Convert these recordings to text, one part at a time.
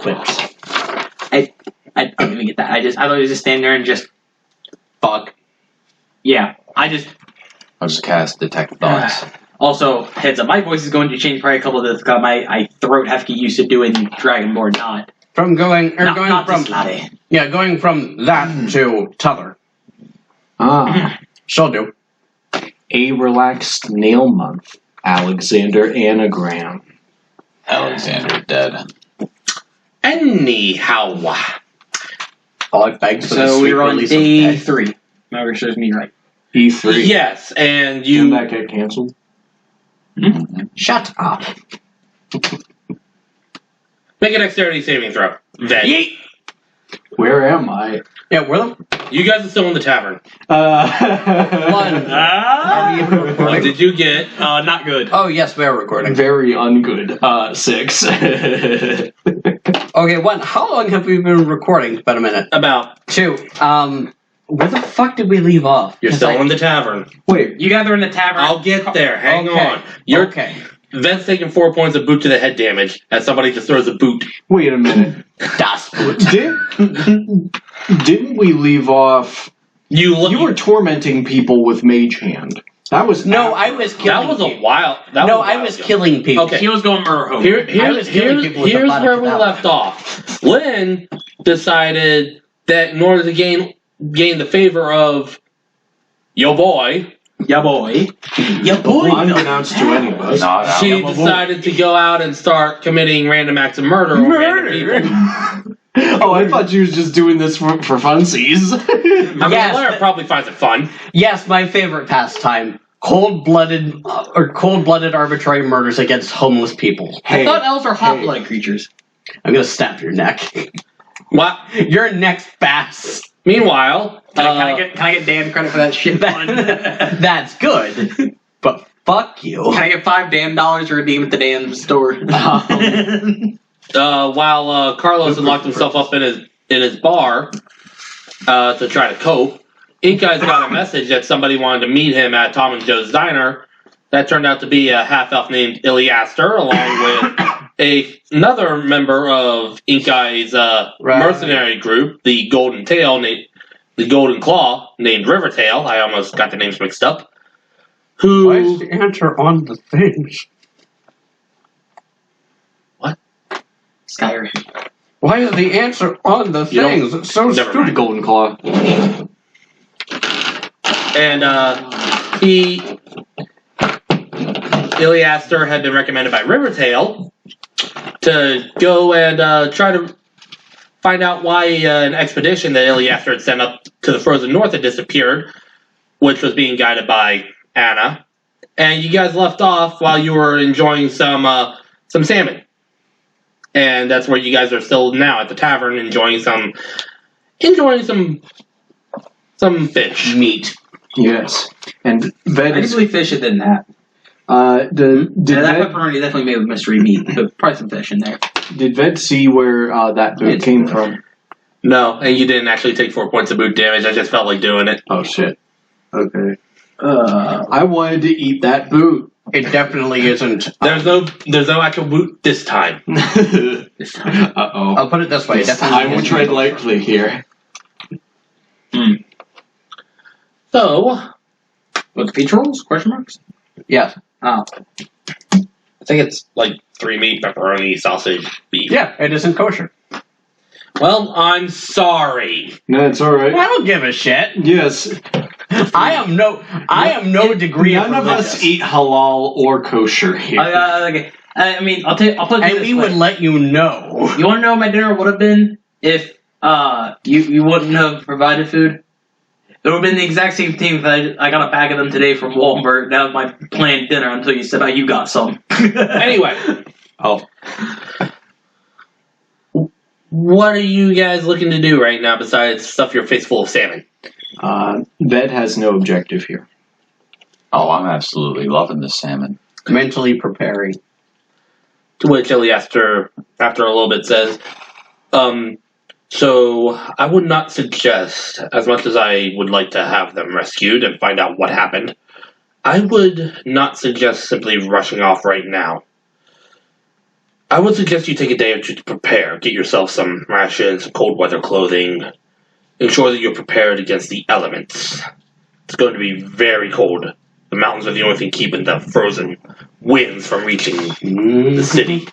quips. I don't even get that. I thought he was just stand there and just fuck. Yeah, I'll just cast Detect Thoughts. Also, heads up, my voice is going to change probably a couple of this because my throat have to get used to doing Dragonborn, not From going not from going from that to t'other. She'll do. A relaxed nail month. Alexander Anagram. Alexander dead. Anyhow. All I begged for So we were on day 3. Remember, shows me right. E3. Yes, and Didn't that get canceled? Shut up. make a dexterity saving throw. Then. Yeet! Where am I? Yeah, where You guys are still in the tavern. one? Are we even What recording? did you get? Not good. Oh yes, we are recording. Very ungood. 6. Okay, 1. How long have we been recording? It's been a minute. About 2. Where the fuck did we leave off? you're still in the tavern. Wait. You guys are in the tavern. I'll get there. Hang Okay. on. You're okay. Vent's taking 4 points of boot to the head damage as somebody just throws a boot. Wait a minute. Das Boot. Didn't we leave off? You were tormenting people with Mage Hand. That was No, I was killing. That was a people. while. That No, was a while I was ago. killing people. Okay. He was going Murho. Here's where we left off. Lynn decided that in order to gain the favor of your boy, Ya boy. Ya boy. unbeknownst to anybody. Not out. she decided to go out and start committing random acts of murder on random people. Oh, I thought you was just doing this for funsies. I mean, Yes. Blair probably finds it fun. Yes, my favorite pastime. Cold-blooded arbitrary murders against homeless people. I thought elves are hot-blooded creatures. I'm gonna snap your neck. What? Your neck's fast. Meanwhile, Can I get Dan credit for that shit? That's good. But fuck you. Can I get $5 to redeem at the damn store? while Carlos had locked himself up in his bar to try to cope, Inkai's got a message that somebody wanted to meet him at Tom and Joe's Diner. That turned out to be a half-elf named Iliaster, along with another member of Inkai's mercenary group, the Golden Claw, named Rivertail. I almost got the names mixed up. Why is the answer on the things? Skyrim. Why is the answer on the things? It's so Never stupid. Golden Claw. And Iliaster had been recommended by Rivertail to go and try to find out why an expedition that Iliaster had sent up to the frozen north had disappeared, which was being guided by Anna. And you guys left off while you were enjoying some salmon. And that's where you guys are still now at the tavern, enjoying some fish. Meat. Yes. And Ved I is... usually fish it than that. Did That Ved, pepperoni definitely made with mystery meat. But probably some fish in there. did Ved see where that boot came from? No, and you didn't actually take 4 points of boot damage. I just felt like doing it. Oh, shit. Okay. I wanted to eat that boot. It definitely isn't. There's no actual boot this time. Uh-oh. I'll put it this way. It definitely I will isn't. tread lightly here. So, What, the feature rules? Question marks? Yes. Oh. I think it's like 3 meat, pepperoni, sausage, beef. Yeah, it isn't kosher. Well, I'm sorry. No, it's alright. I don't give a shit. Yes. I am no degree None of of us eat halal or kosher here. Okay. I mean, I'll put it And this we way. would let you know. You want to know what my dinner would have been if you wouldn't have provided food? It would have been the exact same thing if I got a bag of them today from Walmart. That was my planned dinner until you said, you got some. Anyway, Oh. what are you guys looking to do right now besides stuff your face full of salmon? Ved has no objective here. Oh, I'm absolutely loving the salmon. Mentally preparing. To which Iliaster, after a little bit, says, so I would not suggest, as much as I would like to have them rescued and find out what happened, I would not suggest simply rushing off right now. I would suggest you take a day or two to prepare. Get yourself some rations, some cold weather clothing. Ensure that you're prepared against the elements. It's going to be very cold. The mountains are the only thing keeping the frozen winds from reaching the city.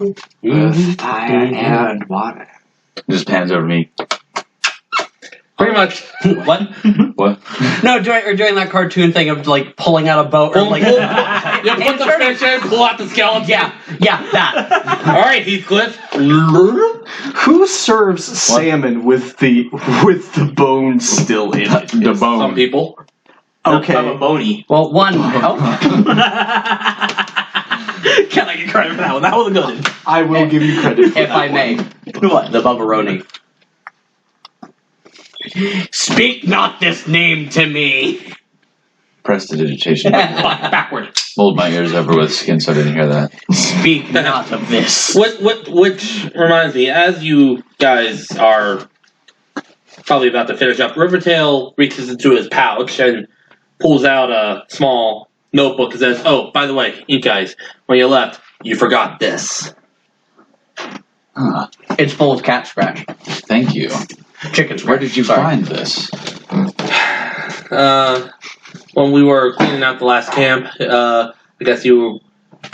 Earth, fire, air, and water. Just pans over me. Pretty much. What? What? No, doing that cartoon thing of like pulling out a boat or like. You put the fish in, pull out the skeleton. Yeah, that. All right, Heathcliff. Who serves salmon with the bones still in it? The bone. Some people. Okay. I'm a bony. Well, one. Oh, Can I get credit for that one? That was a good one. I will give you credit for if that I may, What? the Bubbaroni. Speak not this name to me. Prestidigitation. Backward. Mold my ears over with skin so I didn't hear that. Speak not of this. Which reminds me, as you guys are probably about to finish up, Rivertail reaches into his pouch and pulls out a small notebook and says, "Oh, by the way, you guys, when you left, you forgot this." Huh. It's full of cat scratch. Thank you. Chicken scratch. Where did you Sorry. find this? When we were cleaning out the last camp, I guess you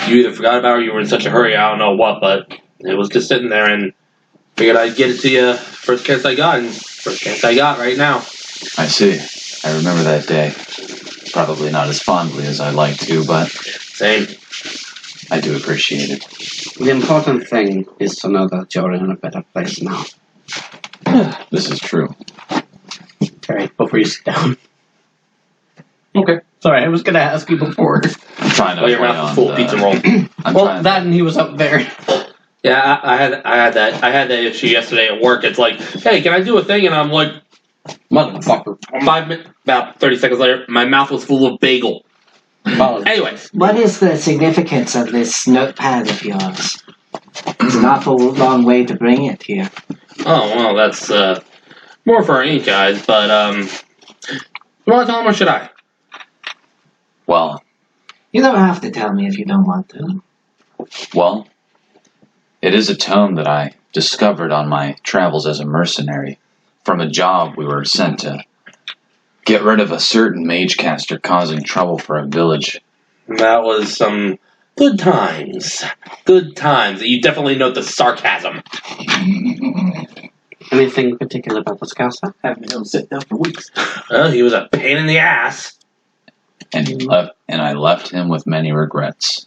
either forgot about it or you were in such a hurry, I don't know what, but it was just sitting there and figured I'd get it to you first chance I got, and first chance I got right now. I see. I remember that day. Probably not as fondly as I'd like to, but Same. I do appreciate it. The important thing is to know that you're in a better place now. This is true. Sorry, before you sit down. Okay. Sorry, I was going to ask you before. I'm trying to Well, your play mouth is on full of pizza roll. I'm Well, trying that and he was up there. Yeah, I had that issue yesterday at work. It's like, hey, can I do a thing? And I'm like, Motherfucker. about 30 seconds later, my mouth was full of bagel. Anyways, What is the significance of this notepad of yours? It's an awful long way to bring it here. oh well, that's more for our ink guys. But you want to tell him or should I? Well, You don't have to tell me if you don't want to. well, it is a tome that I discovered on my travels as a mercenary. From a job we were sent to get rid of a certain magecaster causing trouble for a village. That was some good times. Good times. You definitely note the sarcasm. Anything particular about this castle? Haven't been able to sit down for weeks. Well, he was a pain in the ass. And I left him with many regrets.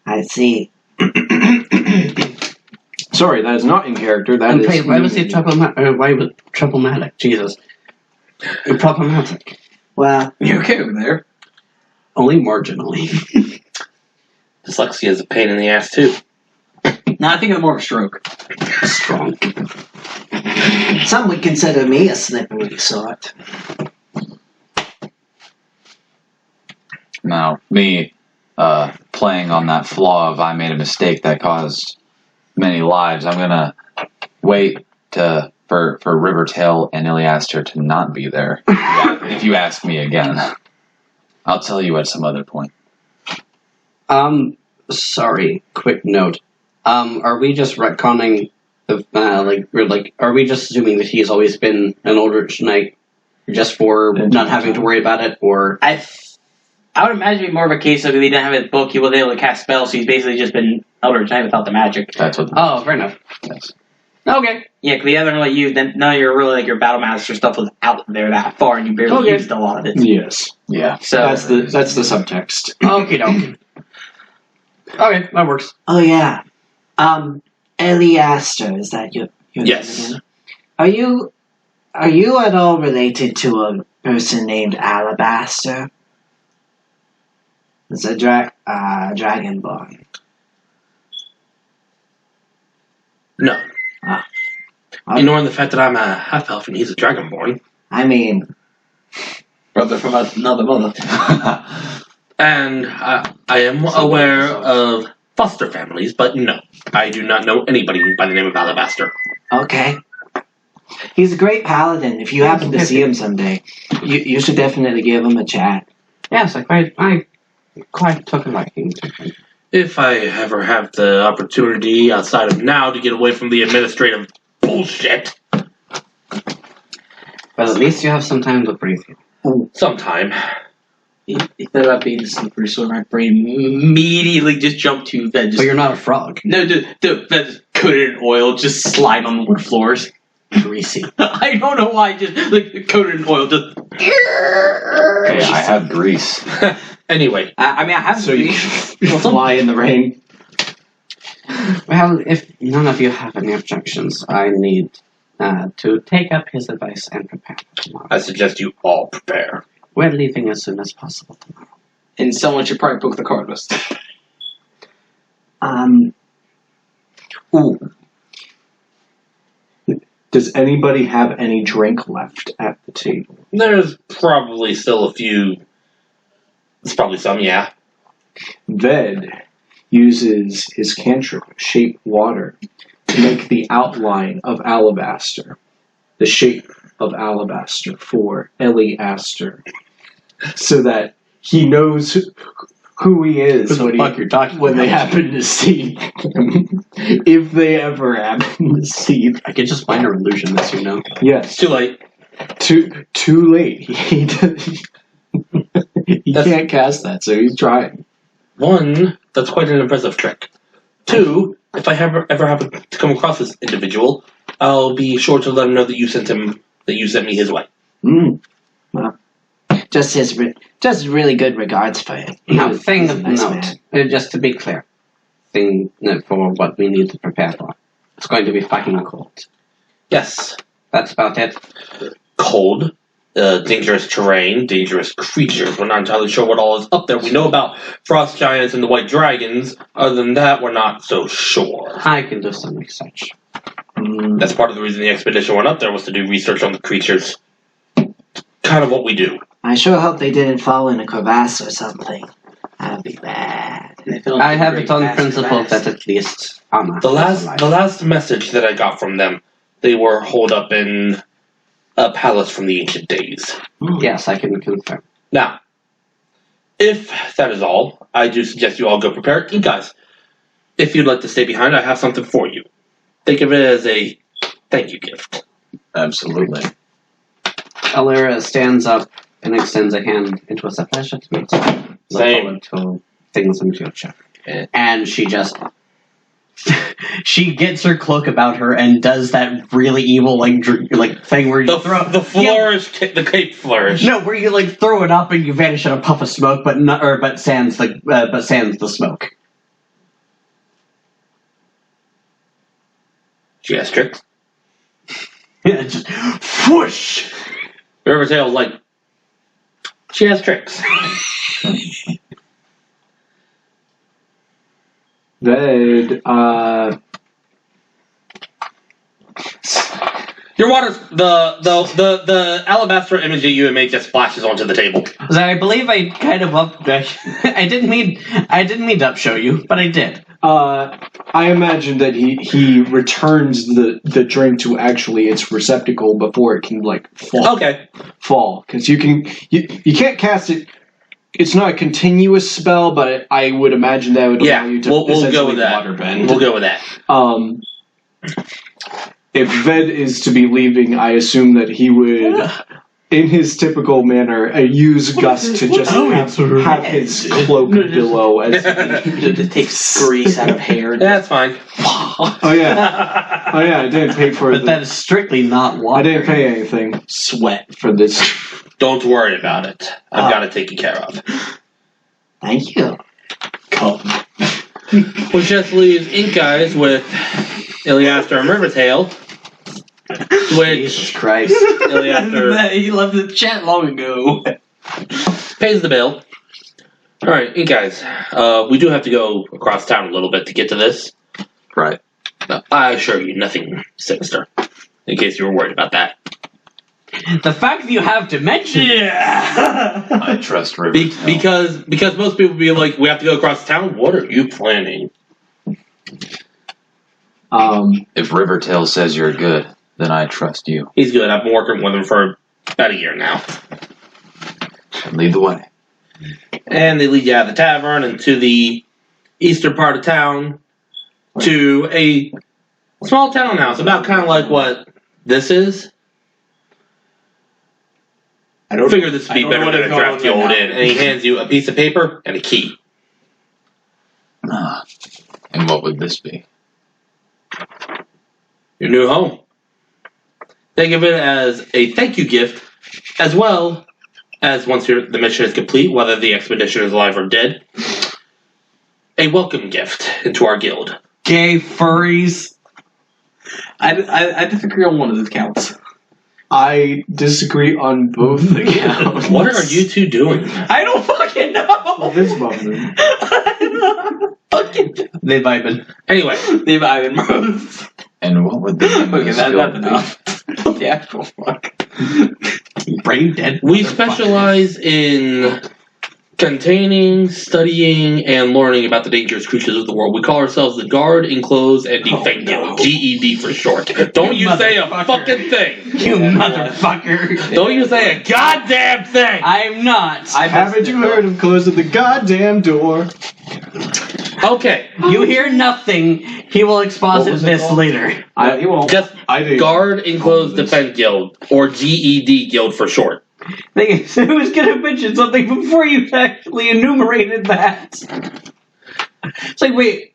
I see. Sorry, that is not in character. That And is. wait, why was he problematic? Jesus. Problematic. Well, You okay over there? Only marginally. Dyslexia is a pain in the ass too. No, I think it's more of a stroke. Strong. some would consider me a slippery sort. Now, me playing on that flaw of I made a mistake that caused many lives, I'm gonna wait for Rivertail and Iliaster to not be there. If you ask me again, I'll tell you at some other point. Sorry, quick note. Are we just retconning the, are we just assuming that he's always been an Eldritch Knight just for not having to worry about it, or? I would imagine it'd be more of a case of if he didn't have his book, he wasn't able to cast spells, so he's basically just been Eldritch Knight without the magic. That's what. Oh, fair enough. Yes. Okay. Yeah, because he hasn't really used, then none of your really, like, your Battle Master stuff was out there that far, and you barely used a lot of it. Yes, Yeah. So, that's the subtext. Okie dokie. Okay, that works. Oh yeah. Eliaster, is that your Yes. name again? Are you at all related to a person named Alabaster? It's a dragonborn. No. Ah. Ignoring the fact that I'm a half elf and he's a dragonborn. I mean, brother from another mother. And I am aware of foster families, but no. I do not know anybody by the name of Alabaster. okay. He's a great paladin. If you happen to see him someday, you should definitely give him a chat. Yes, I quite took a liking to him. If I ever have the opportunity outside of now to get away from the administrative bullshit, But at least you have some time to breathe. sometime. You thought about being a slippery sword, my brain immediately just jumped to that. But you're not a frog. No, that just coated in oil, just slide on the wood floors. Greasy. I don't know why, just like coated in oil, just. Hey, I have grease. Anyway, I mean, I have So you fly in the rain. Well, if none of you have any objections, I need to take up his advice and prepare for tomorrow. I suggest you all prepare. We're leaving as soon as possible tomorrow. And someone should probably book the card list. Ooh. Does anybody have any drink left at the table? There's probably still a few. There's probably some, yeah. Ved uses his cantrip, Shape Water, to make the outline of alabaster. The shape of alabaster for Ellie Aster. So that he knows who he is Who the fuck you're talking when they about? happen to see him. If they ever happen to see him. I could just minor illusion this, you know. It's Yes. too late. Too late. He can't cast that, so he's trying. One, that's quite an impressive trick. Two, if I ever happen to come across this individual, I'll be sure to let him know that you sent me his way. Just really good regards for him. Now, thing He's a of nice note, man. just to be clear, thing for what we need to prepare for. It's going to be fucking cold. Yes, That's about it. cold, dangerous terrain, dangerous creatures. We're not entirely sure what all is up there. We know about frost giants and the white dragons. Other than that, we're not so sure. I can do some research. That's part of the reason the expedition went up there, was to do research on the creatures. Kind of what we do. I sure hope they didn't fall in a crevasse or something. That'd be bad. I have it on principle that at least Anna The is alive. last message that I got from them, they were holed up in a palace from the ancient days. Yes, I can confirm. Now, if that is all, I do suggest you all go prepare. You guys, if you'd like to stay behind, I have something for you. Think of it as a thank you gift. Absolutely. Alira stands up and extends a hand. It was a pleasure to meet you. Look Same. forward to things in future. Yeah. And she just... she gets her cloak about her and does that really evil like thing where you throw The flourish, the cape flourish. No, where you like throw it up and you vanish in a puff of smoke, but sans the smoke. She has tricks. Yeah, just whoosh. Rivertail's like, she has tricks. Ved, Your water's the alabaster image that you had made just splashes onto the table. So I believe I kind of I didn't mean to upshow you, but I did. I imagine that he returns the drink to actually its receptacle before it can like fall, because you can't cast it. It's not a continuous spell, but I would imagine that would allow you to we'll go with essentially that. waterbend. We'll go with that. If Ved is to be leaving, I assume that he would, in his typical manner, use Gus to just have his cloak below as It takes grease out of hair. That's fine. Oh yeah, I didn't pay for But that is strictly not water. I didn't pay anything Sweat. for this. Don't worry about it. I've got it taken care of. Thank you. Which just leaves Ink Eyes with Iliaster and Rivertail. Jesus Which Christ. Iliaster He left the chat long ago. pays the bill. Alright, Ink Eyes. We do have to go across town a little bit to get to this. Right. I assure you, nothing sinister. In case you were worried about that. The fact that you have to mention I trust River. Because most people be like, we have to go across town? What are you planning? If Rivertail says you're good, then I trust you. He's good. I've been working with him for about a year now. Lead the way. And they lead you out of the tavern into the eastern part of town to a small town now. It's about kind of like what this is. I don't Figure this would be better than a drafty old inn. And he hands you a piece of paper and a key. And what would this be? Your new home. Think of it as a thank you gift, as well as once the mission is complete, whether the expedition is alive or dead, a welcome gift into our guild. Gay furries. I disagree on one of those counts. I disagree on both accounts. What are you two doing? I don't fucking know. This moment. They vibing. Anyway, They've Ivan bros. And what would the name of Okay, this that's guild be? enough. The actual fuck. Brain dead. we motherfucker. specialize in containing, studying, and learning about the dangerous creatures of the world. We call ourselves the Guard, Enclose, and Defend Guild. GED for short. Don't you say a motherfucker. fucking thing. You motherfucker. Don't you say a goddamn thing. I'm not. Haven't you heard of closing the goddamn door? Okay, You hear nothing. He will What exposit was it this called? later. I won't. just I do. Guard, Enclose, Defend Guild, or GED Guild for short. Thing is, I was going to mention something before you actually enumerated that. It's like, wait.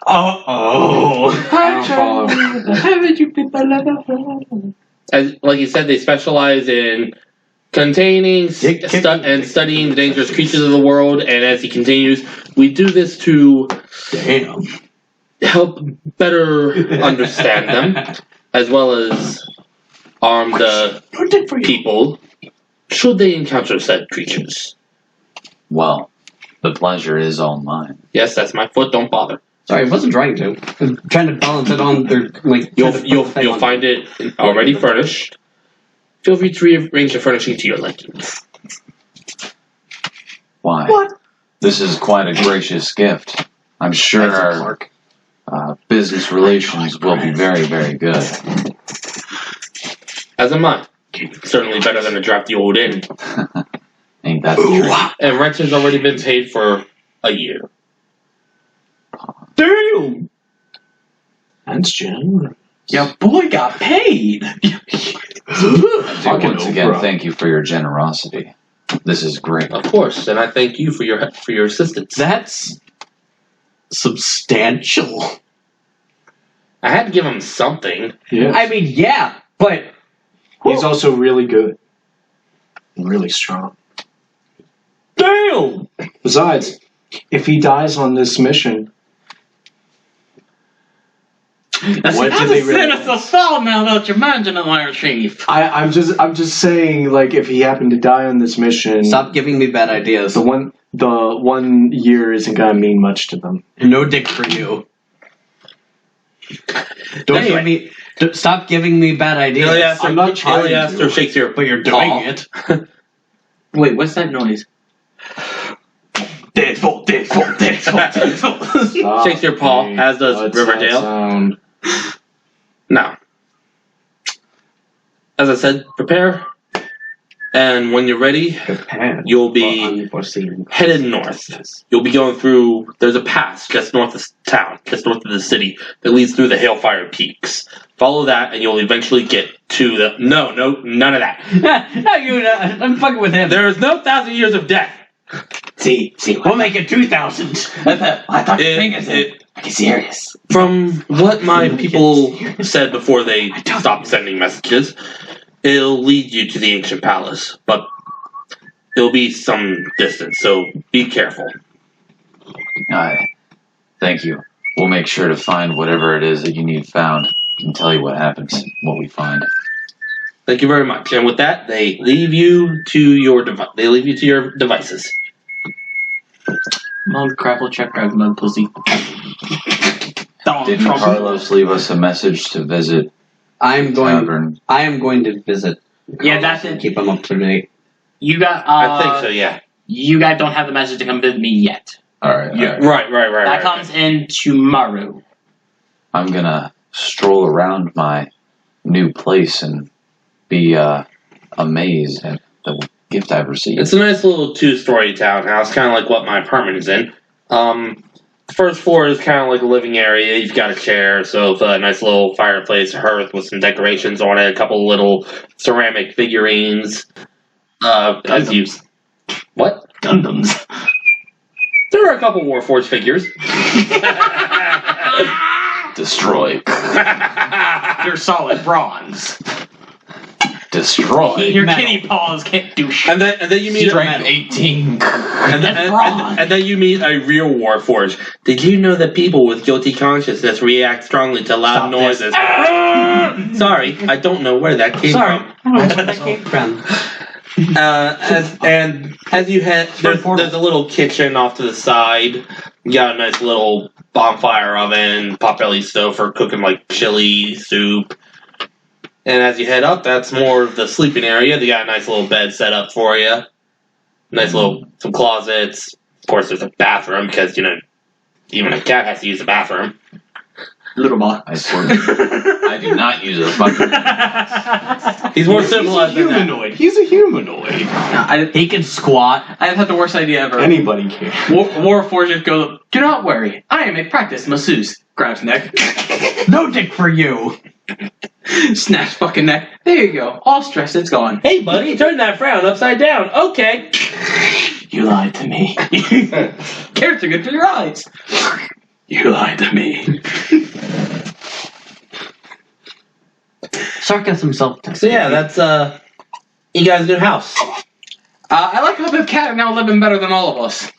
Oh. I don't follow. Haven't you people As like you said, they specialize in containing and studying the dangerous creatures of the world. And as he continues, we do this to Damn. help better understand them, as well as arm the people should they encounter said creatures. Well, the pleasure is all mine. Yes, that's my foot. Don't bother. Sorry, I wasn't trying to. I'm trying to balance it on their, like... You'll find it already furnished. Feel free to rearrange the furnishing to your likings. Why? What? This is quite a gracious gift. I'm sure our business relations will be very, very good. As am I. Certainly better than a drafty old inn. Ain't that the truth? And rent has already been paid for a year. Damn! That's generous. Your boy got paid. I do Fucking once again Oprah. thank you for your generosity. This is great. Of course, and I thank you for your assistance. That's substantial. I had to give him something. Yeah. I mean, yeah, but... He's also really good. And really strong. Damn! Besides, if he dies on this mission, what did they really? Sinister soul now that you mention it, Iron Chief. I'm just saying, like, if he happened to die on this mission, Stop giving me bad ideas. the 1 year isn't gonna mean much to them. No dick for you. Don't Anyway. give me... Stop giving me bad ideas. I'm not trying Iliaster to. shakes your But you're doing paw. it. Wait, what's that noise? Deadful. Shakes your paw, as does What's Riverdale. that sound? Now, as I said, prepare, and when you're ready, you'll be Unforeseen. headed north. You'll be going through. There's a pass just north of town, just north of the city, that leads through the Hailfire Peaks. Follow that, and you'll eventually get to the. No, none of that. No, I'm fucking with him. There is no 1,000 years of death. See, we'll make it 2,000. I thought your It- fingers in. Are you serious? From what my people said before they stopped sending messages, it'll lead you to the ancient palace, but it'll be some distance, so be careful. Thank you. We'll make sure to find whatever it is that you need found and tell you what happens, what we find. Thank you very much. And with that, they leave you to your devices. Mom, crapple, check, grab mud, pussy. Didn't Carlos leave us a message to visit I am going Tavern? to visit. Yeah, that's it. Keep him up to date. You got. I think so. Yeah. You guys don't have the message to come visit me yet. Alright, Yeah. alright. Right. That comes in tomorrow. I'm gonna stroll around my new place and be amazed at the gift I've received. It's a nice little 2-story townhouse, kind of like what my apartment is in. The first floor is kind of like a living area. You've got a chair, sofa, a nice little fireplace, hearth with some decorations on it, a couple little ceramic figurines. As you... What? Gundams. There are a couple Warforged figures. Destroy. They're solid bronze. Destroy. Your kitty paws can't do shit. And then you meet Strength 18. and then you meet a real Warforged. Did you know that people with guilty consciousness react strongly to loud noises? Sorry, I don't know where that came from. I don't know where that came from. As you head, there's a little kitchen off to the side. You got a nice little bonfire oven, potbelly stove for cooking like chili, soup. And as you head up, that's more of the sleeping area. They got a nice little bed set up for you. Some closets. Of course, there's a bathroom because, even a cat has to use the bathroom. Little boy. I do not use a bucket. He's more civilized than that. Humanoid. He's a humanoid. He can squat. I've had the worst idea ever. Anybody can. Warforged goes up, do not worry, I am a practiced masseuse. Grabs neck. No dick for you. Snaps fucking neck. There you go. All stress, it's gone. Hey, buddy, turn that frown upside down. Okay. You lied to me. Carrots are good for your eyes. You lied to me. Sarcasm self-test. So yeah, that's you guys' new house. I like how this cat is now living better than all of us.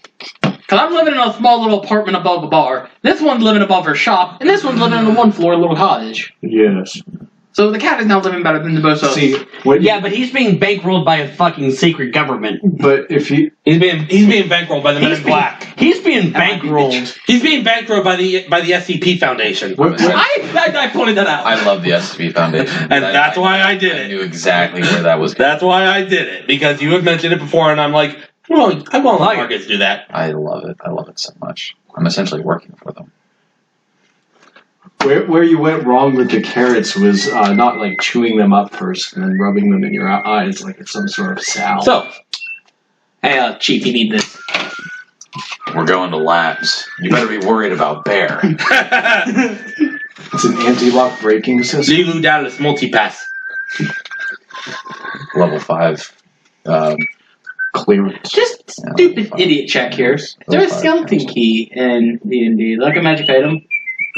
Because I'm living in a small little apartment above a bar. This one's living above her shop. And this one's living in a one-floor little cottage. Yes. So the cat is now living better than the both of us. See, Yeah, but he's being bankrolled by a fucking secret government. but if you He's being bankrolled by the Men in Black. He's being bankrolled. He's being bankrolled by the SCP Foundation. I pointed that out. I love the SCP Foundation. And that's why I did I it. knew exactly where that was. That's why I did it. Because you have mentioned it before, and I'm like, well, I won't let Marcus do that. I love it. I love it so much. I'm essentially working for them. where you went wrong with the carrots was not like chewing them up first and then rubbing them in your eyes like it's some sort of salve. So, Hey, Chief, you need this. We're going to labs. You better be worried about Bear. It's an anti-lock braking system. Zulu Dallas multipass. Level 5. Clearance. Just stupid idiot check here. Is there a skeleton key in D&D? Like a magic item?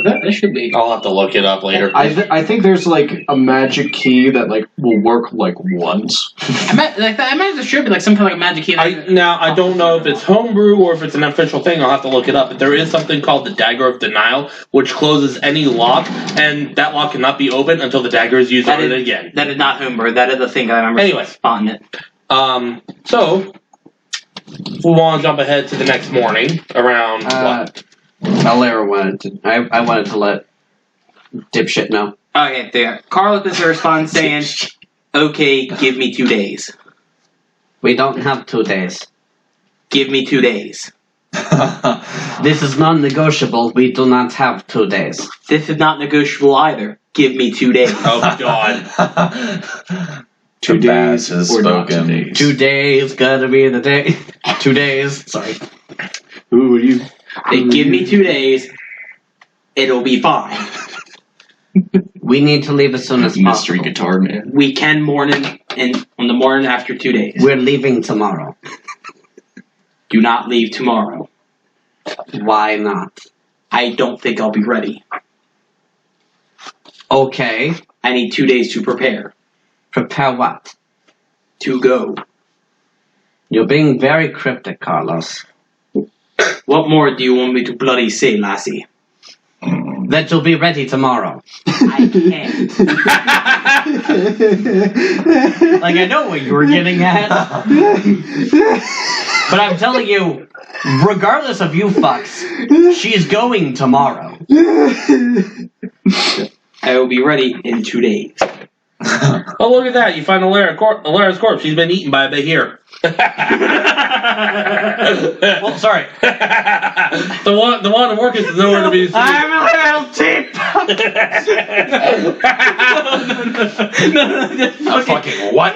That should be. I'll have to look it up later. I think there's like a magic key that like will work like once. I imagine there should be like some kind of like a magic key. I don't know if it's homebrew or if it's an official thing. I'll have to look it up. But there is something called the Dagger of Denial, which closes any lock, and that lock cannot be opened until the dagger is used on it again. That is not homebrew. That is the thing I remember. Anyway. Spotting it. So we want to jump ahead to the next morning around what? Valera wanted to. I wanted to let dipshit know. Okay, there. Carlos is response saying, "Okay, give me 2 days. We don't have 2 days. Give me 2 days. This is non-negotiable. We do not have 2 days. This is not negotiable either. Give me 2 days." Oh God. 2 days has or not spoken. 2 days. 2 days, gotta be the day. 2 days. Sorry. Who are you? They give me 2 days. It'll be fine. We need to leave as soon as Mystery possible. guitar man. We can morning and on the morning after 2 days. We're leaving tomorrow. Do not leave tomorrow. Why not? I don't think I'll be ready. Okay. I need 2 days to prepare. Prepare what? To go. You're being very cryptic, Carlos. What more do you want me to bloody say, lassie? That you'll be ready tomorrow. I can't. Like, I know what you were getting at. But I'm telling you, regardless of you fucks, she's going tomorrow. I will be ready in 2 days. Oh, look at that! You find Alara's corpse. She's been eaten by a behir. Well, sorry. the one in Marcus is nowhere to be seen. I'm a little cheap. A fucking what?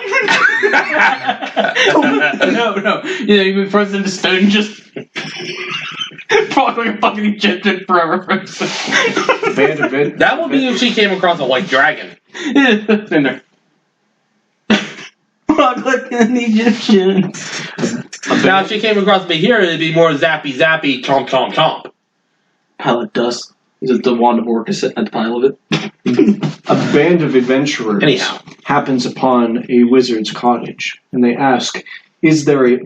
No. You know, you frozen into stone just... Probably like a fucking Egyptian forever person. That would be if she came across a white dragon. In there. Fuck like an Egyptian. Now, if she came across me here, it'd be more zappy, zappy, chomp, chomp, chomp. Pile of dust. Is it the wand of Orcus sitting at the pile of it? A band of adventurers Anyhow. happens upon a wizard's cottage, and they ask, "Is there a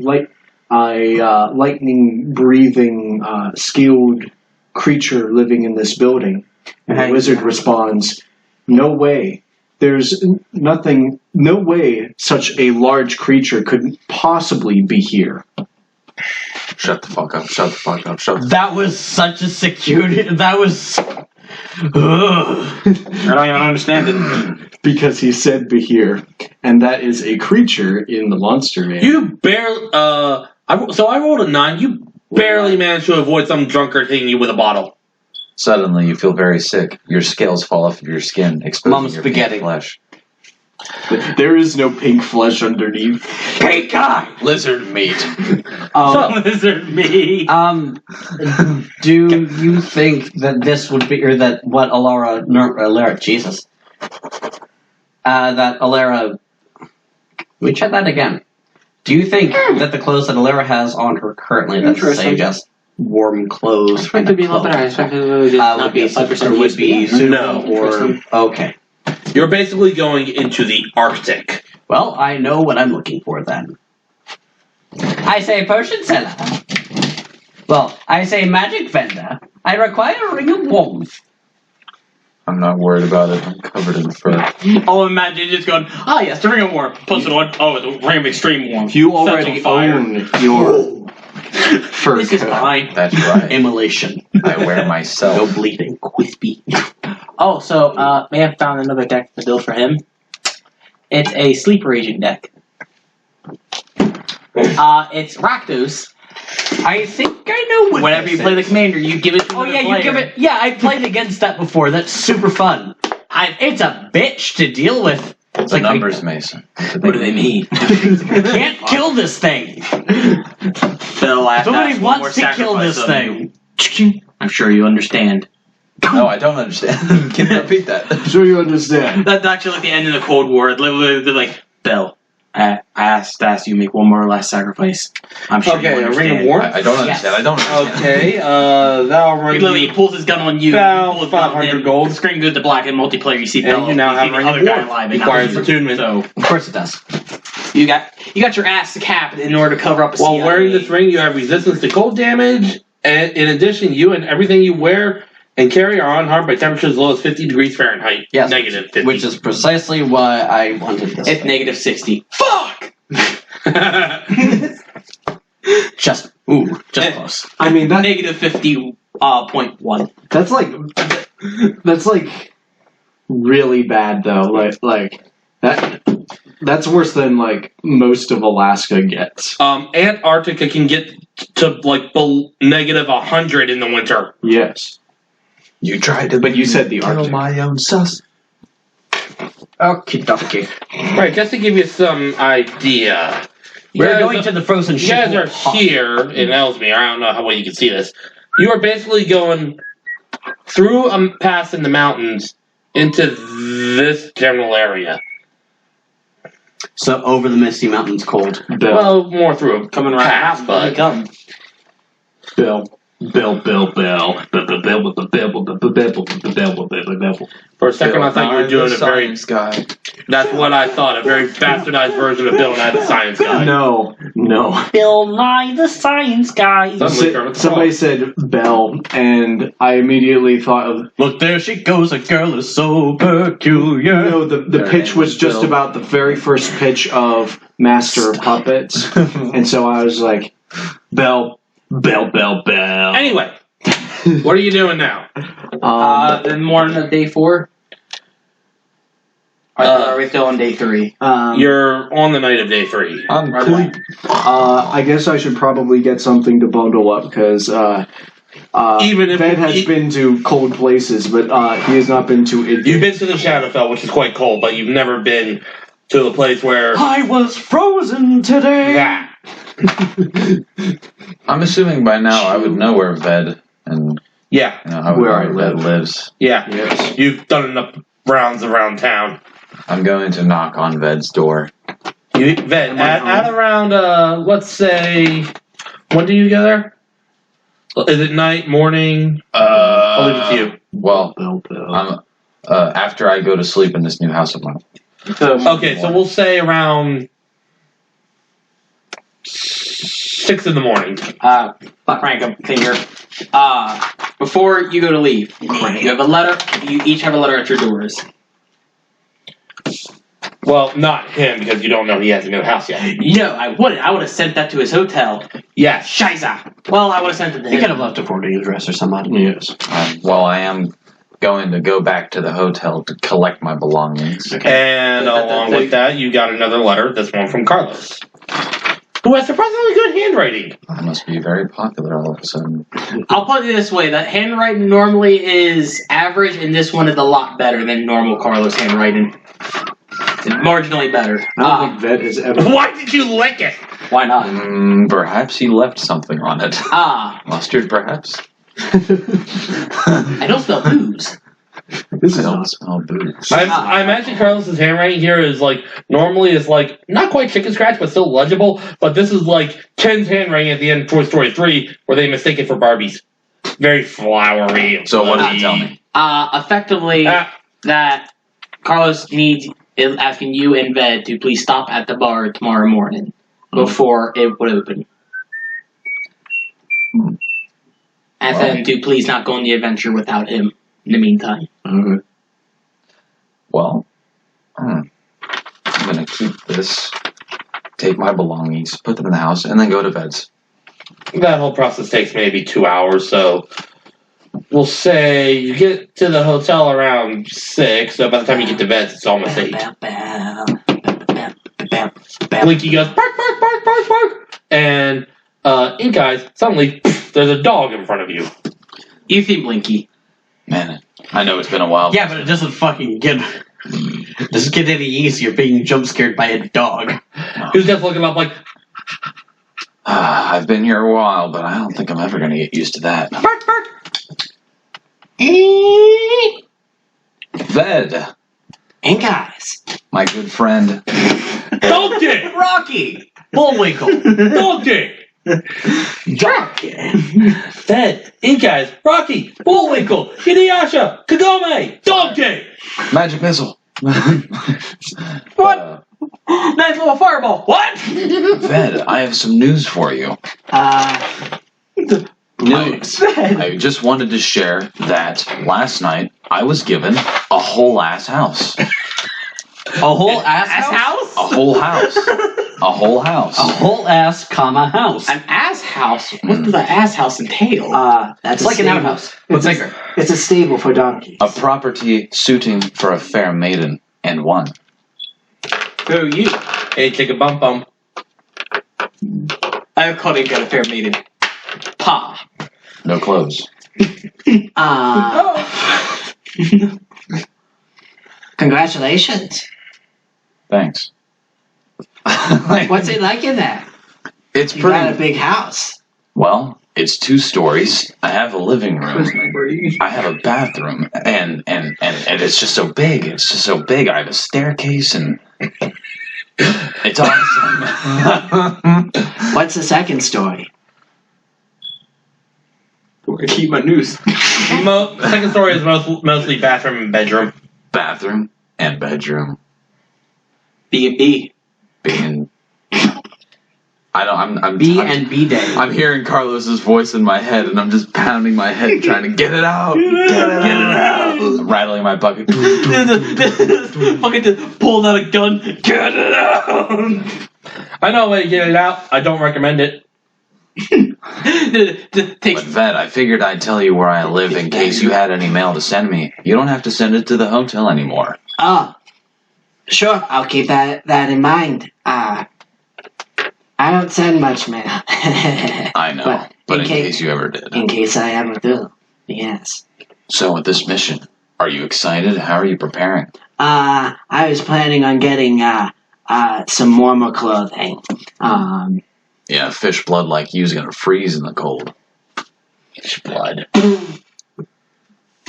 lightning-breathing, skilled creature living in this building?" And the wizard responds, "No way. There's nothing. No way such a large creature could possibly be here." Shut the fuck up. Shut the fuck up. Shut the That was such a security. That was. Ugh. I don't even understand it. Because he said "Behir," and that is a creature in the monster manual. You barely, I rolled a 9. You barely managed to avoid some drunkard hitting you with a bottle. Suddenly, you feel very sick. Your scales fall off of your skin, exposing Mom's your spaghetti. pink flesh. There is no pink flesh underneath. Pink eye! Lizard meat. Lizard me. Do you think that this would be, or that what Alara, Jesus, that Alara, let me check that again. Do you think that the clothes that Alara has on her currently, that say just warm clothes, Expect to be a lot better. I expect it would would be suitable, or okay. You're basically going into the Arctic. Well, I know what I'm looking for then. I say potion seller. Well, I say magic vendor. I require a ring of warmth. I'm not worried about it. I'm covered in fur. Oh, imagine just going, yes, the ring of warmth. Puts it on. Oh, the ring of extreme warmth. You Sets already on fire. own your fur This is coat. fine. That's right. Immolation. I wear No myself. bleeding. Wispy. Oh, so may have found another deck to build for him. It's a sleeper agent deck. It's Rakdos. I think I know what Whenever you this play the is. commander, you give it to Oh another yeah, you player. give it. Yeah, I played against that before. That's super fun. It's a bitch to deal with. It's like a numbers, Mason. What do they mean? Can't kill this thing. Phil, I have to Somebody ask one more wants to kill sacrifice this of thing. you. I'm sure you understand. No, I don't understand. Can you repeat that? I'm sure you understand. That's actually like the end of the Cold War. Literally, they're like, Bill, I asked you to make one more last sacrifice. I'm sure you Okay, a understand. ring of warmth. I don't understand. Yes. I don't understand. Okay, that'll He run literally me. pulls his gun on you. About pulls his gun on 500 him. gold. The screen goes to black in multiplayer. You see And Bill. you now see have the ring other of guy warmth. alive. and Requires now- attunement. So Of course it does. you got your ass capped in order to cover up a While CIA. wearing this ring, you have resistance to cold damage, and in addition, you and everything you wear and carry are unharmed by temperatures as low as 50 degrees Fahrenheit. Yes. Negative 50. Which is precisely why I wanted this. It's thing. negative 60. Fuck! Just close. I mean, Negative 50.1. that's like really bad though. Like that. That's worse than like most of Alaska gets. Antarctica can get to like negative 100 in the winter. Yes, You tried to, but you said the kill Arctic. my own sus. Okie dokie. Right, just to give you some idea. We're guys going are- to the frozen You ship. guys are here in Ellesmere. I don't know how well you can see this. You are basically going through a pass in the mountains into this general area. So over the Misty Mountains cold. Bill, Well, more through a Coming right pass, out, but come. Bill. for a second I thought you were doing a very. science guy. That's what I thought. A very bastardized version of Bill Nye the Science Guy. No. Bill Nye the Science Guy. Suddenly, Kermit the Somebody Frog. said Bell, and I immediately thought of. Look, there she goes. A girl is so peculiar. No, the Their pitch name was was just Bill. about the very first pitch of Master of Puppets, and so I was like, Bell. Anyway, what are you doing now? Then more than day 4. Are we still on day 3? You're on the night of day 3. I'm Right clean. I guess I should probably get something to bundle up because Even if Ben has been to cold places, but he has not been to it. You've been to the Shadowfell, which is quite cold, but you've never been to the place where I was frozen today. that. I'm assuming by now I would know where Ved and Yeah, how Where I Ved live. lives. yeah. Yes. You've done enough rounds around town. I'm going to knock on Ved's door. Ved, at around, let's say, when do you get there? Is it night, morning? I'll leave it to you. Well, Bill. I'm after I go to sleep in this new house of mine. Okay, so we'll say around 6 in the morning. Finger. Before you go to leave, you have a letter. You each have a letter at your doors. Well, not him, because you don't know he hasn't been in the house yet. No, I wouldn't. I would have sent that to his hotel. Yes. Scheiße. Well, I would have sent it to You him. could have left a forwarding address or something. Yes. Well, I am going to go back to the hotel to collect my belongings. And along with that, you got another letter, this one from Carlos, who has surprisingly good handwriting. I must be very popular all of a sudden. I'll put it this way: that handwriting normally is average, and this one is a lot better than normal Carlos handwriting. It's marginally better. I don't think Ved has ever. Why did you lick it? Why not? Perhaps he left something on it. Mustard, perhaps? I don't smell booze. This I is don't awesome. smell booze. I imagine Carlos's handwriting here is normally is not quite chicken scratch, but still legible. But this is like Ken's handwriting at the end of Toy Story 3, where they mistake it for Barbie's. Very flowery. And So what did fluffy. he tell me? Effectively, that Carlos is asking you and Ved to please stop at the bar tomorrow morning before it would open. Ask them to please not go on the adventure without him in the meantime. Alright. Well, I'm going to keep this, take my belongings, put them in the house, and then go to Ved's. That whole process takes maybe 2 hours, so we'll say you get to the hotel around 6, so by the time you get to bed, it's almost 8. Blinky goes, bark, bark, bark, bark, bark, and Ink Eyes, suddenly, there's a dog in front of you. You see Blinky. Man, I know it's been a while. Yeah, but it doesn't fucking get any easier being jump scared by a dog. Who's just looking up like, I've been here a while, but I don't think I'm ever going to get used to that. Bark, bark. Ved, Ink Eyes. my good friend. dog dick! Rocky! Bullwinkle! Dog dick! Rocky! Fed, Ink Eyes, Rocky, Bullwinkle, Inuyasha, Kagome, Dog Dick! Magic missile. What? Nice little fireball. What? Ved, I have some news for you. News. I just wanted to share that last night I was given a whole ass house. A whole ass house? A whole house. A whole house. A whole ass, house. An ass house? What does an ass house entail? That's It's like an outhouse, but bigger. It's a stable for donkeys. A property suiting for a fair maiden and one. Who you? Hey, take a bump bump. I couldn't get a fair maiden. Pa. No clothes. Congratulations. Thanks. What's it like in there? It's You got a pretty. big house. Well, it's 2 stories. I have a living room. I have a bathroom, and it's just so big. It's just so big. I have a staircase, and it's awesome. What's the second story? We're gonna keep my news. Second story is mostly bathroom and bedroom. Bathroom and bedroom. B&B. Being. I'm B and B day. I'm hearing Carlos's voice in my head, and I'm just pounding my head, trying to get it out. Get it out. I'm rattling my bucket. Fucking just pulled out a gun. Get it out! I know a way to get it out. I don't recommend it. Takes But Vet, I figured I'd tell you where I live in case you had any mail to send me. You don't have to send it to the hotel anymore. Oh, sure. I'll keep that in mind. I don't send much mail. I know, but in case you ever did. In case I ever do. Yes. So with this mission, are you excited? How are you preparing? I was planning on getting some warmer clothing. Yeah, fish blood like you's gonna freeze in the cold. Fish blood.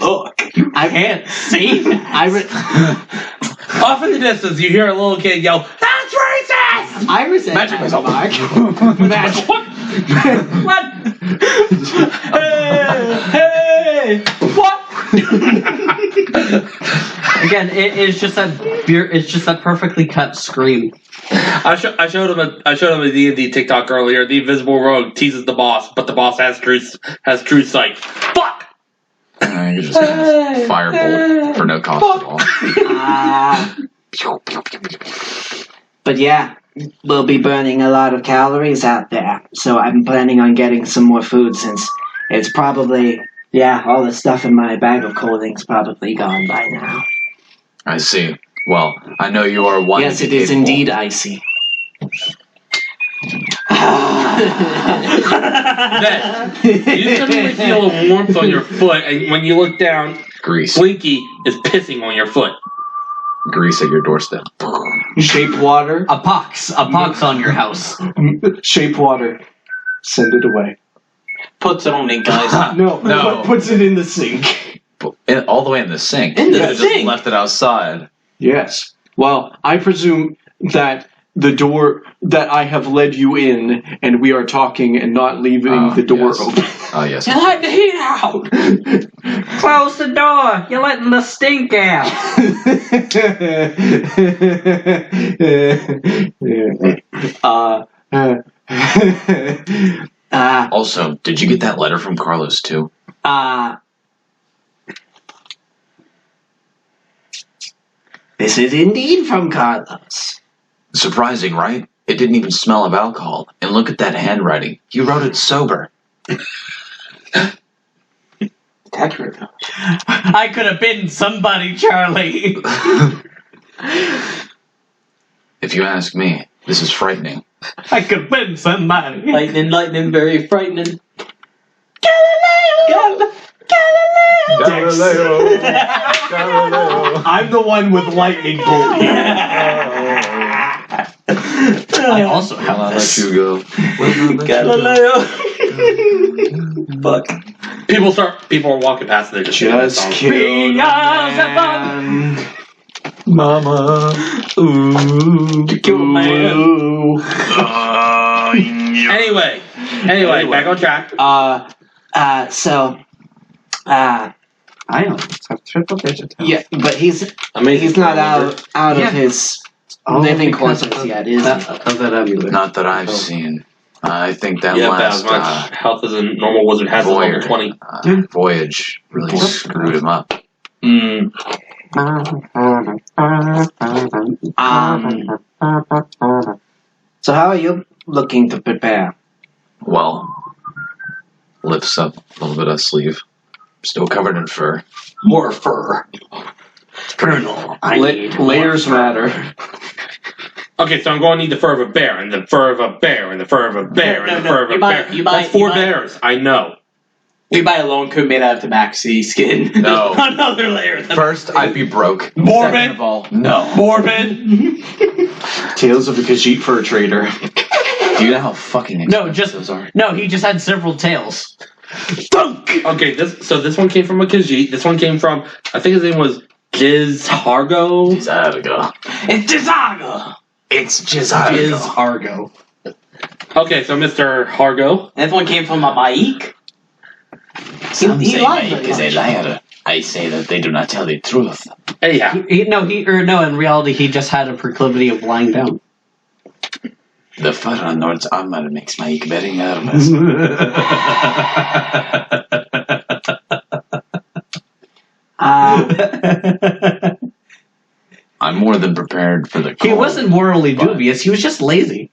Look, I can't see that. Off in the distance, you hear a little kid yell, "That's racist!" I resent Magic that, missile. Mark. Magic. What? Hey! What? Again, it's just that beer. It's just that perfectly cut scream. I showed him a D&D TikTok earlier. The invisible rogue teases the boss, but the boss has true sight. Fuck! You just cast firebolt for no cost at all. But yeah, we'll be burning a lot of calories out there. So I'm planning on getting some more food since it's probably, all the stuff in my bag of colding's probably gone by now. I see. Well, I know you are one. Yes, it is indeed icy. Then, you suddenly feel a warmth on your foot, and when you look down, Grease. Blinky is pissing on your foot. Grease at your doorstep. Shape water. A pox on your house. Shape water. Send it away. Puts it on it, guys. No. Puts it in the sink. All the way in the sink. In the You could've sink? just left it outside. Yes. Well, I presume that the door that I have led you in, and we are talking and not leaving the door yes. open. Oh, yes. You let the heat out. Close the door. You're letting the stink out. Also, did you get that letter from Carlos, too? This is indeed from Carlos. Surprising, right? It didn't even smell of alcohol. And look at that handwriting. He wrote it sober. Accurate. I could have been somebody, Charlie. If you ask me, this is frightening. I could have been somebody. Lightning, very frightening. I'm the one with lightning bolt. I also have I'll this. let you go. Galileo. Fuck. People are walking past and they're just singing this Just song. kill man. Mama. To kill a man. Anyway, back on track. I almost have triple digit. Yeah, but he's Amazing. not out Yeah. of his Oh, living because quarters of yet, is he? Of that amulet. Not that I've seen. I think that Yeah, about as last much health as a normal wizard has on level 20. voyage really screwed him up. So how are you looking to prepare? Well, lifts up a little bit of sleeve. Still covered in fur. More fur. Colonel, I need Layers matter. Okay, so I'm going to need the fur of a bear, and the fur of a bear, and the fur of a bear, and the fur of a bear. That's 4 bears. I know. We buy a long coat made out of tabaxi skin. No. Another layer. First, I'd be broke. Morbid. Second of all, no. Morbid. Tales of a Khajiit fur trader. Do you know how fucking expensive those are? No, he just had several tails. Okay, this one came from a Khajiit. This one came from, I think his name was Jiz Hargo. Jizargo. It's Jizaga. It's Jizargo. Is Argo. Okay, so Mr. Hargo. That one came from a Maik. Some He say lied Mike very is a much. liar. I say that they do not tell the truth. Anyhow, In reality, he just had a proclivity of lying down. The fur on Nord's armor makes Mike very nervous. I'm more than prepared for the He cold, wasn't morally but- dubious. He was just lazy.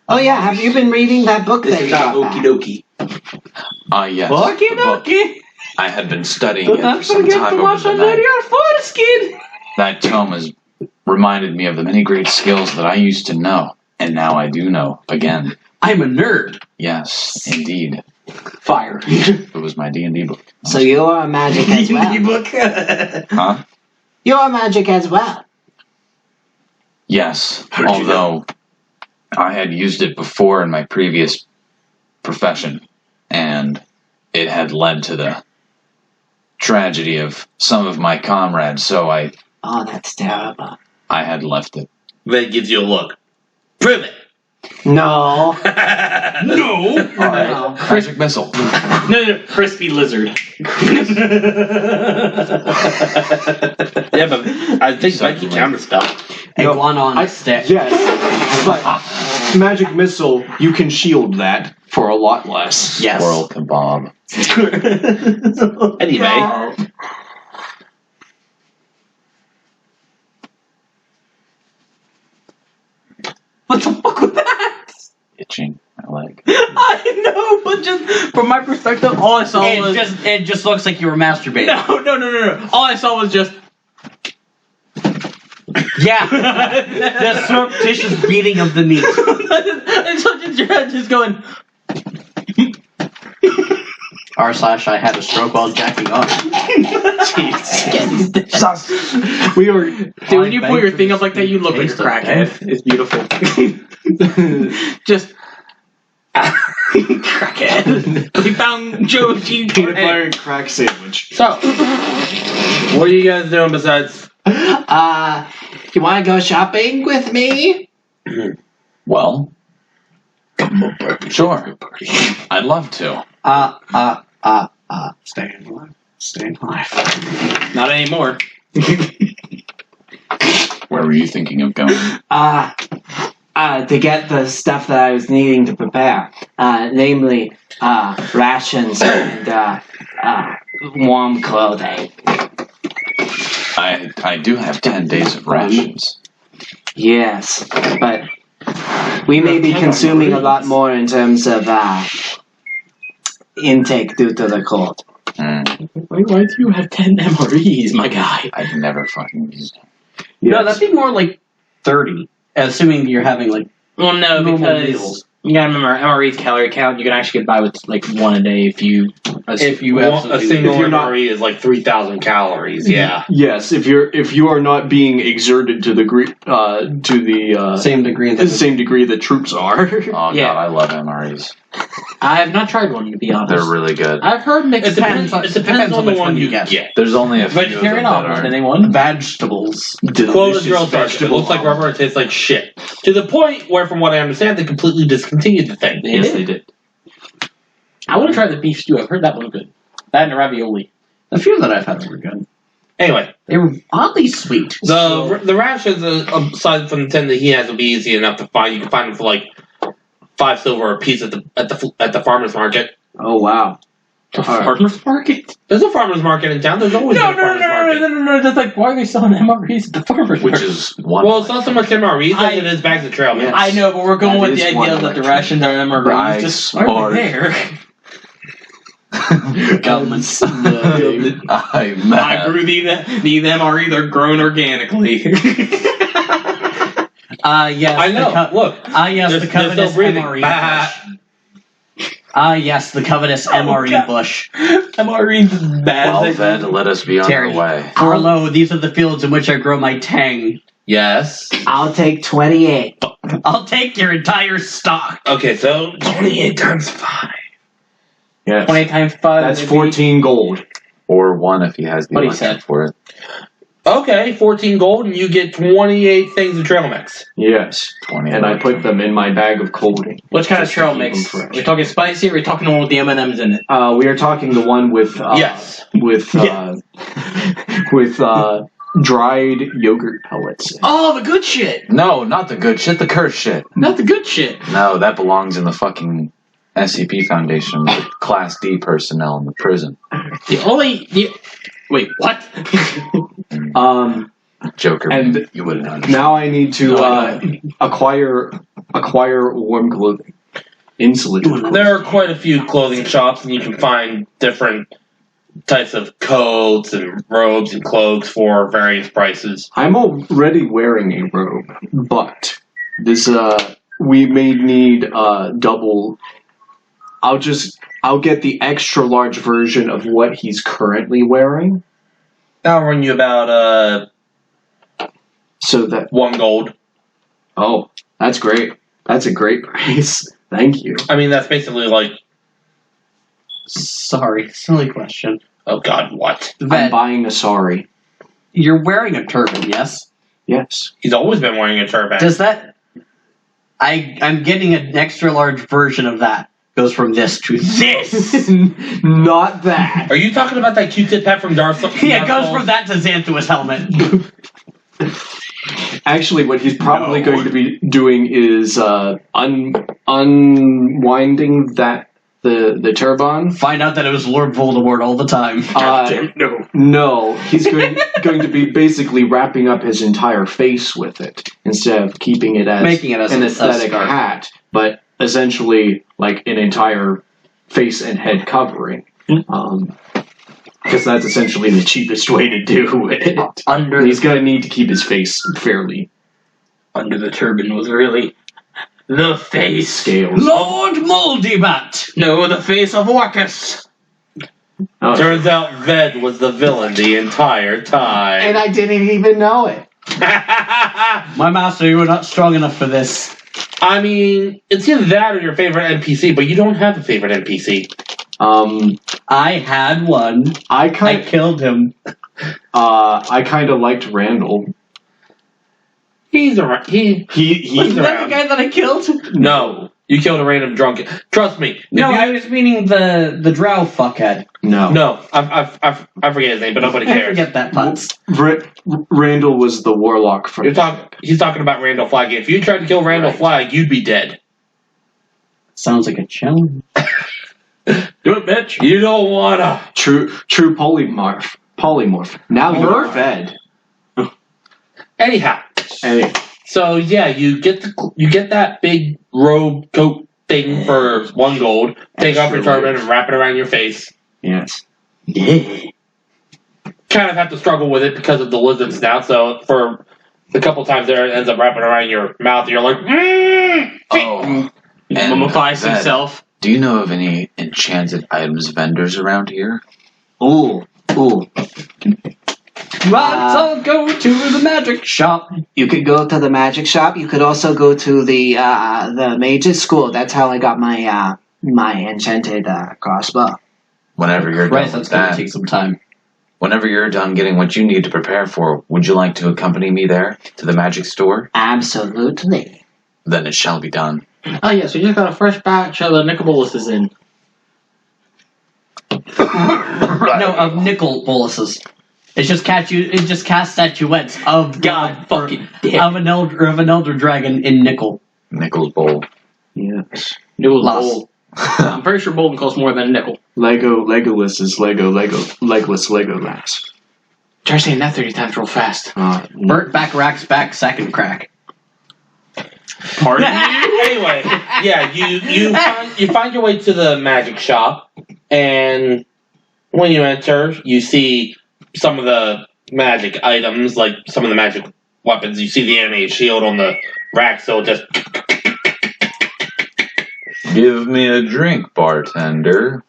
Oh yeah, have you been reading that book that you got back? Okie dokie. Yes. Okie the book. dokie. I had been studying Do it for not some forget time to over wash the under night. your foreskin. That tome has reminded me of the many great skills that I used to know, and now I do know again. I'm a nerd. Yes, indeed. Fire. It was my D&D book. So you're a magic as well. book. Huh? You're a magic as well. Yes, although I had used it before in my previous profession, and it had led to the tragedy of some of my comrades, so Oh, that's terrible. I had left it. Then gives you a look. Prove it. No. No. No. Magic missile. No, crispy lizard. Yeah, but I think Mikey counter stuff. Iguana on a stick. Yes, but magic missile, you can shield that for a lot less. Yes. Squirrel kebab. Anyway. What the fuck was that? Itching my leg. I know, but just from my perspective, all I saw was It just looks like you were masturbating. no. All I saw was just Yeah. The surreptitious beating of the meat. it's just your head just going. R/I had a stroke while jacking off. We are. Dude, when you pull your thing up like that, you look like a crackhead. It's beautiful. Just crackhead. We found Joe's jeans. Peanut butter and crack sandwich. So, what are you guys doing besides? You want to go shopping with me? Well, sure. I'd love to. Staying alive. Staying alive. Not anymore. Where were you thinking of going? To get the stuff that I was needing to prepare. Namely, rations and warm clothing. I do have 10 days of rations. Yes, but we may be consuming a lot more in terms of intake due to the cold. Why do you have 10 MREs, my guy? I've never fucking used them. No, that'd be more like 30. Assuming you're having like Well, no, normal because meals. you gotta remember MRE's calorie count. You can actually get by with like one a day if you. A single if you're not- MRE is like 3,000 calories. Yeah. Yes, if you are not being exerted to the Same degree. the same degree that troops are. Oh Yeah. god, I love MREs. I have not tried one to be honest. They're really good. I've heard mixed. It depends on the one you get. There's only a few of them Vegetarian that option. are. Anyone? Vegetables. Quote a drill sergeant. It looks like rubber and tastes like shit. To the point where, from what I understand, they completely discontinued the thing. Yes, they did. I want to try the beef stew. I've heard that one's good. That and the ravioli. A few that I've had were good. Anyway, They were oddly sweet. the rations, aside from the 10 that he has, will be easy enough to find. You can find them for like 5 silver a piece at the farmer's market. Oh wow! The farmer's market? There's a farmer's market in town. There's always been a farmer's market. No. That's like, why are they selling MREs at the farmer's Which market? is one. Well, it's not so much MREs as it is bags of trail mix. I know, but we're going That with is the one idea that the direction. rations are MREs. Right, Just why are smart. they there? Governments. I'm I mad. grew these MREs. They're grown organically. Yes. I know. Look. Yes, They're the covetous still breathing. MRE Bah. bush. Yes, the covetous MRE God. bush. MREs is bad. Well, then let us be on Terry. our way. For lo, these are the fields in which I grow my tang. Yes. I'll take 28. I'll take your entire stock. Okay, so 28 times 5. Yes. 20 times 5. That's maybe. 14 gold. Or one if he has the What he election said. for it. Okay, 14 gold, and you get 28 things of trail mix. Yes, 20. and I put them in my bag of clothing. Which kind of Just to trail keep mix? them fresh. We're talking spicy or are we talking the one with the M&Ms in it? We are talking the one with Yes. with dried yogurt pellets. Oh, the good shit! No, not the good shit, the cursed shit. Not the good shit. No, that belongs in the fucking SCP Foundation with Class D personnel in the prison. Wait, what? Joker, And you wouldn't know. Now I need to No, I acquire warm clothing, insulated. clothing. There are quite a few clothing shops, and you can find different types of coats and robes and cloaks for various prices. I'm already wearing a robe, but this we may need double. I'll get the extra large version of what he's currently wearing, That'll run you about so that 1 gold. oh, that's great. That's a great price. Thank you. I mean, that's basically like, Sorry, silly question. oh god, what? I'm That buying a sorry. you're wearing a turban, yes? Yes. He's always been wearing a turban. Does that? I'm getting an extra large version of that. Goes from this to this. Not that. Are you talking about that Q-tip hat from Darth? Yeah, it goes from that to Xantua's helmet. Actually, what he's probably No. going to be doing is unwinding the turban. Find out that it was Lord Voldemort all the time. No. No, he's going to be basically wrapping up his entire face with it instead of keeping it as Making it as an a aesthetic scarf. hat, but essentially like an entire face and head covering. Because that's essentially the cheapest way to do it. Under And he's going to need to keep his face fairly under the turban was really the face. scales. Lord Moldybat! No, the face of Orcus. Oh, Turns out Ved was the villain the entire time. and I didn't even know it. My master, you were not strong enough for this. I mean, it's either that or your favorite NPC, but you don't have a favorite NPC. I had one. I I kind killed him. I kind of liked Randall. He's around. He Was that around. the guy that I killed? No, you killed a random drunk. Trust me. No, if you- I was meaning the drow fuckhead. no. No, I forget his name, but nobody I cares. forget that putz. Randall was the warlock from. He's talking about Randall Flagg. If you tried to kill Randall Flagg, you'd be dead. Sounds like a challenge. Do it, bitch. You don't wanna. True polymorph. Now you're fed. Anyhow, Anyway, so yeah, you get that big robe coat thing for 1 gold. Take off your turban and wrap it around your face. yes. Yeah. Kind of have to struggle with it because of the lizard snout. So for a couple times there, it ends up wrapping around your mouth. And you're like, Oh. He And mummifies that- himself. Do you know of any enchanted items vendors around here? Ooh. Let's all go to the magic shop. You could go to the magic shop. You could also go to the mage's school. That's how I got my my enchanted crossbow. Whenever you're Right, done that's with gonna that, take some time. whenever you're done getting what you need to prepare for, would you like to accompany me there to the magic store? Absolutely. Then it shall be done. Oh yeah, so you just got a fresh batch of the Nicobolus in. No, of nickel boluses. It just casts statuettes of God fucking damn. of an elder dragon in nickel. Nichols Bowl. Yes. Nickel's Lost. gold. I'm pretty sure Bolden costs more than a nickel. Legolas is Legolas. Try saying that 30 times real fast. Burt back racks back second crack. Pardon me? anyway, yeah, you find your way to the magic shop, and when you enter, you see some of the magic items, like some of the magic weapons. You see the animated shield on the rack, so just Give me a drink, bartender.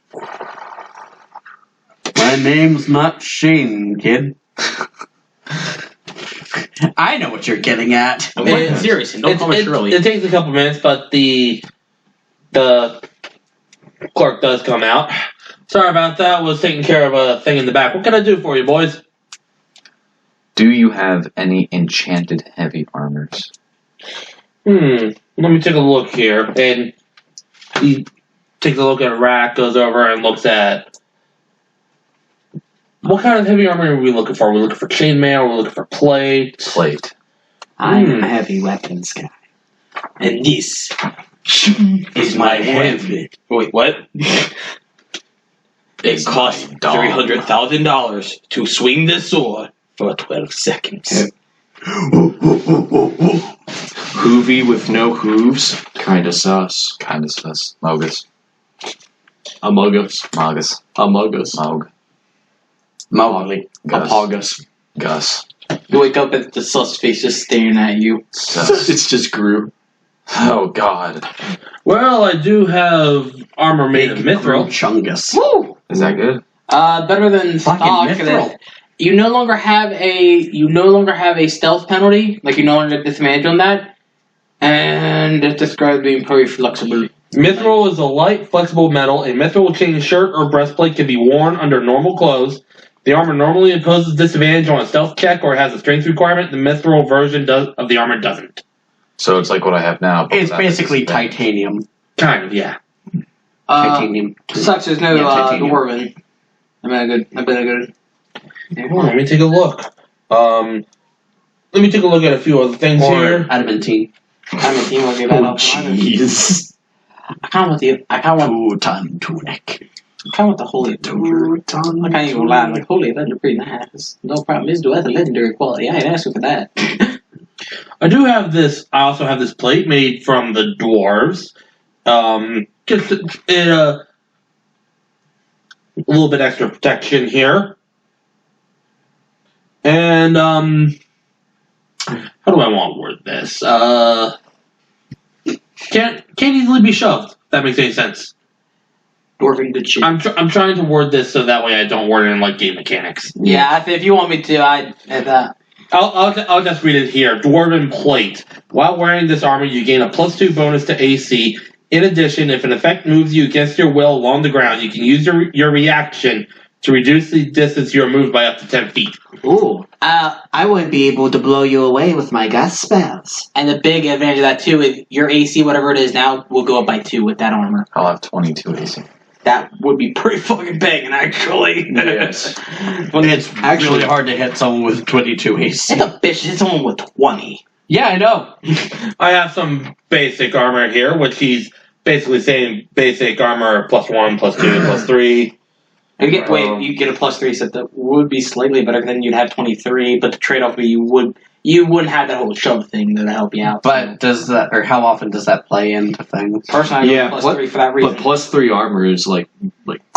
My name's not Shane, kid. I know what you're getting at. I'm fucking serious, and don't call me Shirley. it takes a couple minutes, but the clerk does come out. Sorry about that. Was taking care of a thing in the back. What can I do for you, boys? Do you have any enchanted heavy armors? Let me take a look here. And he takes a look at a rack, goes over and looks at what kind of heavy armor are we looking for? Are we looking for chainmail? Are we looking for plate? Plate. I'm a heavy weapons guy. And this is my heavy. Wait, what? It costs $300,000 to swing this sword for 12 seconds. Hoovy with no hooves. Kinda sus. Kind of sus. Mogus. Among us. Mogus. Among us. Mog. Mowgli. Gus. Apogus. Gus. You wake up at the sus face just staring at you. Sus. It's just Gru. Oh, God. Well, I do have armor made of mithril. Chungus. Woo! Is that good? Better than Fucking stock. mithril. You no longer have a stealth penalty. Like you no longer get disadvantage on that. And it describes being very flexible. Mithril is a light, flexible metal. A mithril chain shirt or breastplate can be worn under normal clothes. The armor normally imposes disadvantage on a stealth check or has a strength requirement. The mithril version of the armor doesn't. So it's like what I have now. But It's basically titanium. Kind of, yeah. Titanium. Sucks there's no titanium. dwarven. I've been a good. Hold on, let me take a look. Let me take a look at a few other things Or here. adamantine. I'm a team. I'll give that up. Jeez. I kind of want Two-ton tunic. the holy. I can't even lie. I'm like, holy, that's pretty nice. No problem. This dude has a legendary quality. I ain't asking for that. I do have this. I also have this plate made from the dwarves. Just a little bit extra protection here. And how do I want to word this? Can't easily be shoved. If that makes any sense. Dwarven good shit. I'm trying to word this so that way I don't word it in like game mechanics. Yeah, if you want me to, I'd add that. I'll just read it here. Dwarven plate. While wearing this armor, you gain a +2 bonus to AC. In addition, if an effect moves you against your will along the ground, you can use your reaction to reduce the distance you are moved by up to 10 feet. Ooh. I wouldn't be able to blow you away with my gust spells. And the big advantage of that too is your AC, whatever it is now, will go up by 2 with that armor. I'll have 22 AC. That would be pretty fucking banging, actually. Yes. It's Actually- really hard to hit someone with 22 AC. It's a bitch. It's someone with 20. Yeah, I know. I have some basic armor here, which he's basically saying basic armor +1, +2, +3. You get you get a +3, so that would be slightly better than you'd have 23. But the trade-off would be you wouldn't have that whole shove thing to help you out. But does that, or how often does that play into things? Personally, I Yeah, go +3 for that reason. But +3 armor is like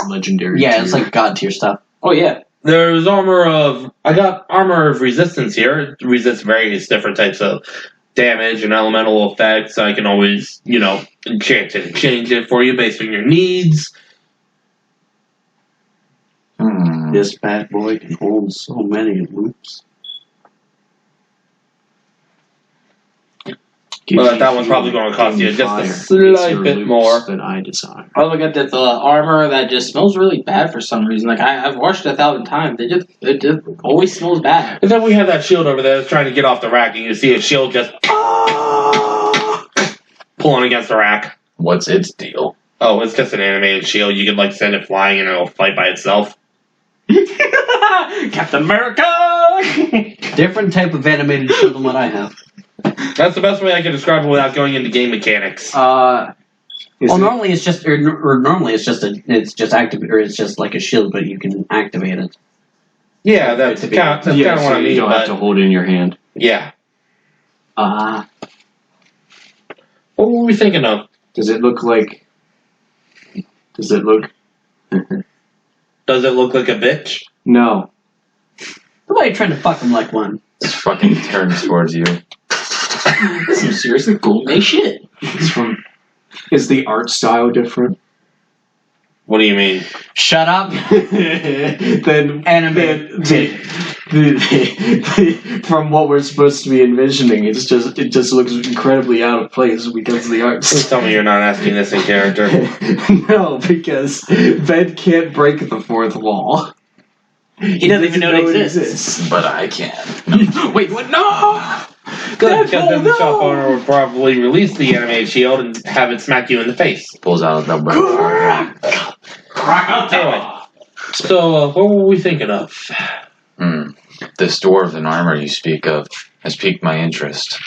legendary. Yeah, tier. it's like god tier stuff. Oh yeah. There's I got armor of resistance here. It resists various different types of damage and elemental effects. I can always, enchant it and change it for you based on your needs. This bad boy can hold so many loops. But that one's probably going to cost you just a Fire. slight It's bit your more. loops Than I desire. I look at this armor that just smells really bad for some reason. Like I've washed it 1,000 times. It just always smells bad. And then we have that shield over there that's trying to get off the rack, and you see a shield just pulling against the rack. What's its deal? Oh, it's just an animated shield. You can send it flying, and it'll fight by itself. Captain America. Different type of animated shield than what I have. That's the best way I can describe it without going into game mechanics. Normally it's just, or normally it's just active, or it's just like a shield, but you can activate it. Yeah, that's kind of what so I mean. you don't have to hold it in your hand. Yeah. Ah. What were we thinking of? Does it look like? Does it look? Does it look like a bitch? No. Why are you trying to fuck him like one? This fucking turns towards you. This is seriously cool as shit. It's from. Is the art style different? What do you mean? Shut up. Then Animated. from what we're supposed to be envisioning, it just looks incredibly out of place because of the art Please tell me you're not asking this in character. No, because Ben can't break the fourth wall. He doesn't even know it exists. But I can. Wait, what? No! Good, because then the shop owner would probably release the animated shield and have it smack you in the face. Pulls out the Anyway, so what were we thinking of? This dwarven armor you speak of has piqued my interest.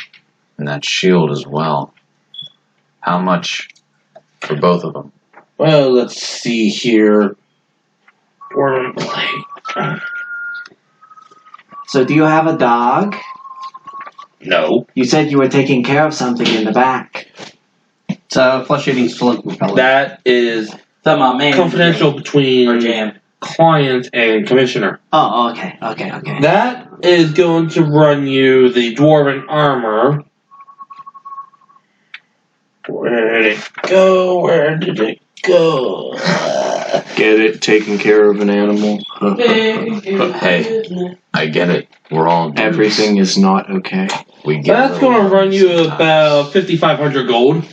And that shield as well. How much for both of them? Well, let's see here. Dwarven plate. So do you have a dog? No. You said you were taking care of something in the back. It's a flesh-eating slug propeller. That is confidential between client and commissioner. Oh, okay. That is going to run you the dwarven armor. Where did it go? Get it? Taking care of an animal. Hey, I get it. We're all dudes. Everything is not okay. We get That's going to run you about 5,500 gold.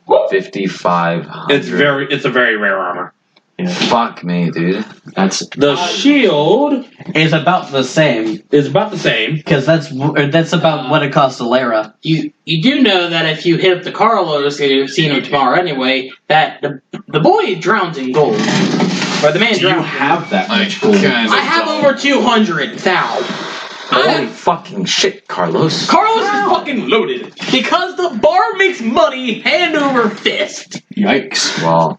5,500. It's a very rare armor. Yeah. Fuck me, dude. That's The shield It's about the same, is about the same. because that's about what it costs a Lara. You do know that if you hit up the Carlos, and you've seen him tomorrow anyway, that the boy drowns in gold. Or the man Do you drowns. have that I much gold? I have over 200,000. Holy fucking shit, Carlos. Carlos is fucking loaded because the bar makes money hand over fist. Yikes. Well,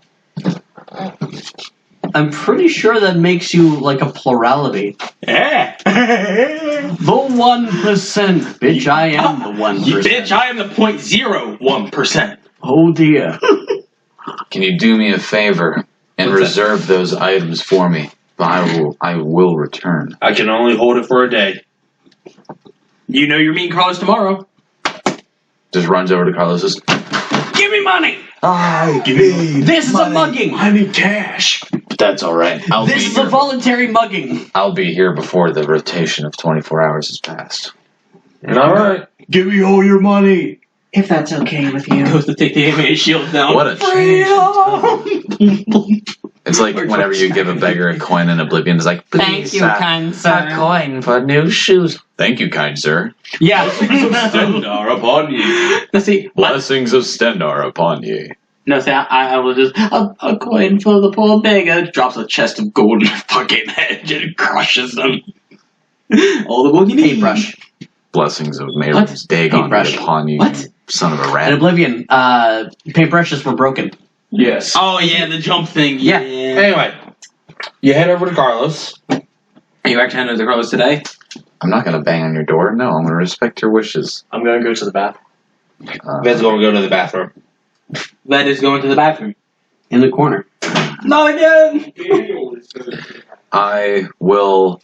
I'm pretty sure that makes you like a plurality. Yeah. The 1%. Bitch, I am the 1%. Bitch, I am the 0.01%. Oh dear. can you do me a favor and reserve those items for me? I will return. I can only hold it for a day. You know you're meeting Carlos tomorrow. Just runs over to Carlos's. Give me money. This is a mugging. I need cash. That's all right. This is a voluntary mugging. I'll be here before the rotation of 24 hours has passed. All right. Give me all your money. If that's okay with you. Goes to take the AMA shield down. What a change. It's like whenever you give a beggar a coin in Oblivion, it's like, Thank you, kind sir. a coin for new shoes. Thank you, kind sir. Yeah. Stendar upon ye. Let's see. What? Blessings of Stendar upon ye. No, see, I will just a coin for the poor beggar. Drops a chest of gold in his fucking head and crushes them. All the gold you need. Paintbrush. Blessings of Mayor's Dagon Paintbrush. upon you, What? son of a In rat. Oblivion, paintbrushes were broken. Yes. Oh yeah, the jump thing. Yeah. Anyway, you head over to Carlos. Are you actually under the Carlos today? I'm not gonna bang on your door. No, I'm gonna respect your wishes. I'm gonna go to the bathroom. Ved's going to go to the bathroom. Ved is going to the bathroom. In the corner. Not again. I will.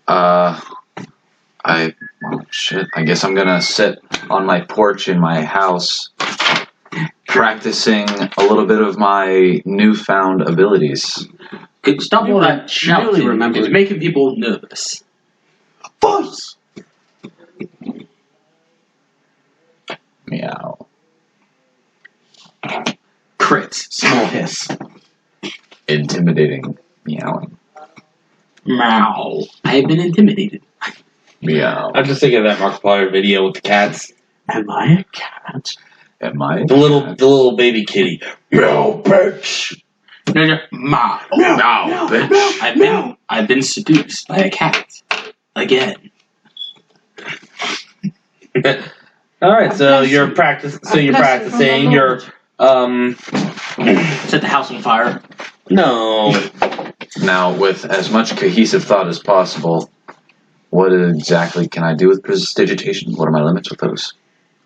Oh, shit. I guess I'm gonna sit on my porch in my house, practicing a little bit of my newfound abilities. Stop all that shouting. really remember It's it. making people nervous. Buzz! Meow. Crits. Small hiss. Intimidating. Meowing. Meow. I have been intimidated. Meow. I'm just thinking of that Markiplier video with the cats. Am I a cat? Am I? The little baby kitty. Meow, bitch. No. Meow. Meow, bitch. I've been seduced by a cat. Again. All right, so you're practicing. You're Set the house on fire. no. Now, with as much cohesive thought as possible, what exactly can I do with prestidigitation? What are my limits with those?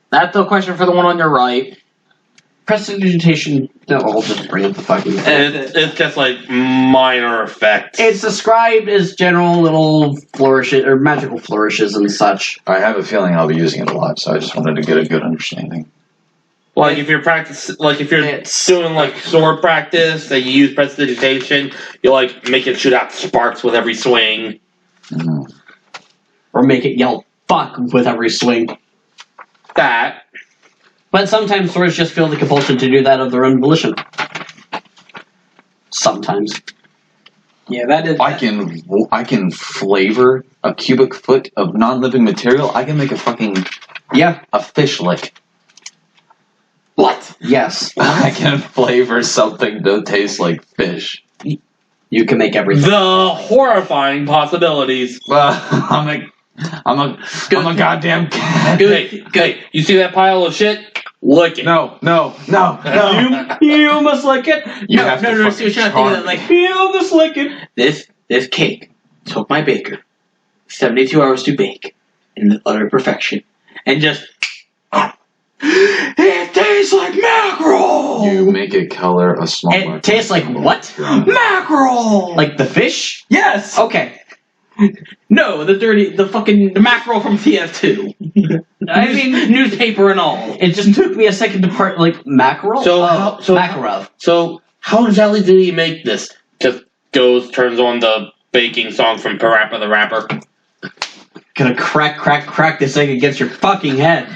That's the question for the one on your right. Prestidigitation. No, I'll just bring up the fucking thing. It's just like minor effects. It's described as general little flourishes or magical flourishes and such. I have a feeling I'll be using it a lot, so I just wanted to get a good understanding. Like if you're doing like sword practice and you use prestidigitation, you like make it shoot out sparks with every swing. Mm. Or make it yell fuck with every swing. That. But sometimes swords just feel the compulsion to do that of their own volition. Sometimes. Yeah, that is. I can flavor a cubic foot of non-living material. I can make a fish lick. What? Yes. I can flavor something to taste like fish. You can make everything. The horrifying possibilities. I'm a goddamn cat. Good. You see that pile of shit? Lick it. No. You must lick it. You have to See what fucking you're trying to think charm of. Like, You must lick it. this cake took my baker 72 hours to bake in utter perfection, and just it tastes like mackerel. You make it color a small It mark. tastes like what? Mackerel. Like the fish? Yes. Okay. No, the mackerel from TF2. I mean, Newspaper and all. it just took me a second to part, like, mackerel? So Makarov. So how exactly did he make this? just turns on the baking song from Parappa the Rapper. Gonna crack this thing against your fucking head.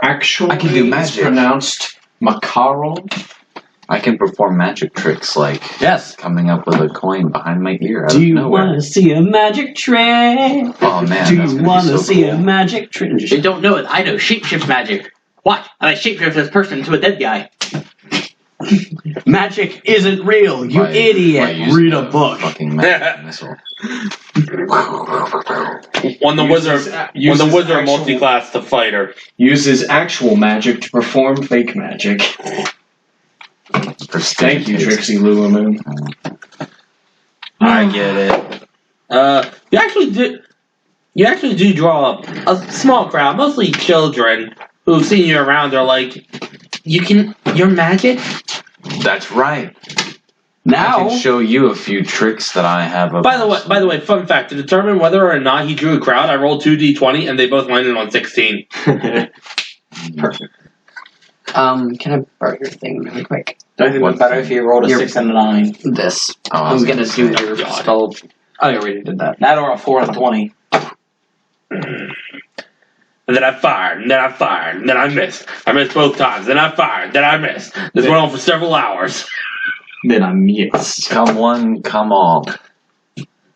Actually, I can do it's magic. pronounced macaron. I can perform magic tricks like Yes. coming up with a coin behind my ear out Do of you nowhere. want to see a magic trick? Oh man, Do that's you gonna want be to so see cool. a magic trick? You don't know it. I know shapeshift magic. What? I shapeshift this person into a dead guy. Magic isn't real, you By idiot. using Read a book. Fucking magic missile. When the Uses wizard actual- multi-class the fighter. Uses actual magic to perform fake magic. Thank you, Trixie Lulumoon. I get it. You actually do draw a small crowd, mostly children, who've seen you around. Are like, you're magic. That's right. I Now, can show you a few tricks that I have. By the way, fun fact: to determine whether or not he drew a crowd, I rolled 2d20, and they both landed on 16. perfect. Can I borrow your thing really quick? Don't think it's better if you rolled a Your- 6 and a 9. This. Oh, I I'm was gonna gonna do say, your God. spell. Oh, I already did that. That or a 4 and a 20. And then I fired, and then I fired, and then I missed. I missed both times. Then I fired, then I missed. This went on for several hours. Then I miss. Come one, come all.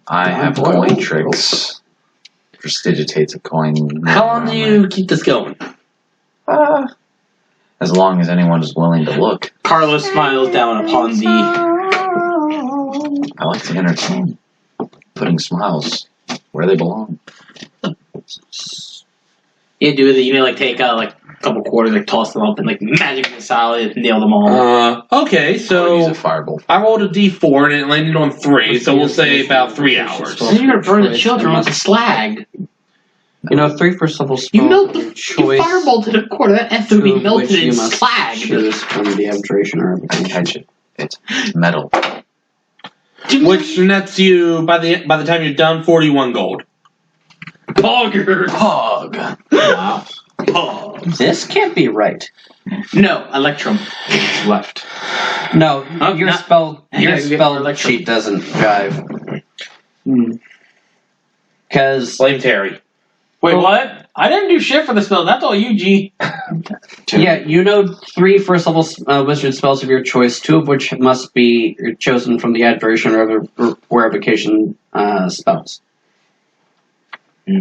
I have boy. coin tricks. Prestidigitates a coin. How long do you keep this going? As long as anyone is willing to look. Carlos smiles down upon the. I like to entertain. Putting smiles where they belong. You do that. You may take a couple quarters, toss them up, and magic missile, nail them all. Okay, Or use so a fireball. I rolled a d4 and it landed on 3, so we'll say about 3 hours. Then you're gonna burn the children with the slag. You know, 3 first level spells. You melt the. You choice. firebolted a quarter. That has to Two be of melted which in you must slag. choose from the abjuration or I catch it. It's metal. Which nets you, by the time you're done, 41 gold. Poggers. Pog. Wow. Pogs. This can't be right. No, Electrum. Left. No, Oh, your not- spell Yeah, your you get spell electrum. sheet doesn't jive. Because Blame Terry. Wait, what? I didn't do shit for the spell. That's all you, G. yeah, you know 3 first level wizard spells of your choice, 2 of which must be chosen from the adversion or evocation spells.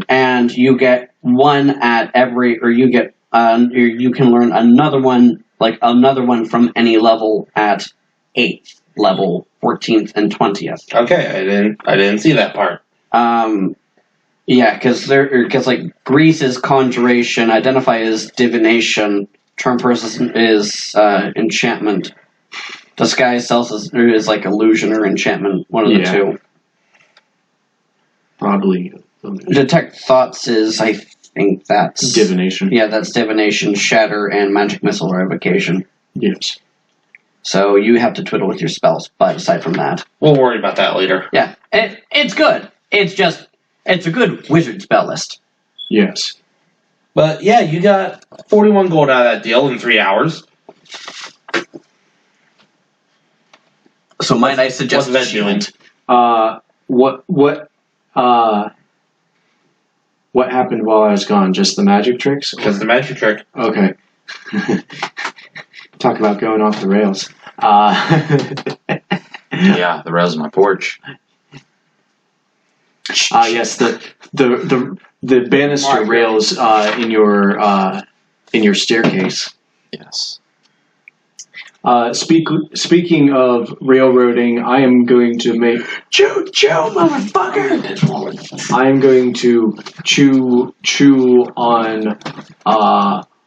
And you get 1 at every, or you get you can learn another one from any level at 8th level, 14th, and 20th. Okay, I didn't see that part. Yeah, because Grease is conjuration, identify is divination, charm person is enchantment, disguise self is illusion or enchantment, one of the Yeah. two. Probably Detect thoughts is, I think that's divination. Yeah, that's divination, shatter, and magic missile or evocation. Yes. So you have to twiddle with your spells, but aside from that, We'll worry about that later. yeah, it's good. It's a good wizard spell list. Yes. But yeah, you got 41 gold out of that deal in 3 hours. So might I suggest What's that doing? What happened while I was gone? Just the magic tricks? Because the magic trick. Okay. Talk about going off the rails. Yeah, the rails of my porch. Yes, the banister rails in your staircase. Yes. Speaking of railroading, I am going to make choo motherfucker. I am going to chew on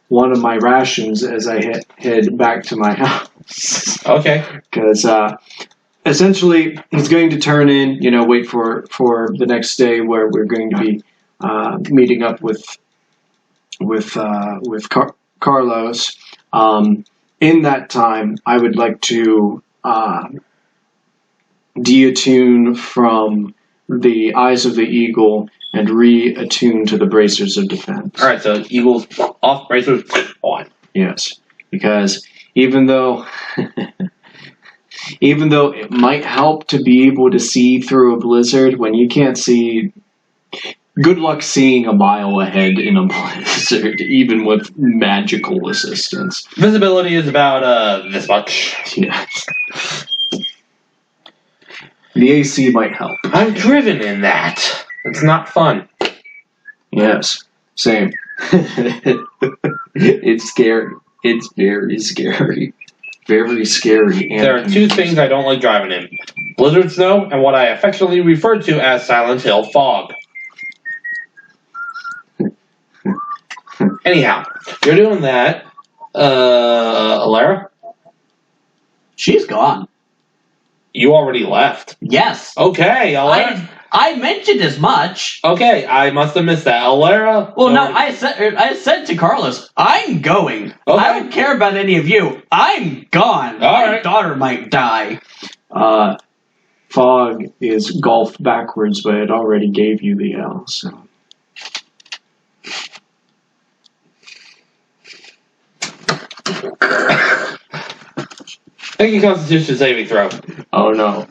one of my rations as I head back to my house. Okay. Because essentially, he's going to turn in. Wait for the next day where we're going to be meeting up with Carlos. In that time, I would like to deattune from the Eyes of the Eagle and reattune to the Bracers of Defense. Alright, so Eagles off, Bracers on. Yes, because even though Even though it might help to be able to see through a blizzard, when you can't see, good luck seeing a mile ahead in a blizzard, even with magical assistance. Visibility is about this much. Yeah. The AC might help. I'm driven in that. It's not fun. Yes, same. It's scary. It's very scary. Very scary. And There are two things I don't like driving in. Blizzard snow and what I affectionately refer to as Silent Hill fog. Anyhow, you're doing that. Alara, She's gone. you already left. Yes. Okay, Alara. I mentioned as much. Okay, I must have missed that. Alara. Well, no, I said to Carlos, I'm going. Okay. I don't care about any of you. I'm gone. All My right. daughter might die. Fog is golfed backwards, but it already gave you the L, so. Make a Constitution saving throw. Oh no.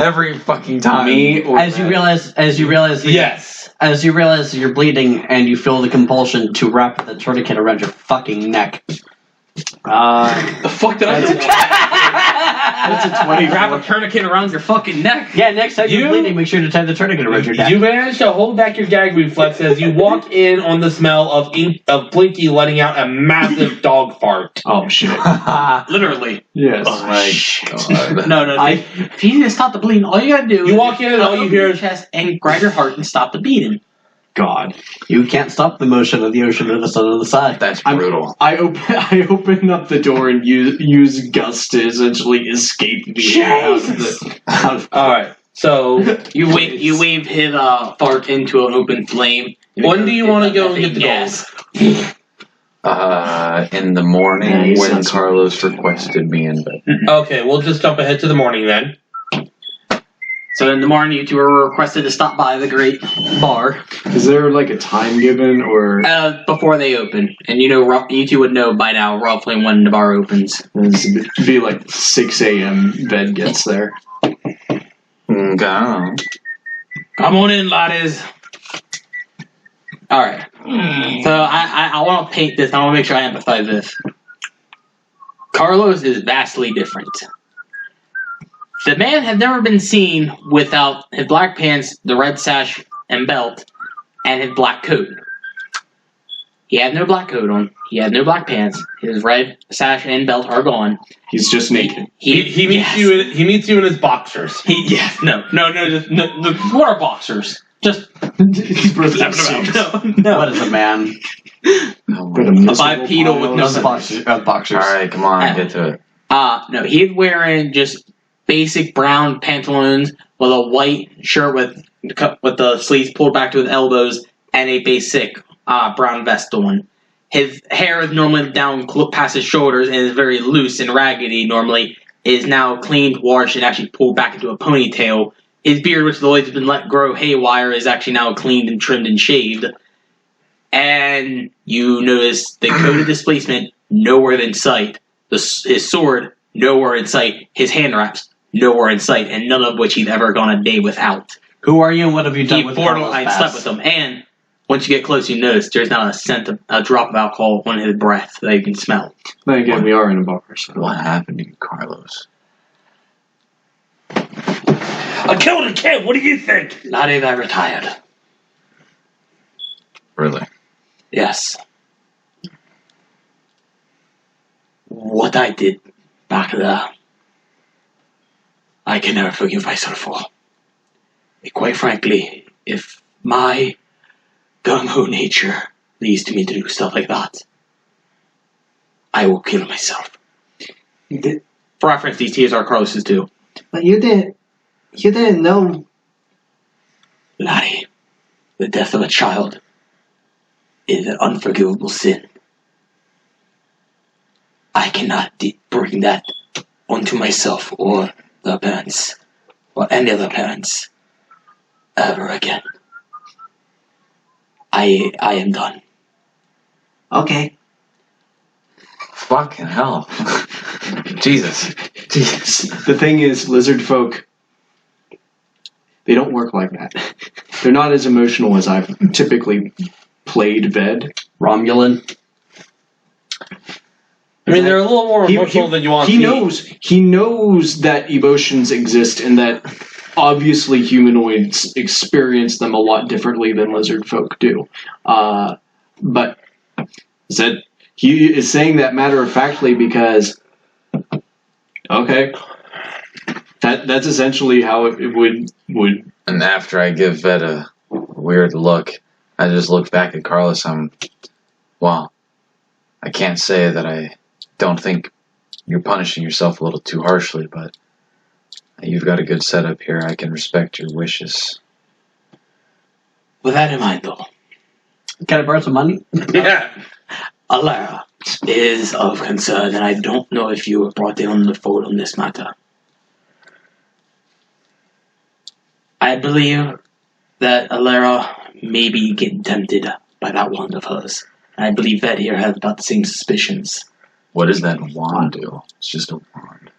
Every fucking time. Me or As you realize, Yes. as you realize you're bleeding and you feel the compulsion to wrap the tourniquet around your fucking neck. The fuck did I do? That's a 20. Wrap a tourniquet around your fucking neck. Yeah, next time you're You- bleeding, make sure to tie the tourniquet around your neck. You managed to hold back your gag reflex as you walk in on the smell of Blinky letting out a massive dog fart. Oh shit. Literally. Yes. Oh my god. No. If you need to stop the bleeding, all you gotta do You walk in and all you hear is is chest and grab your heart and stop the beating. God. You can't stop the motion of the ocean or the sun on the side. That's brutal. I open up the door and use Gus to essentially escape the air out of all right. So You wave his fart into an open flame. when do you want to go and get the gas? gold? In the Yeah, morning he when sounds- Carlos requested me in bed. Okay, we'll just jump ahead to the morning then. So in the morning, you two were requested to stop by the Great Bar Is there like a time given or before they open, and you two would know by now roughly when the bar opens. it'd be like 6 a.m. bed gets there? Okay, I don't know. Come on in, laddies. All right. So I want to paint this. I want to make sure I empathize this. Carlos is vastly different. The man had never been seen without his black pants, the red sash and belt, and his black coat. He had no black coat on. He had no black pants. His red sash and belt are gone. He's just naked. He meets you in his boxers. No, what are boxers? Just He's perfect. no. What is a man? Oh But my a God. miserable bipedal with pile no of- Boxers. Boxers. Alright, come on, get to it. No, he's wearing just basic brown pantaloons with a white shirt with the sleeves pulled back to his elbows and a basic brown vest on. His hair is normally down past his shoulders and is very loose and raggedy normally. Is now cleaned, washed, and actually pulled back into a ponytail. His beard, which has always been let grow haywire, is actually now cleaned and trimmed and shaved. And you notice the coat of displacement nowhere in sight. His sword nowhere in sight. His hand wraps nowhere in sight, and none of which he's ever gone a day without. Who are you and what have you done He with borderline Carlos slept Bass? with him, and once you get close, you notice there's not a drop of alcohol on his breath that you can smell. Then again, we are in a bar, so. What happened to you, Carlos? I killed a kid. What do you think? Not even I retired. Really? Yes. What I did back there, I can never forgive myself for. And quite frankly, if my gung-ho nature leads me to do stuff like that, I will kill myself. For reference, these tears are Carlos's too. But you didn't know. Laddie, the death of a child is an unforgivable sin. I cannot bring that onto myself or the parents, or any other parents, ever again. I am done. Okay. Fucking hell. Jesus. The thing is, lizard folk, they don't work like that. They're not as emotional as I've typically played Ved. Romulan. I mean, they're a little more emotional than you want he to be. He knows that emotions exist and that obviously humanoids experience them a lot differently than lizard folk do. But he is saying that matter-of-factly because, okay, that's essentially how it would. And after I give Ved a weird look, I just look back at Carlos. Well, I can't say that I don't think you're punishing yourself a little too harshly, but you've got a good setup here. I can respect your wishes. With that in mind, though, Can I borrow some money? Yeah. Alara is of concern, and I don't know if you were brought in on the fold on this matter. I believe that Alara may be getting tempted by that wand of hers. And I believe Ved here has about the same suspicions. What does that wand do? It's just a wand.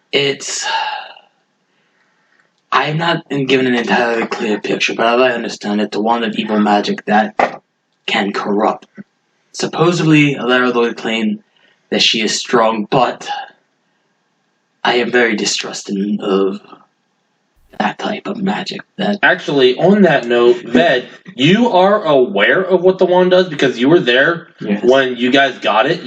I am not given an entirely clear picture, but as I understand it, the wand of evil magic that can corrupt. Supposedly, Alara Lloyd claimed that she is strong, but I am very distrusting of that type of magic. Actually, on that note, Ved, you are aware of what the wand does because you were there when you guys got it.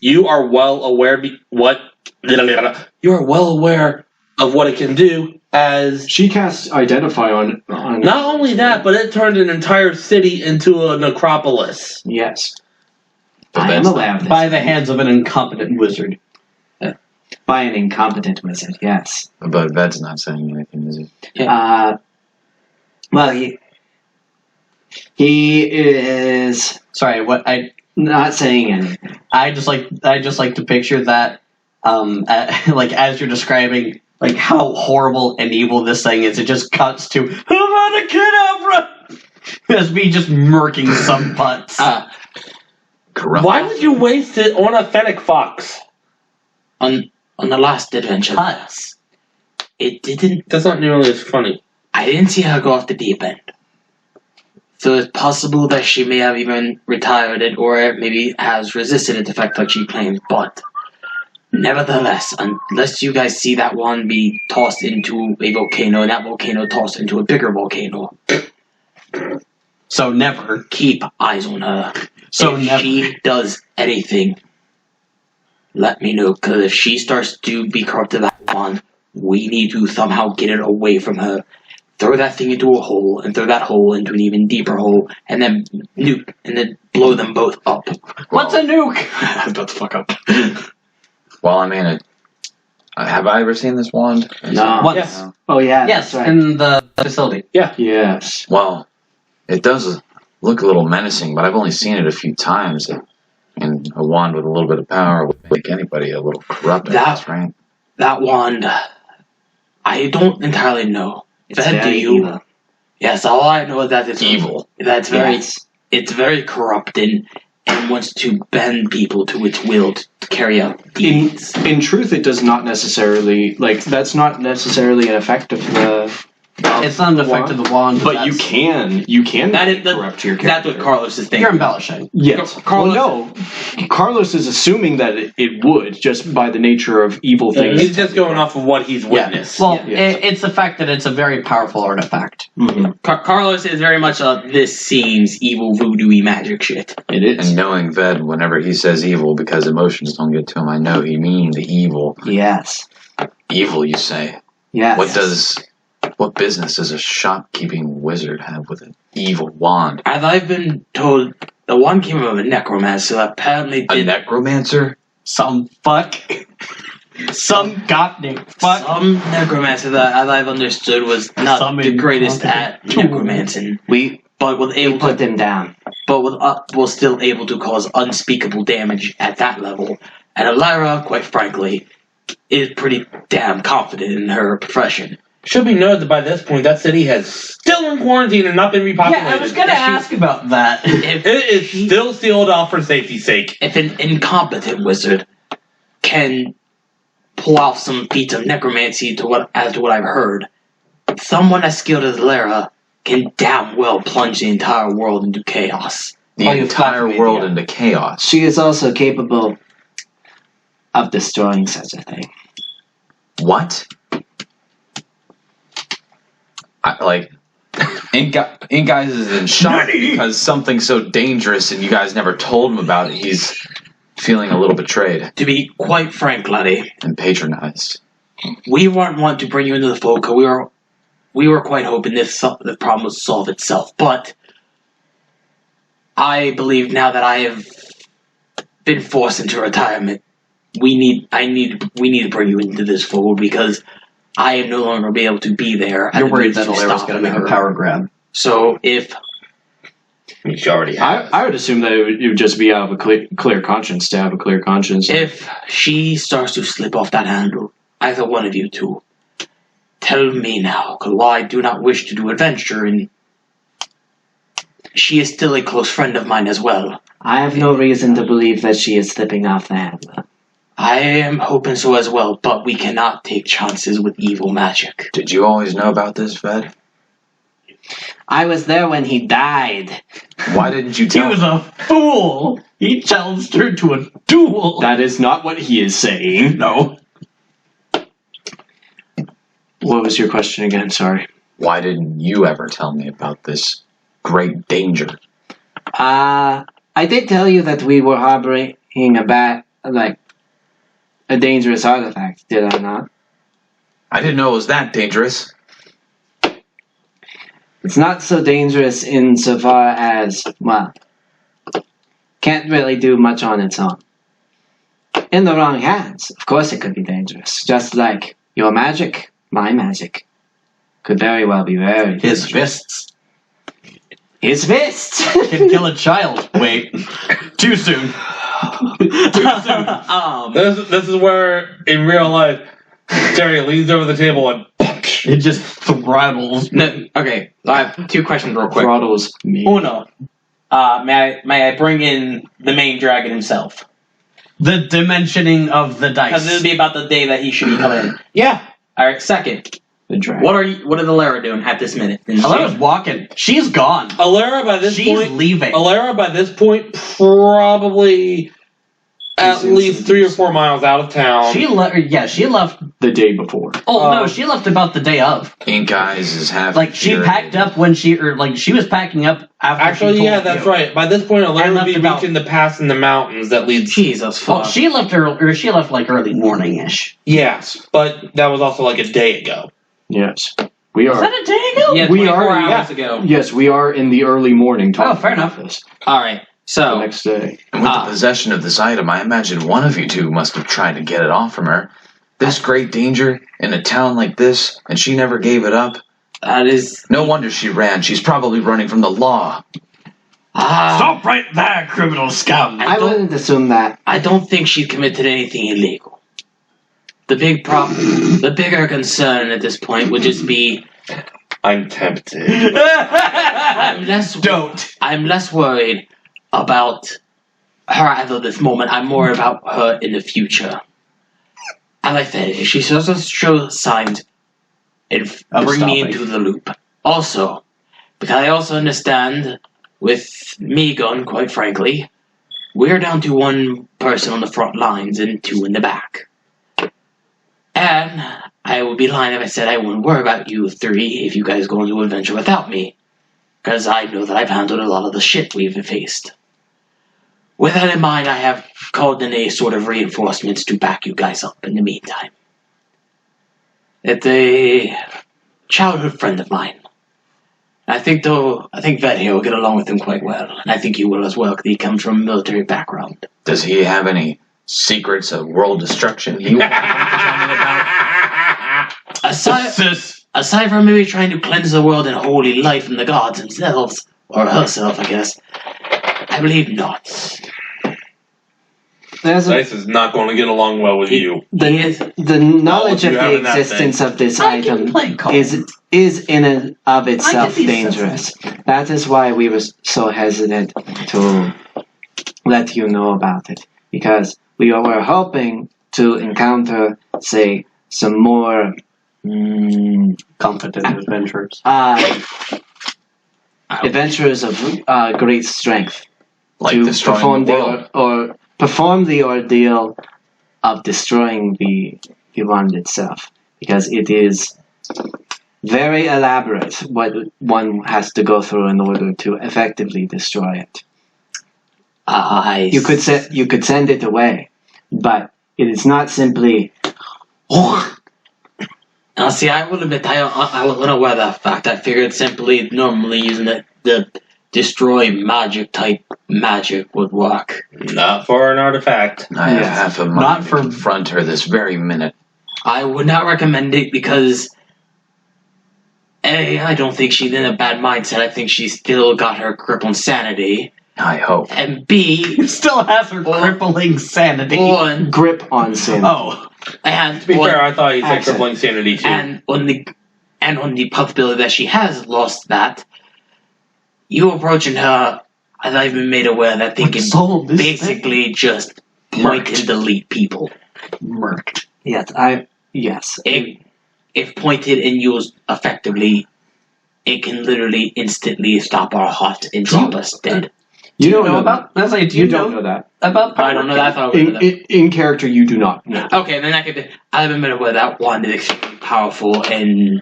You are well aware you are well aware of what it can do. As she casts Identify on. Not only that, but it turned an entire city into a necropolis. Yes. I am aware of this. By the hands of an incompetent wizard. By an incompetent wizard, yes. But Ved's not saying anything, is he? Well, he is Sorry, what I not saying anything. I just like to picture that, like as you're describing, like how horrible and evil this thing is. It just cuts to Avada as me just murking some butts. Corrupt. Why would you waste it on a fennec fox? On the last adventure, Putts. it didn't. That's not nearly as funny. I didn't see her go off the deep end. So it's possible that she may have even retired it, or maybe has resisted its effect like she claimed. But nevertheless, unless you guys see that one be tossed into a volcano, and that volcano tossed into a bigger volcano, So never. keep eyes on her. So if never. she does anything, let me know, because if she starts to be corrupted by that one, we need to somehow get it away from her. Throw that thing into a hole, and throw that hole into an even deeper hole, and then nuke, and then blow them both up. What's a nuke? I'm about to fuck up. Well, I mean, have I ever seen this wand? No. Once. Yes. Oh, yeah. Yes, that's right. in the facility. Yes. Well, it does look a little menacing, but I've only seen it a few times. And a wand with a little bit of power would make anybody a little corrupt, I guess, right? That wand, I don't entirely know. It's Ved, very do you? evil. Yes, all I know is that it's Evil. That's very. Yes. It's very corrupting and wants to bend people to its will to carry out deeds. In truth, it does not necessarily that's not necessarily an effect of the. It's not an effect of the wand, But you can corrupt your character. That's what Carlos is thinking. You're embellishing. Yes. Carlos- Well, no. Carlos is assuming that it would, just by the nature of evil things. He's just going off of what he's witnessed. Well, Yeah. it's the fact that it's a very powerful artifact. Mhm. Carlos is very much this seems evil voodoo-y magic shit. It is. And knowing Ved, whenever he says evil, because emotions don't get to him, I know he means evil. Yes. Evil, you say? Yes. What business does a shopkeeping wizard have with an evil wand? As I've been told, the one came from a necromancer that apparently A did necromancer? Some fuck. Some goddamn fuck. some necromancer that, as I've understood, was not Some the greatest at incompetent necromancing, We but was put them down. was still able to cause unspeakable damage at that level. And Elira, quite frankly, is pretty damn confident in her profession. Should be noted that by this point, that city has still in quarantine and not been repopulated. Yeah, I was gonna ask about that. If It is still sealed off for safety's sake. if an incompetent wizard can pull off some feats of necromancy as to what I've heard. Someone as skilled as Lara can damn well plunge the entire world into chaos. The entire world into chaos. She is also capable of destroying such a thing. What? Ink Eyes is in shock because something so dangerous and you guys never told him about it. He's feeling a little betrayed. To be quite frank, laddie, and patronized. We weren't one to bring you into the fold because we were quite hoping the problem would solve itself. But I believe now that I have been forced into retirement, we need to bring you into this fold because I am no longer be able to be there. You're worried that Alara's going to make a power grab. So if She already has. I would assume that it would just be out of a clear conscience to have a clear conscience. if she starts to slip off that handle, either one of you two, tell me now, because while I do not wish to do adventure, and she is still a close friend of mine as well. I have no reason to believe that she is slipping off the handle. I am hoping so as well, but we cannot take chances with evil magic. Did you always know about this, Ved? I was there when he died. Why didn't you He tell was a fool! He challenged her to a duel! That is not what he is saying. No. What was your question again? Sorry. Why didn't you ever tell me about this great danger? I did tell you that we were harboring a dangerous artifact, did I not? I didn't know it was that dangerous. It's not so dangerous insofar as, well, can't really do much on its own. In the wrong hands, of course it could be dangerous. Just like your magic, my magic, could very well be very His dangerous. fists His fists! can kill a child. Wait. Too soon. This is where, in real life, Terry leans over the table and punch. It just throttles. No, okay, I have two questions real quick. Throttles me. Uno, may I bring in the main dragon himself? The dimensioning of the Because dice. it would be about the day that he should be coming in. Yeah. All right. Second, The dragon. what are the Lara doing at this minute? Alara's walking. She's gone. Alara by this She's point. leaving. Alara by this point probably at least 3 or 4 miles out of town. She left. The day before. Oh no, she left about the day of. Ink Eyes is half. Like she packed up when she was packing up after. Actually, she told yeah, that's you. right. By this point, I Alara would left be about- reaching the pass in the mountains that leads. Jesus Well, fuck. she left like early morning ish. Yes, but that was also like a day ago. Yes. We Was are. that a day ago? Yeah, we 24 are, hours yeah. ago. Yes, we are in the early morning talking fair about enough. this. All right. The So next day. And with the possession of this item, I imagine one of you two must have tried to get it off from her. This great danger in a town like this, and she never gave it up. that is. No wonder she ran. She's probably running from the law. Stop right there, criminal scum! I wouldn't assume that. I don't think she committed anything illegal. The bigger concern at this point would just be I'm tempted. I'm less worried about her as of this moment. I'm more about her in the future. As I said, if she doesn't show signs, it Of bring me stopping. into the loop. Also, because I also understand, with me gone, quite frankly, we're down to one person on the front lines and 2 in the back. And I would be lying if I said I wouldn't worry about you 3 if you guys go into an adventure without me. Because I know that I've handled a lot of the shit we've faced. With that in mind, I have called in a sort of reinforcements to back you guys up in the meantime. It's a childhood friend of mine. I think Ved here will get along with him quite well. And I think you will as well, because he comes from a military background. Does he have any secrets of world destruction he wants to tell me about? Aside from maybe trying to cleanse the world and holy life from the gods themselves, or herself, I guess, I believe not. There's Dice is not going to get along well with you. the knowledge you of have the in that existence of this I can item play Call. is in and of itself be dangerous. That is why we were so hesitant to let you know about it, because we were hoping to encounter say, some more Confident adventurers. adventurers of great strength Like to destroying the world. or perform the ordeal of destroying the wand itself, because it is very elaborate what one has to go through in order to effectively destroy it. You could send it away, but it is not simply. Now, see, I would admit I was unaware of that fact. I figured simply normally using the destroy magic type magic would work. Not for an artifact. I have half a mind Not to for- confront her this very minute. I would not recommend it because A, I don't think she's in a bad mindset. I think she's still got her grip on sanity. I hope. And B, Still has her crippling sanity. one, Grip on sin. Oh. and To be fair, I thought he said accent. crippling sanity too. and on the possibility that she has lost that, you approaching her, as I've been made aware that they can Sold this basically just point and delete people. Murked. Yes. If pointed and used effectively, it can literally instantly stop our heart and drop us dead. You Do don't you know that. about? I was like, do You you don't know know that. about? I don't know that. I thought I would know that. In character, you do not know. Okay, then I've been made aware that wand is extremely powerful and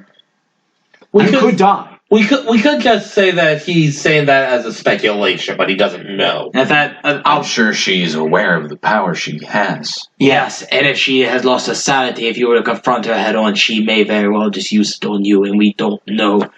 we You could die. we could just say that he's saying that as a speculation, but he doesn't know. if that I'm sure she's aware of the power she has. yes, and if she has lost her sanity, if you were to confront her head on, she may very well just use it on you, and we don't know.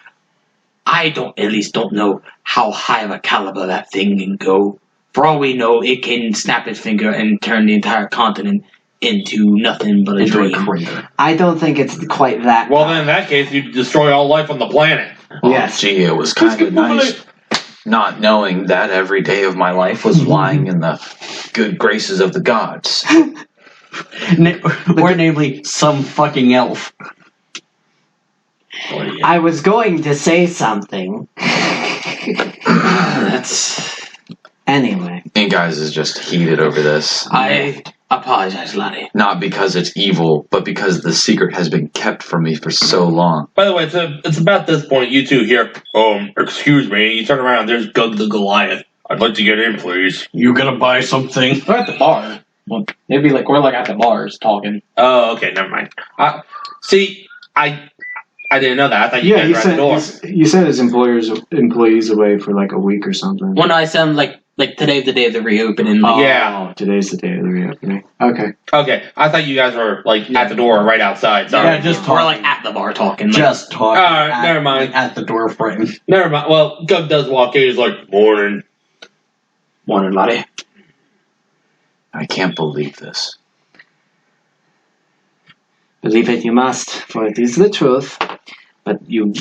I at least don't know how high of a caliber that thing can go. For all we know, it can snap its finger and turn the entire continent into nothing but a Into a dream. crater. I don't think it's quite that. Well, then in that case, you destroy all life on the planet. Oh, Yes. Gee, it was kind of nice not knowing that every day of my life was lying in the good graces of the gods. Or namely, some fucking elf. I was going to say something. That's. Anyway. And guys is just heated over this. I apologize, laddie. Not because it's evil, but because the secret has been kept from me for so long. By the way, it's about this point you two hear, excuse me, you turn around, there's Gug the Goliath. I'd like to get in, please. You gonna buy something? We're at the bar. Well, maybe we're at the bars talking. Oh, okay, never mind. See, I didn't know that. I thought you guys were at the door. You sent his employees away for like a week or something. When I sound like today's the day of the reopening. Oh, Yeah. today's the day of the reopening. Okay. Okay, I thought you guys were at the door, right outside. Sorry. Yeah, just we're talking. at the bar talking. Just talking. Alright, never mind. At the door frame. Never mind. Well, Gug does walk in. He's like, morning. Morning, laddie. I can't believe this. Believe it you must, for it is the truth. But you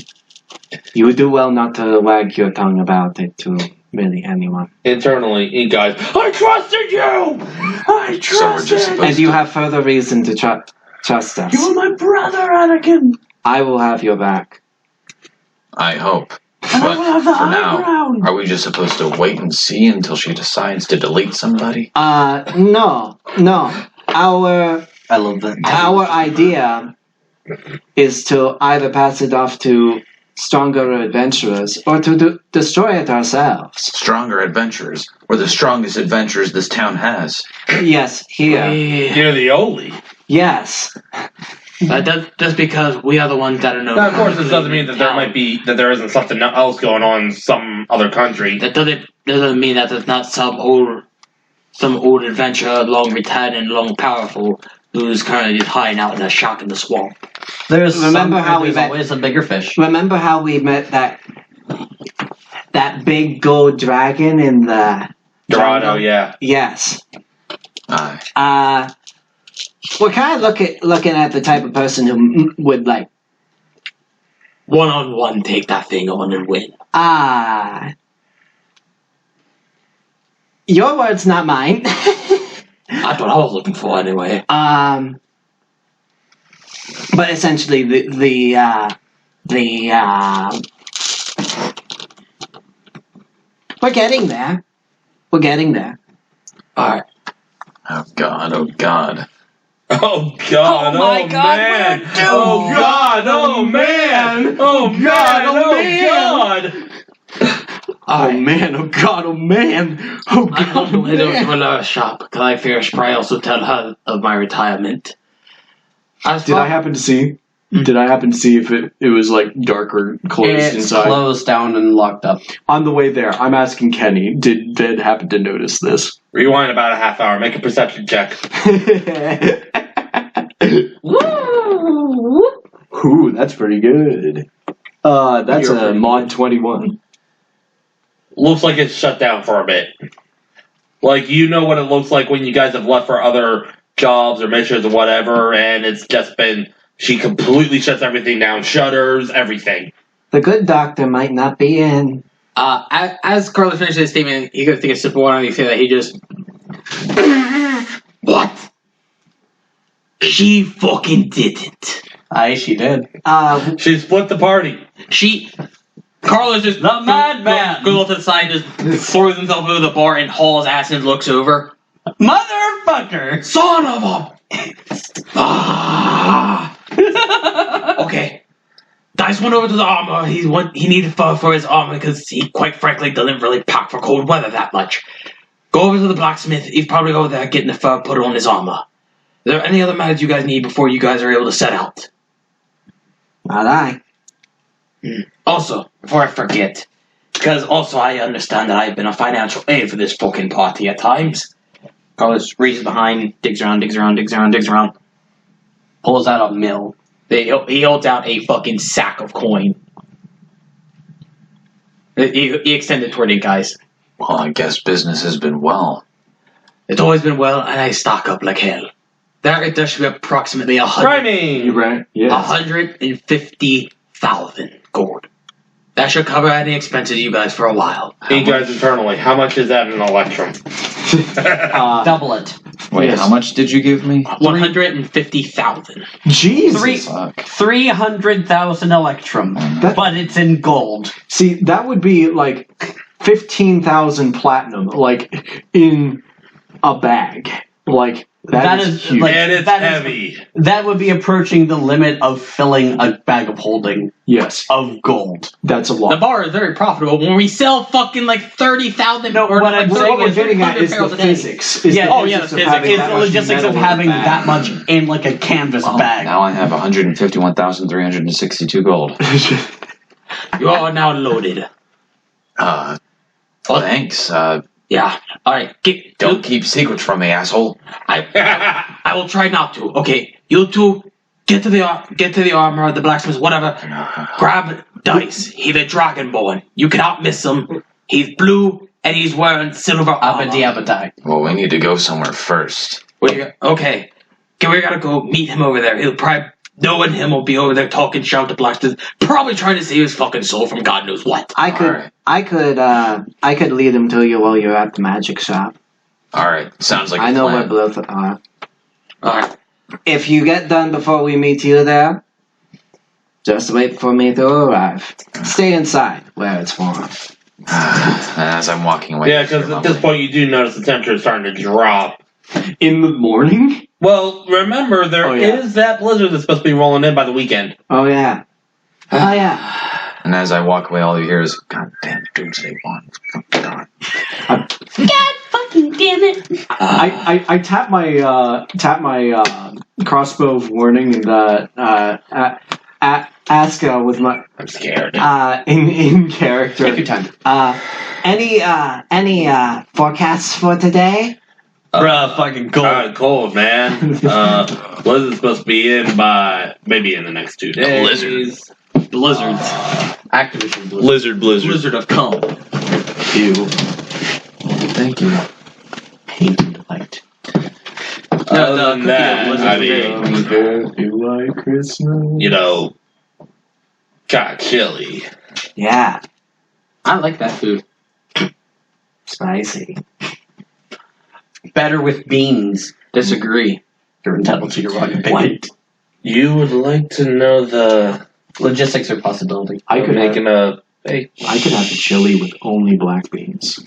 do well not to wag your tongue about it to really anyone. Internally, he guys, I trusted you! I trusted So we're just supposed And you have further reason to trust us. You're my brother, Anakin. I will have your back. I hope. I But will have the for high now, ground. are we just supposed to wait and see until she decides to delete somebody? No. I love that. Our idea is to either pass it off to stronger adventurers or to destroy it ourselves. Stronger adventurers. We're the strongest adventurers this town has. Yes, here. You're the only. Yes. Just because we are the ones that are known. Now, of course, this doesn't mean that there isn't something else going on in some other country. That doesn't mean that there's not some old adventurer, long retired and long powerful, who's currently just hiding out in a shack in the swamp. Remember how we there's met- always a bigger fish. Remember how we met that big gold dragon in the Dorado, jungle? yeah. Yes. Aye. We're kind of looking at the type of person who would like. One-on-one, take that thing on and win. Your words, not mine. That's what I was looking for, anyway. But essentially, we're getting there. We're getting there. All right. Oh God, oh God. Oh God! Oh my God, man! we're doomed. Oh God! Oh man! Oh man! Oh God! Oh man! Oh god! Oh man! Oh I'm god! going to head over to another shop because I fear I should probably also tell her of my retirement. Did I happen to see? Did I happen to see if it was like dark or closed It's inside? closed down and locked up. On the way there, I'm asking Kenny. Did Ved happen to notice this? Rewind about a half hour. Make a perception check. Ooh, that's pretty good. That's You're a pretty mod 21. Looks like it's shut down for a bit. Like, you know what it looks like when you guys have left for other jobs or missions or whatever, and it's just been... She completely shuts everything down. Shutters, everything. The good doctor might not be in. As Carlos finishes his statement, he goes to take a sip of water and you see that he just... What? She fucking didn't. Aye, she did. She split the party. Carlos just... The madman! Goes off to the side, just throws himself over the bar and hauls ass and looks over. Motherfucker! Son of a... Okay. Dice went over to the armor. He needed for his armor because he, quite frankly, doesn't really pack for cold weather that much. Go over to the blacksmith. He's probably over there getting the fur put on his armor. Is there any other matters you guys need before you guys are able to set out? Not I. Also, before I forget, because also I understand that I've been a financial aid for this fucking party at times. Carlos reaches behind, digs around. Pulls out a mill. He holds out a fucking sack of coin. He extended toward you guys. Well, I guess business has been well. It's always been well, and I stock up like hell. There should be approximately Rhyming! You right? Yeah. 150,000 gold. That should cover any expenses you guys for a while. You guys internally, how much is that in Electrum? Double it. Wait, Yes. how much did you give me? 150,000. Jesus. Fuck. 300,000 electrum. That- But it's in gold. See, that would be like 15,000 platinum, like in a bag. Like That is is, huge. like- And it's that is- heavy. That would be approaching the limit of filling a bag of holding Yes, of gold. that's a The lot. bar is very profitable. When we sell fucking like 30,000 No, or what like I'm What saying we're is getting at is the 100 physics. Yeah, oh, yeah, the of physics. having It's that the much logistics metal of in the having bag. that much in like a canvas bag. Now I have 151,362 gold. You are now loaded. Thanks. Yeah. All right. Don't keep secrets from me, asshole. I will try not to. Okay. You two get to the armor, the blacksmith, whatever. Grab dice. He's a dragonborn. You cannot miss him. He's blue and he's wearing silver armor. Abadie. Well, we need to go somewhere first. Okay. Okay, we gotta go meet him over there. He'll probably, knowing him, will be over there talking shout to blacksmith, probably trying to save his fucking soul from God knows what. I could lead him to you while you're at the magic shop. All right, sounds like I a know plan. where both are. All right. If you get done before we meet you there, just wait for me to arrive. Stay inside where it's warm. As I'm walking away. Yeah, because at this point you do notice the temperature is starting to drop. In the morning? Well, remember, there is yeah. that blizzard that's supposed to be rolling in by the weekend. Oh yeah. Oh yeah. And as I walk away, all you hear is, "God damn doomsday one." God. God fucking damn it. I tap my crossbow of warning and ask with my I'm scared. in character. Take your time. Any forecasts for today? Bruh, fucking gold. Cold, man. Blizzard's supposed to be in by maybe in the next 2 days. Blizzard. Blizzards. Activision Blizzard. Blizzard. Blizzard of calm. Ew. Thank you. Pain and delight. Other than that, I mean, like Christmas. you know, got chili. Yeah. I like that food. Spicy. Better with beans. Disagree. You're entitled to your own opinion. You would like to know the Logistics are possibility. I could have making a. Hey, a chili with only black beans.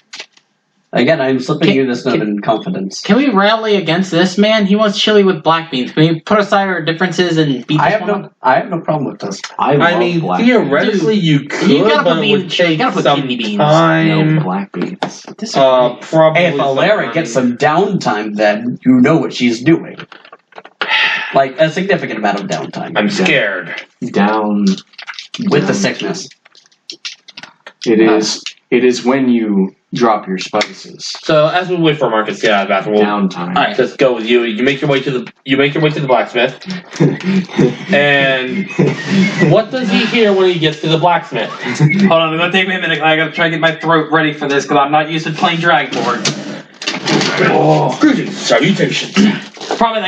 Again, I'm slipping you this note in confidence. Can we rally against this man? He wants chili with black beans. Can we put aside our differences and beat I this have one up? I have no problem with this. I mean, black theoretically you could, You gotta but put it beans would in chili. You take gotta put some kidney beans. time. No black beans. Probably. Hey, if Alara gets some downtime, then you know what she's doing. Like, a significant amount of downtime. I'm scared. Down With the sickness. It is when you drop your spices. So as we wait for Marcus to get out of the bathroom, we'll Downtime. all right, let's go with you. You make your way to the blacksmith. And what does he hear when he gets to the blacksmith? Hold on, it's gonna take me a minute. I gotta try to get my throat ready for this because I'm not used to playing Dragonborn. Oh, greetings, salutations. Probably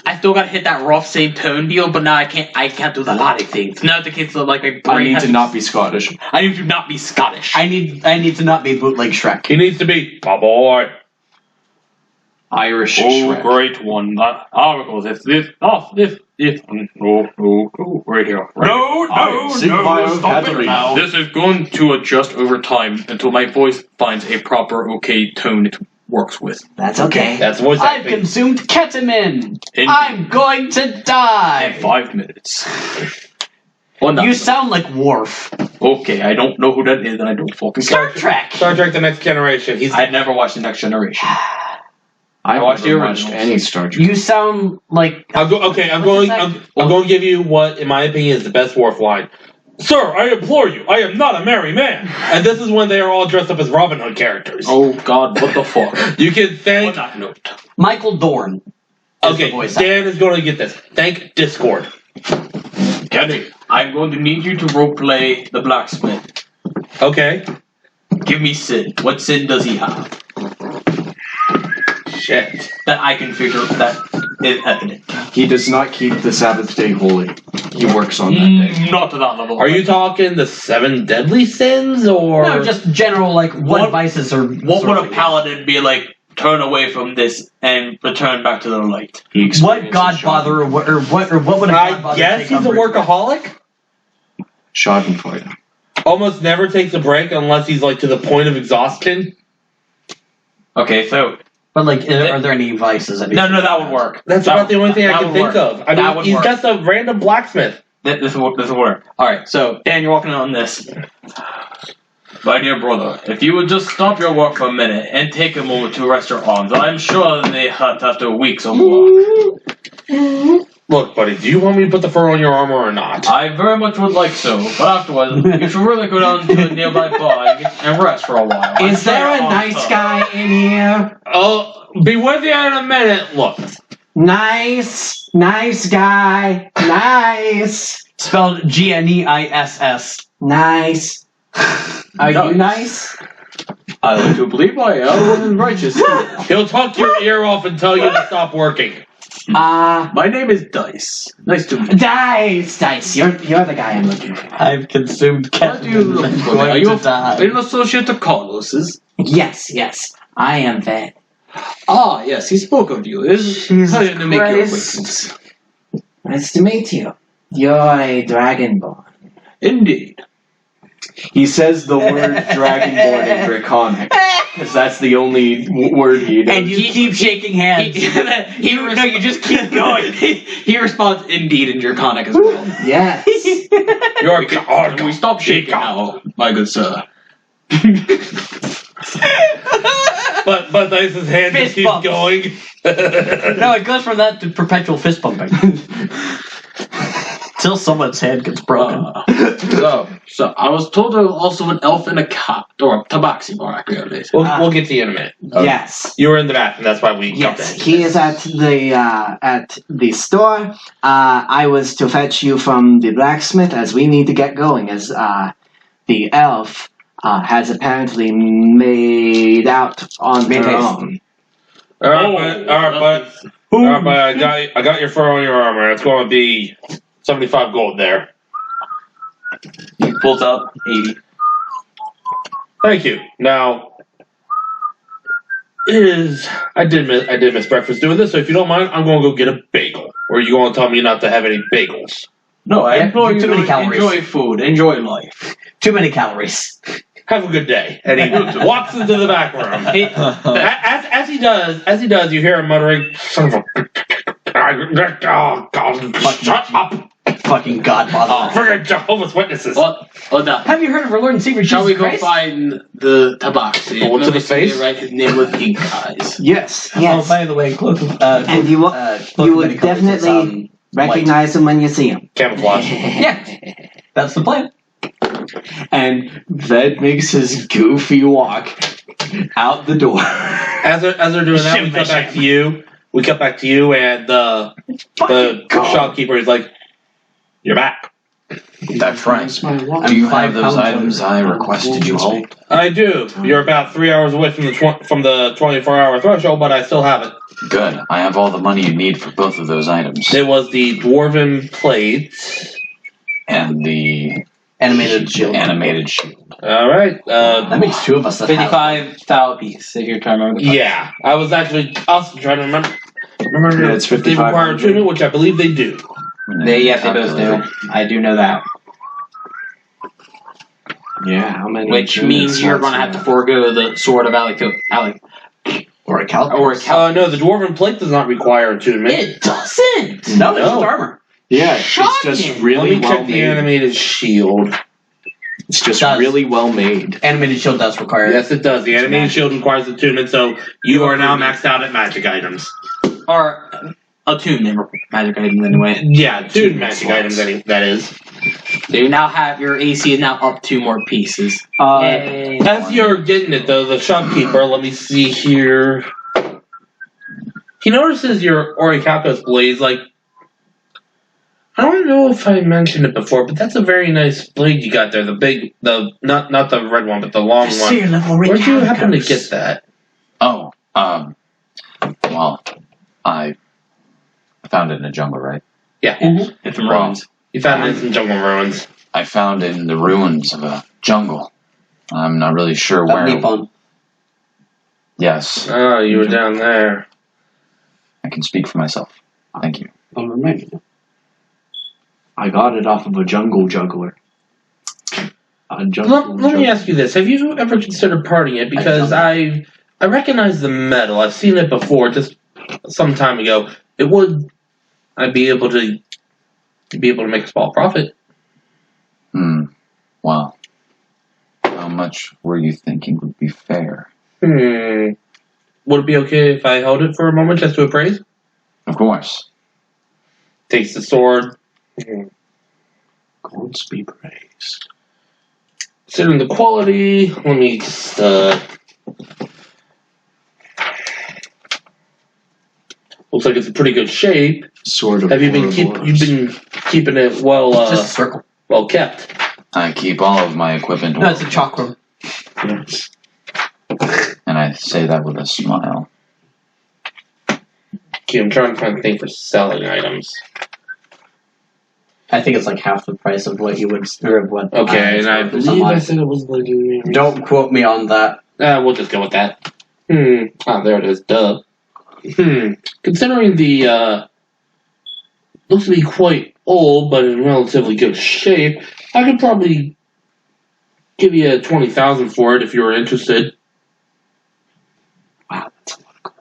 I still gotta hit that rough same tone deal, but now I can't do the lot of things. Now the kids are like my brain I need has to not be Scottish. I need to not be Scottish. I need to not be bootleg Shrek. He needs to be my boy. Irish Oh, Shrek. great one. Articles. If this. Oh, this. No. Right here. Stop it now. This is going to adjust over time until my voice finds a proper okay tone it works with. That's okay. That's voice I've acting. consumed ketamine. In- I'm going to die. 5 minutes. Well, no. You sound like Worf. Okay, I don't know who that is, and I don't focus. Star Trek. Star Trek: The Next Generation. I never watched The Next Generation. I watched never the watched originals. any Star Trek. You sound like I'm going to give you what, in my opinion, is the best Worf line. Sir, I implore you, I am not a merry man. And this is when they are all dressed up as Robin Hood characters. Oh God, what the fuck? You can thank. What note? Michael Dorn. is Okay, the voice actor. Dan is going to get this. Thank Discord. Kenny, I'm going to need you to roleplay the blacksmith. Okay. Give me Sid. What Sid does he have? Shit. That I can figure that is ethnic. He does not keep the Sabbath day holy. He works on that day. Not to that level. Are you talking the 7 deadly sins or No, just general, like, what vices are... What would a paladin be like? Turn away from this and return back to the light. He What experiences godfather or what would a I godfather guess take he's a umbrage with? workaholic? Schadenfreude. Almost never takes a break unless he's like to the point of exhaustion. Okay, so But, like, are there any vices? no, that would work. That's about the only thing I that can would think work. of. I That mean, would he's work. just a random blacksmith. This will work. All right, so Dan, you're walking on this. My dear brother, if you would just stop your work for a minute and take a moment to rest your arms, I'm sure they hurt after weeks of work. Look, buddy, do you want me to put the fur on your armor or not? I very much would like so, but afterwards, you should really go down to a nearby bar and rest for a while. Is there a nice guy in here? Oh, be with you in a minute. Look, Nice guy. Nice. Spelled Gneiss. Nice. Are you nice? I like to believe I am righteous. he'll talk your ear off and tell you to stop working. My name is Dice. Nice to meet you. Dice. You're the guy I'm looking for. I've consumed What do you look ketamine. for? Are you die. an associate of Carlos's? Yes. I am that. Ah, yes, he spoke of you. It's pleasure to make your acquaintance. Nice to meet you. You're a dragonborn. Indeed. He says the word dragonborn in Draconic, because that's the only word he knows. And you keep shaking hands. No, you just keep going. he responds, indeed, in Draconic as well. Yes. You're Can we stop shaking now, my good sir? But Dice's hand just Fist keeps bumps. going. No, it goes from that to perpetual fist bumping. Till someone's hand gets broken. So I was told there was also an elf and a cat, or a tabaxi bar, accurately. We'll get to you in a minute. Yes. You were in the bathroom, that's why we jumped Yes, in. he is at the store. I was to fetch you from the blacksmith as we need to get going, as the elf has apparently made out on her own. Alright, but I got your fur on your armor. It's going to be 75 gold there. He pulls out 80. Thank you. Now, I did miss breakfast doing this, so if you don't mind, I'm going to go get a bagel. Or are you going to tell me not to have any bagels? No, I Yeah, implore you too to many calories. enjoy food, enjoy life. Too many calories. have a good day. And he walks into the back room. As he does, you hear him muttering, "Son of a... Oh, God, shut up! Fucking godfather. Forget Jehovah's Witnesses." What the? Have you heard of our Lord and Savior Shall we Jesus go Christ? find the tabaxi? What, to the face? Right, his name was Pink Eyes. Yes. Yes. Oh, by the way, cloak of, And you would definitely recognize him when you see him. Camouflage. Yeah, that's the plan. And Ved makes his goofy walk out the door. As they're doing that, we cut back to you. We cut back to you, and the shopkeeper is like, "You're back." That's right. I'm Do you 5 have those pounds items over. I requested you hold? I do. You're about 3 hours away from the 24-hour threshold, but I still have it. Good. I have all the money you need for both of those items. It was the dwarven plate. And the Animated shield. animated shield. All right. That makes 2 of us. That have 55 thou piece, if you're trying to remember the price. Yeah, I was actually also trying to remember. Yeah, it's if they require 5500. attunement, which I believe they do. They both do. I do know that. Yeah, how many? Which means you're going to have to forego the sword of Alec. Or a calc. Or a cal- No, the dwarven plate does not require attunement. It doesn't! No, it's No. just armor. Yeah, it's Shocking. just Let really me well check the made. animated shield. It's just Does. really well made. Animated shield does require. Yes, it does. The animated shield requires attunement, so you are now maxed out at magic items. Or attunement magic items anyway. Yeah, attuned magic slots. items, that is. So you now have your AC is now up 2 more pieces. Yay. As you're getting it, though, the shopkeeper, let me see here. He notices your Orichalcos blade. Like, I don't know if I mentioned it before, but that's a very nice blade you got there. The big, not the red one, but the long one. Where'd you happen to get that? Oh, well, I found it in a jungle, right? Yeah, It's from ruins. you found it in some jungle ruins. I found it in the ruins of a jungle. I'm not really sure That where. would be fun. Yes, Oh, you were down there. I can speak for myself. Thank you. I got it off of a jungle juggler. A jungle Let me juggler. ask you this: have you ever considered parting it? Because I recognize the metal. I've seen it before, just some time ago. I'd be able to make a small profit. Well, how much were you thinking would be fair? Would it be okay if I held it for a moment just to appraise? Of course. Takes the sword. Gods be praised. Considering the quality, let me just looks like it's in pretty good shape. Sword of Have you been Ouroboros. you've been keeping it Just a well circle. kept? I keep all of my equipment No, it's a chakram. Yes. and I say that with a smile. Okay, I'm trying to find a thing for selling items. I think it's like half the price of what you would, or of what. Okay, and I believe I online. said it was like. Don't quote me on that. We'll just go with that. Ah, there it is. Duh. Considering the looks to be quite old, but in relatively good shape, I could probably give you 20,000 for it if you were interested. Wow, that's a lot of gold.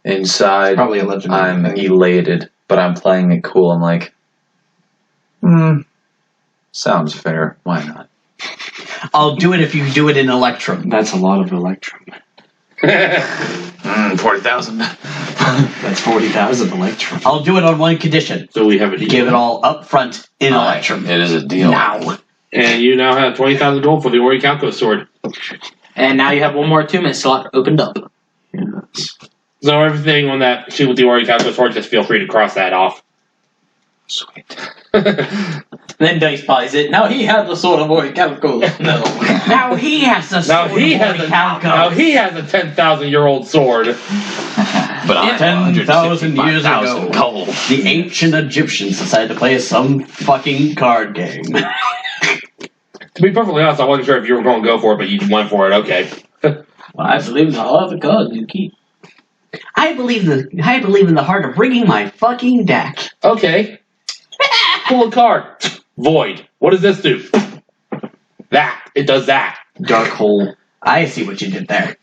Inside, Probably a legendary I'm thing. elated, but I'm playing it cool. I'm like, sounds fair. Why not? I'll do it if you do it in Electrum. That's a lot of Electrum. 40,000. That's 40,000 Electrum. I'll do it on one condition. So we have a deal. Give it all up front in Electrum. It is a deal. Now. And you now have 20,000 gold for the Orichalcos sword. And now you have one more attunement slot opened up. Yes. So everything on that sheet with the Orichalcos sword, just feel free to cross that off. Sweet. Then Dice buys it. Now he has the sword of Orichalcos. No. Now he has the Now sword he of has Orichalcos. a 10,000-year-old sword. But I 10,000 years ago, 165,000 gold. the ancient Egyptians decided to play some fucking card game. To be perfectly honest, I wasn't sure if you were going to go for it, but you went for it. Okay. Well, I believe in all of the cards you keep. I believe in the heart of rigging my fucking deck. Okay. Pull a card. Void. What does this do? That. It does that. dark hole. I see what you did there.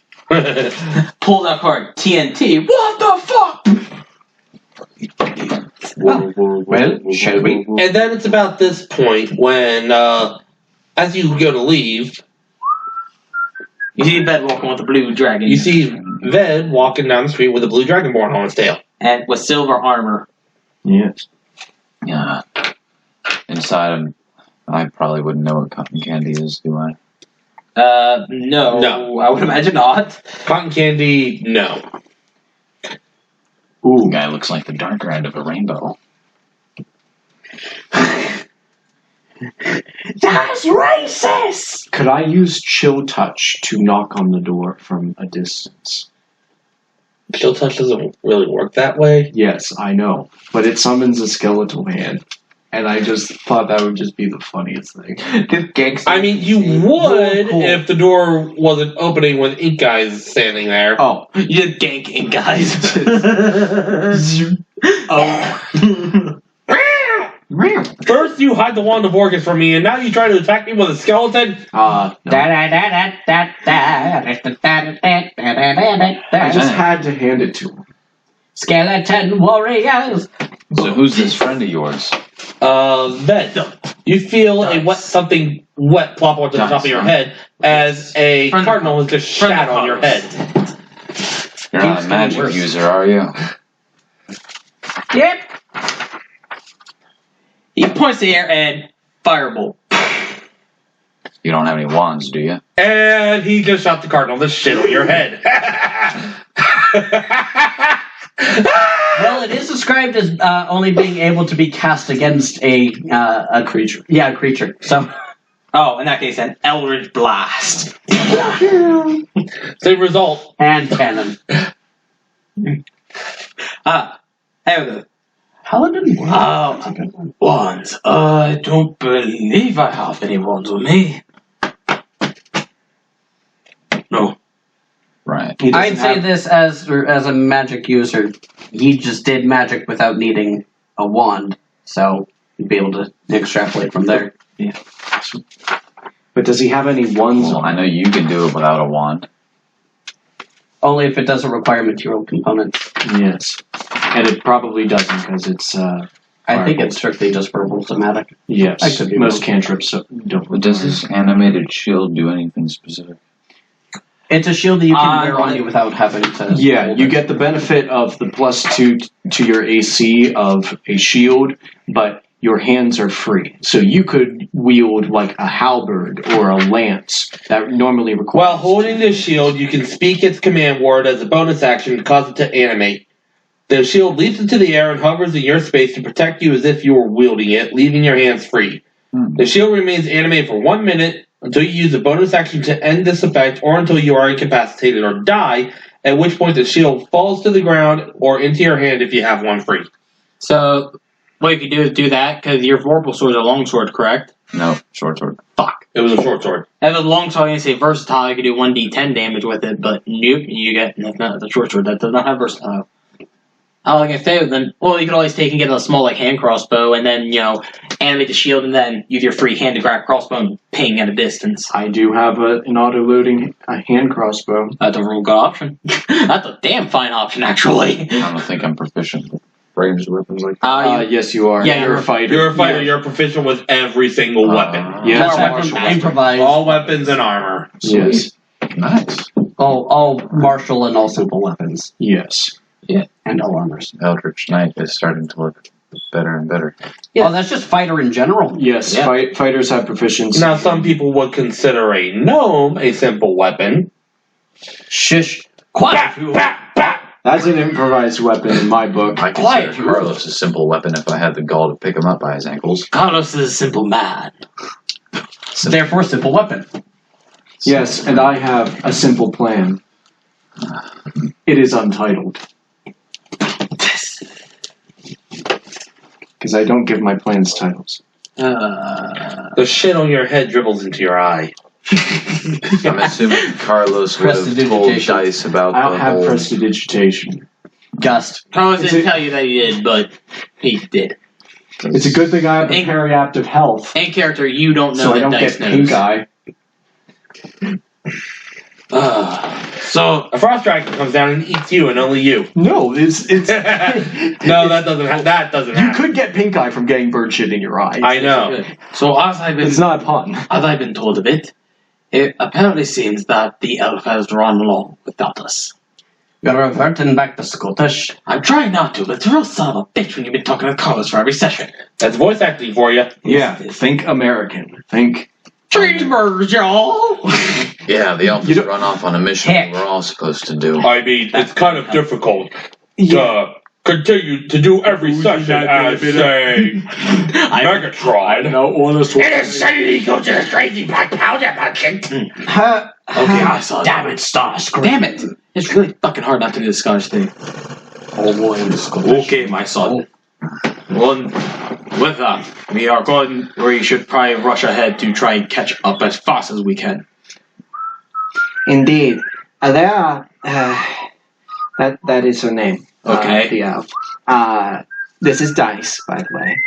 Pulls out card TNT. What the fuck? Well, shall we? And then it's about this point when, as you go to leave, You see Ved walking with the blue dragon. you see Ved walking down the street with a blue dragonborn on his tail. and with silver armor. Yes. Yeah. Inside him, I probably wouldn't know what cotton candy is, do I? No. I would imagine not. Cotton candy, no. Ooh, guy looks like the darker end of a rainbow. That's racist! Could I use chill touch to knock on the door from a distance? Chill touch doesn't really work that way. Yes, I know. But it summons a skeletal hand. And I just thought that would just be the funniest thing. I mean, you would Cool. if the door wasn't opening with ink guys standing there. Oh. You did ganking, guys. First you hide the wand of Orcus from me, and now you try to attack me with a skeleton? No. I just had to hand it to him. Skeleton warriors. So who's this friend of yours? Ved, you feel a something wet plop onto the top of your head as a Friend- cardinal has just friend shat of on your ours. head. You're not a magic worse. user, are you? Yep. He points the air and firebolt. You don't have any wands, do you? And he just shot the cardinal the shit on your head. Well, it is described as only being able to be cast against a creature. Yeah, a creature. So, Oh, in that case, an Eldritch Blast. Same result. hand cannon. There we go. Paladin Wands. I don't believe I have any wands with me. No. Right. He doesn't I'd say have- this as a magic user. He just did magic without needing a wand, so you'd be able to extrapolate from there. But does he have any ones Well, on? I know you can do it without a wand. Only if it doesn't require material components. Yes. And it probably doesn't because it's, I think it's strictly just verbal somatic. yes. I could be Most wrong. cantrips don't. But does this animated shield do anything specific? It's a shield that you can wear on you without having to. Yeah, hold you it. get the benefit of the +2 to your AC of a shield, but your hands are free. So you could wield like a halberd or a lance that normally requires. While holding the shield, you can speak its command word as a bonus action to cause it to animate. The shield leaps into the air and hovers in your space to protect you as if you were wielding it, leaving your hands free. The shield remains animated for 1 minute until you use a bonus action to end this effect or until you are incapacitated or die, at which point the shield falls to the ground or into your hand if you have one free. So, what you could do is do that, because your vorpal sword is a longsword, correct? No, short sword. Fuck. It was a short sword. If it's a longsword, you say versatile, you could do 1d10 damage with it, but nope, you get, that's not the short sword, that does not have versatile. Like I say, then, well, you could always take and get a small, like, hand crossbow, and then, animate the shield, and then use your free hand to grab crossbow and ping at a distance. I do have an auto-loading hand crossbow. That's a real good option. That's a damn fine option, actually. I don't think I'm proficient with ranged weapons like that. Yes, you are. Yeah, you're a fighter. You're a fighter, you're proficient with every single weapon. Yes, All martial weapons, weapon. improvised. All weapons and armor. Yes, Nice. All martial and all simple weapons. yes. And all armors. Eldritch Knight is starting to look better and better. Yeah. Oh, that's just fighter in general. Yes, Yeah. fighters have proficiency. Now, some people would consider a gnome a simple weapon. Shush. Bah, bah, bah. That's an improvised weapon in my book. I Quiet, consider Carlos a simple weapon if I had the gall to pick him up by his ankles. Carlos is a simple man. Therefore, simple weapon. Yes, and I have a simple plan. It is untitled. Because I don't give my plans titles. The shit on your head dribbles into your eye. I'm assuming Carlos would have told Prestidigitation. Dice about I don't the have whole... prestidigitation. Just. Carlos Is didn't it- tell you that he did, but he did. It's a good thing I have a periaptive health, In character, you don't know so I that don't Dice get knows. pink eye. So a frost dragon comes down and eats you, and only you. No, it's No, that doesn't. That doesn't. you happen. could get pink eye from getting bird shit in your eyes. I know. So as I've It's been not a pun. told of it, it apparently seems that the elf has run along without us. Gotta revert and back to Scottish. I'm trying not to, but it's a real son of a bitch when you've been talking to Carlos for every session. That's voice acting for you. Yeah, think American. Think. Cheeseburgers, y'all! Yeah, the elf You has don't- run off on a mission Heck. we're all supposed to do. I mean, it's kind of difficult Yeah. to continue to do every session as, say, Megatron. No, honest. It is suddenly go to the crazy black powder merchant. Her, Okay, I saw Damn it, Starscream. Damn it! It's really fucking hard not to do the Scottish thing. Oh boy, I'm Scottish. Okay, my son. Well, with that, we should probably rush ahead to try and catch up as fast as we can. indeed. There are. That is her name. Okay. The elf. This is Dice, by the way.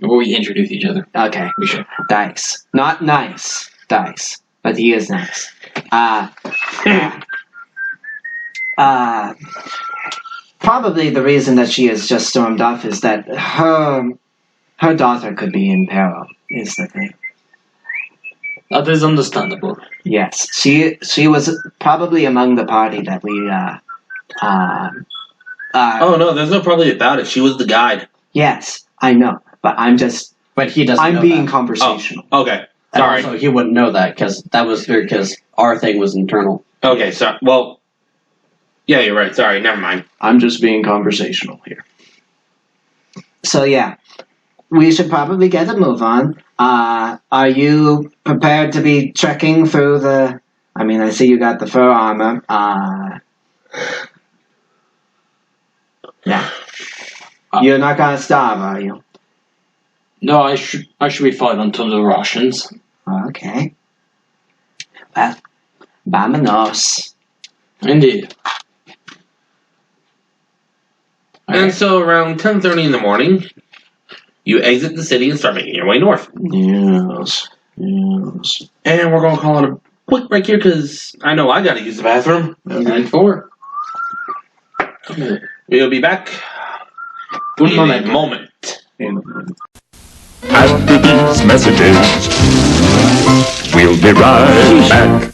Before we introduce each other, Okay. we should. Dice. Not nice. Dice. But he is nice. Probably the reason that she has just stormed off is that her daughter could be in peril, is the thing. That is understandable. Yes. She was probably among the party that we Oh no, there's no probably about it. She was the guide. yes, I know. But But he doesn't I'm know being that. conversational. Okay, And sorry. also, he wouldn't know that because that was because our thing was internal. Okay, so well, yeah, you're right. Sorry, never mind. I'm just being conversational here. So yeah, we should probably get a move on. Are you prepared to be trekking through the? I mean, I see you got the fur armor. Yeah. You're not gonna starve, are you? No, I should be fine until the Russians. Okay. Well, vamonos. Indeed. And so around 10:30 in the morning, you exit the city and start making your way north. Yes. Yes. And we're gonna call it a quick break here because I know I gotta use the bathroom. 9-4. We'll be back in a moment. After these messages, we'll be right back.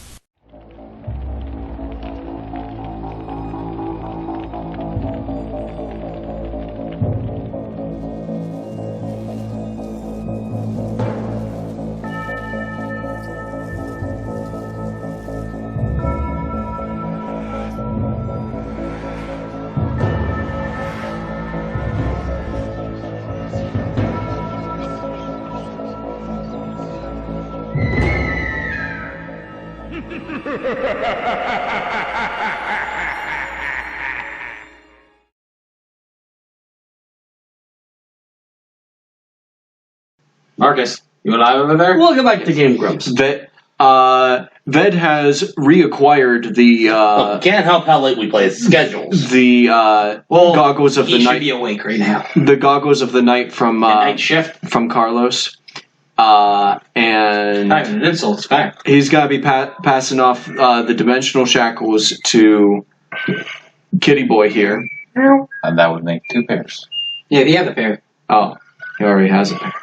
Marcus, you alive over there? Welcome back to Game Grumps. Ved has reacquired the Can't help how late we play. It's schedules. goggles of He the should night. be awake right now. The goggles of the night from Night shift? from Carlos, and Not even an insult, it's fact. he's got to be passing off the dimensional shackles to Kitty Boy here. And that would make 2 pairs. Yeah, the other pair. Oh, he already has a pair.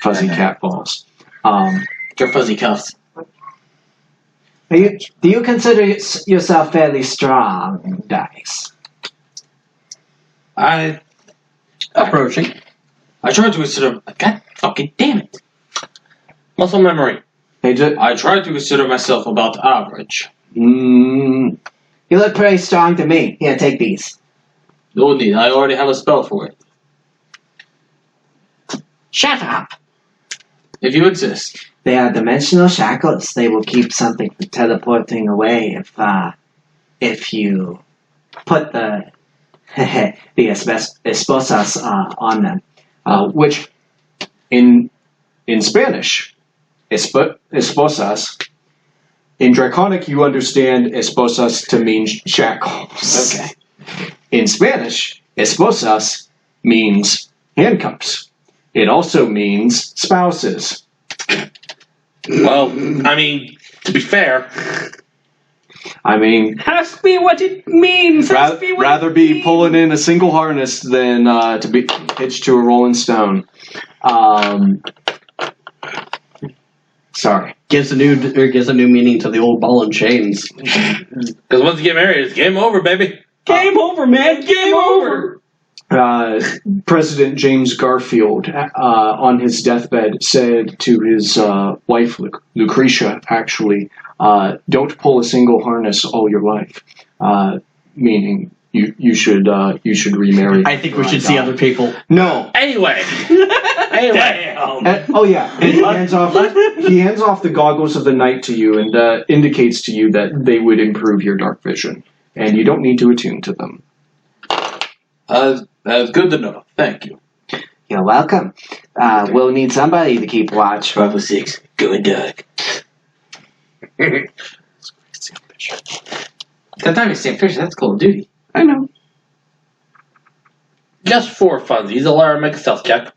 Fuzzy cat balls. Your fuzzy cuffs. Do you consider yourself fairly strong, Dice? Approaching. I tried to consider. God fucking damn it! Muscle memory. Hey, I tried to consider myself about average. You look pretty strong to me. Here, take these. No need. I already have a spell for it. Shut up. If you insist. They are dimensional shackles. They will keep something from teleporting away if you put the esposas on them. which in Spanish, esposas. In Draconic, you understand esposas to mean shackles. Okay. In Spanish, esposas means handcuffs. It also means spouses. Well, I mean, to be fair, I mean, Has to be what it means. Has to be what rather it be means. pulling in a single harness than to be hitched to a rolling stone. Sorry. Gives a new meaning to the old ball and chains. because once you get married, it's game over, baby. Game over, man. Game over. President James Garfield, on his deathbed, said to his wife Lucretia, actually, "Don't pull a single harness all your life," meaning you should remarry. I think we should see other people. No. Anyway. Oh yeah, and he hands off the goggles of the night to you and indicates to you that they would improve your dark vision, and you don't need to attune to them. That's good to know. Thank you. You're welcome. We'll need somebody to keep watch. 506, going dark. That time is Sam Fisher, that's Call of Duty. I know. Just for funsies, Alara, make a stealth check.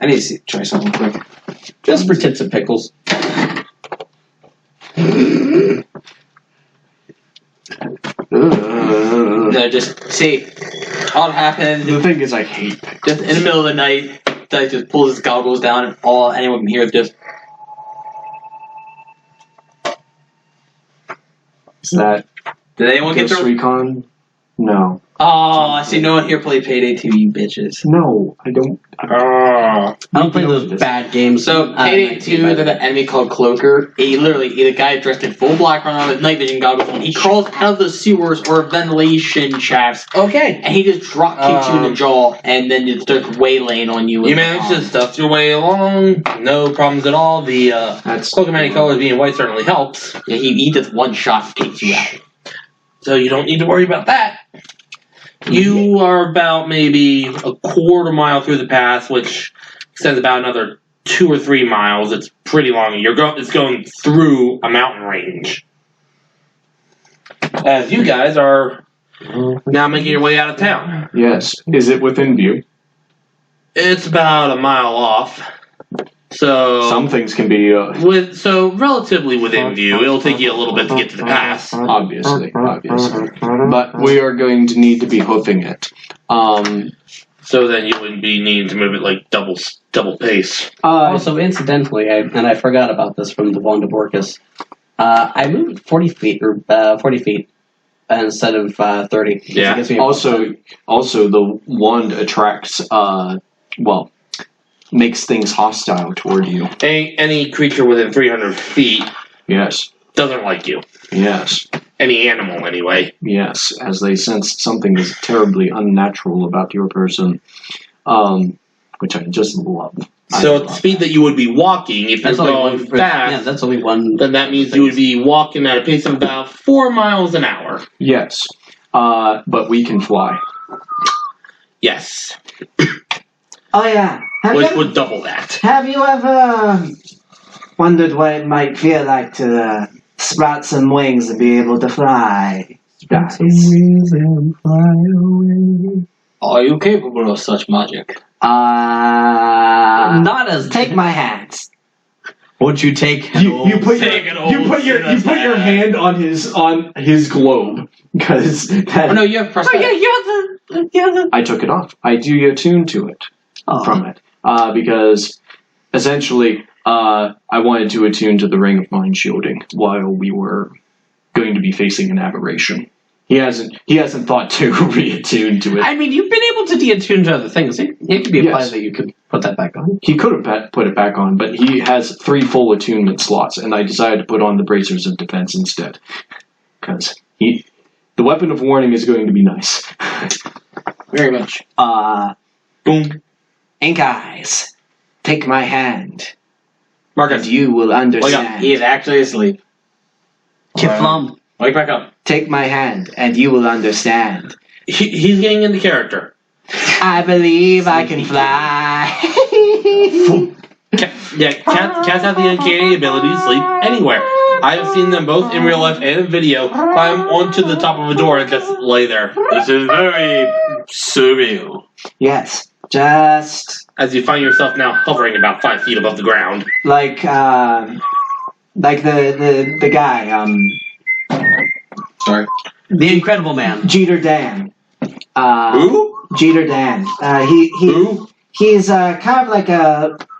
I need to try something quick. Just for tits and pickles. No, just see. All happened The thing is, I hate just in the middle of the night. Dice just pulls his goggles down, and all anyone can hear is just. Is that Did anyone get Ghost their? Recon? No. Oh, I see no one here play Payday 2, you bitches. No, I don't. I don't play those bad games. So Payday 2, there's an enemy called Cloaker. The guy dressed in full black armor with night vision goggles, and he crawls out of the sewers or ventilation shafts, Okay. and he just drop kicks you in the jaw, and then just starts waylaying on you. You managed to stuff your way along. No problems at all. The That's cloak of many colors being white certainly helps. Yeah, he just one shot takes you out. So you don't need to worry about that. You are about maybe a quarter mile through the path, which extends about another 2 or 3 miles. It's pretty long. It's going through a mountain range. As you guys are now making your way out of town. Yes. Is it within view? It's about a mile off. So Some things can be relatively within view. It'll take you a little bit to get to the pass. obviously. But we are going to need to be hoofing it. So then you wouldn't be needing to move it like double pace. Also, incidentally, I forgot about this from the Wanda Borkus. I moved 40 feet instead of 30. Yeah. It gives me Also, the wand attracts. Makes things hostile toward you. Any creature within 300 feet Yes. doesn't like you. Yes. Any animal, anyway. Yes. As they sense something is terribly unnatural about your person, which I just love. So at the speed that you would be walking, if you're That's only going one. fast, Yeah, that's only one. then that means you would be walking at a pace of about 4 miles an hour. Yes. But we can fly. Yes. Oh yeah. Which would double that. Have you ever wondered what it might feel like to sprout some wings and be able to fly? Guys. Are you capable of such magic? Not as. Take my hands. Won't you take? You put Take an old your sinner's hand on his globe because Oh no, you have pressed that. I took it off. I do attune to it from it because essentially I wanted to attune to the ring of mind shielding while we were going to be facing an aberration. He hasn't thought to reattune to it. I mean, you've been able to deattune to other things. It could be implied Yes. that you could put that back on. He could have put it back on, but he has 3 full attunement slots, and I decided to put on the bracers of defense instead. Because the weapon of warning is going to be nice. Very much. Boom. Ink eyes. Take my hand. And Marcus, you will wake up. understand. He is actually asleep. Kiflum. Wake back up. Take my hand and you will understand. He's getting into character. I believe I can fly. Cats have the uncanny ability to sleep anywhere. I have seen them both in real life and in video climb onto the top of a door and just lay there. This is very surreal. Yes, just as you find yourself now hovering about 5 feet above the ground. Like the guy, Sorry. The Incredible Man. Jeter Dan. Who? Jeter Dan. Who? He's kind of like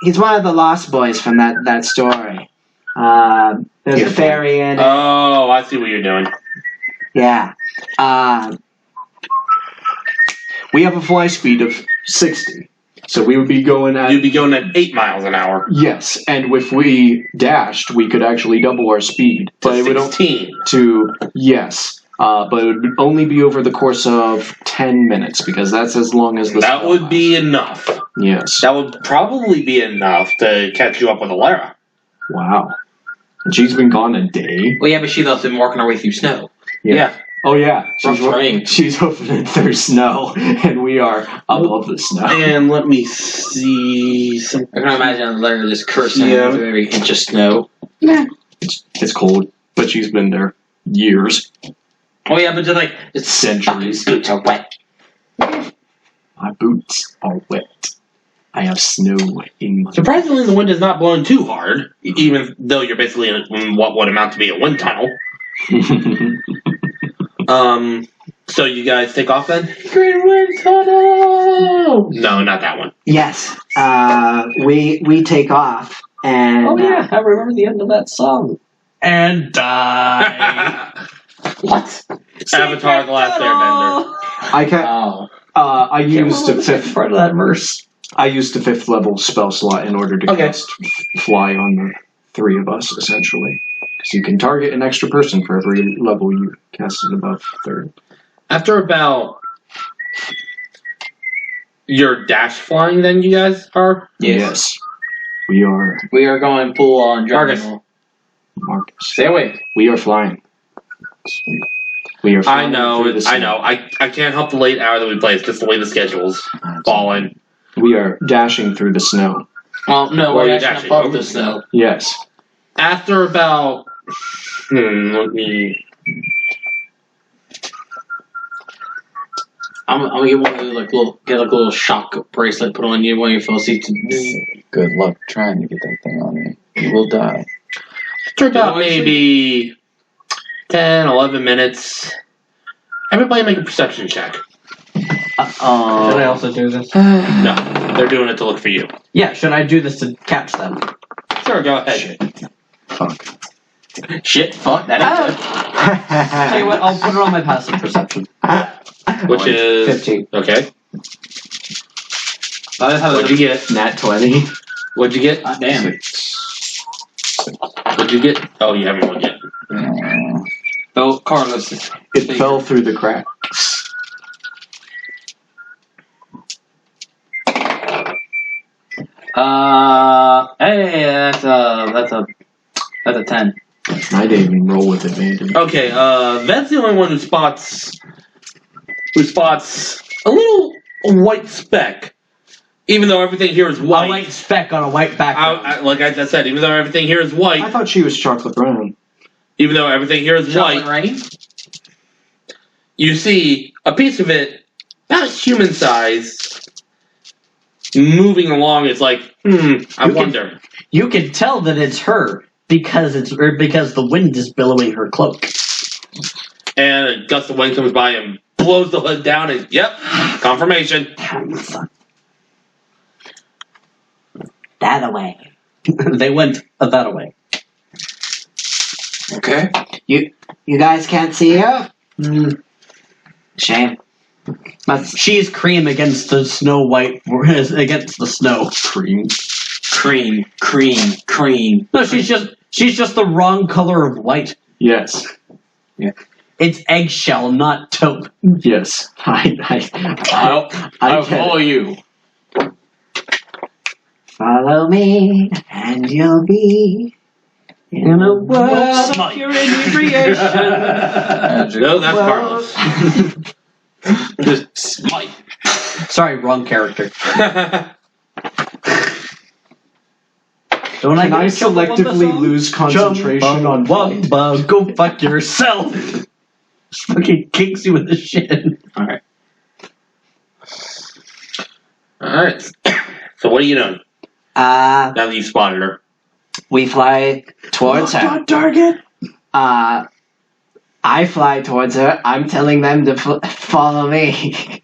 he's one of the Lost Boys from that story. There's a fairy in it. Oh, I see what you're doing. Yeah. We have a fly speed of 60. So we would be going at... You'd be going at 8 miles an hour. Yes, and if we dashed, we could actually double our speed. But it would 16. Yes. But it would only be over the course of 10 minutes, because that's as long as the... That would be enough. Yes. That would probably be enough to catch you up with Alara. Wow. And she's been gone a day. Well, yeah, but she's also been working her way through snow. Yeah. Oh, yeah. Rough terrain. She's hoofing it through snow, and we are above the snow. And let me see some. I can imagine Larry just cursing Yeah. through every inch of snow. It's cold, but she's been there years, Oh, yeah, but just like, it's centuries. boots are wet. My boots are wet. I have snow in my... Surprisingly, the wind is not blowing too hard, even though you're basically in what would amount to be a wind tunnel. So you guys take off then? Green wind tunnel! No, not that one. Yes. We take off, and I remember the end of that song. And die. What? Avatar: The Last Airbender. I can Oh. I used a fifth part of that verse. I used a 5th level spell slot in order to Okay. cast fly on the 3 of us, essentially. Because you can target an extra person for every level you cast it above 3rd. After about your dash flying, then you guys are? Yes. We are We are going full on Marcus. dragon. Marcus. Stay away. We are flying. We are I flying. know, through the I snow. know. I can't help the late hour that we play. It's just the way the schedule's falling. We are dashing through the snow. Well, no, Where are we're you actually dashing? above Over the the snow. Yes. After about... let me... I'm gonna get one of those get a little shock bracelet put on you when you fall asleep. Good luck trying to get that thing on me. You will die. After about maybe 10, 11 minutes, everybody make a perception check. Should I also do this? No, they're doing it to look for you. Yeah, should I do this to catch them? Sure, go ahead. Fuck. Shit, fuck, that ain't good. Tell you what, I'll put it on my passive perception. Which is... 15. Okay. What'd you get? Nat 20. What'd you get? Damn. What'd you get? Oh, you haven't rolled yet. Oh, Carlos. It fell through the cracks. Hey, that's a 10. I didn't even roll with advantage. Okay, Ved's the only one who spots a little white speck. Even though everything here is A white. white speck on a white background. Like I said, even though everything here is I white, thought she was chocolate brown. even though everything here is Chocolate white, rain? you see a piece of it, about human size, moving along. It's like, I wonder. You can tell that it's her because the wind is billowing her cloak. And a gust of wind comes by and blows the hood down, and yep, confirmation. that away. They went that way. Okay. You guys can't see her? Shame. She's cream against the snow white, against the snow. Cream. Cream. No, she's just the wrong color of white. Yes. It's eggshell, not taupe. Yes. I I'll get follow it. you. Follow me, and you'll be in a world Smite. of pure inebriation. No, that's Carlos. Just smite. Sorry, wrong character. Don't Can I get a Chumbawamba selectively song? lose concentration on flight? Chumbawamba, go fuck yourself. Fucking kicks you in the shin. Alright. So what are you doing Uh, now that you spotted her? we fly towards her. On target. I fly towards her. I'm telling them to follow me.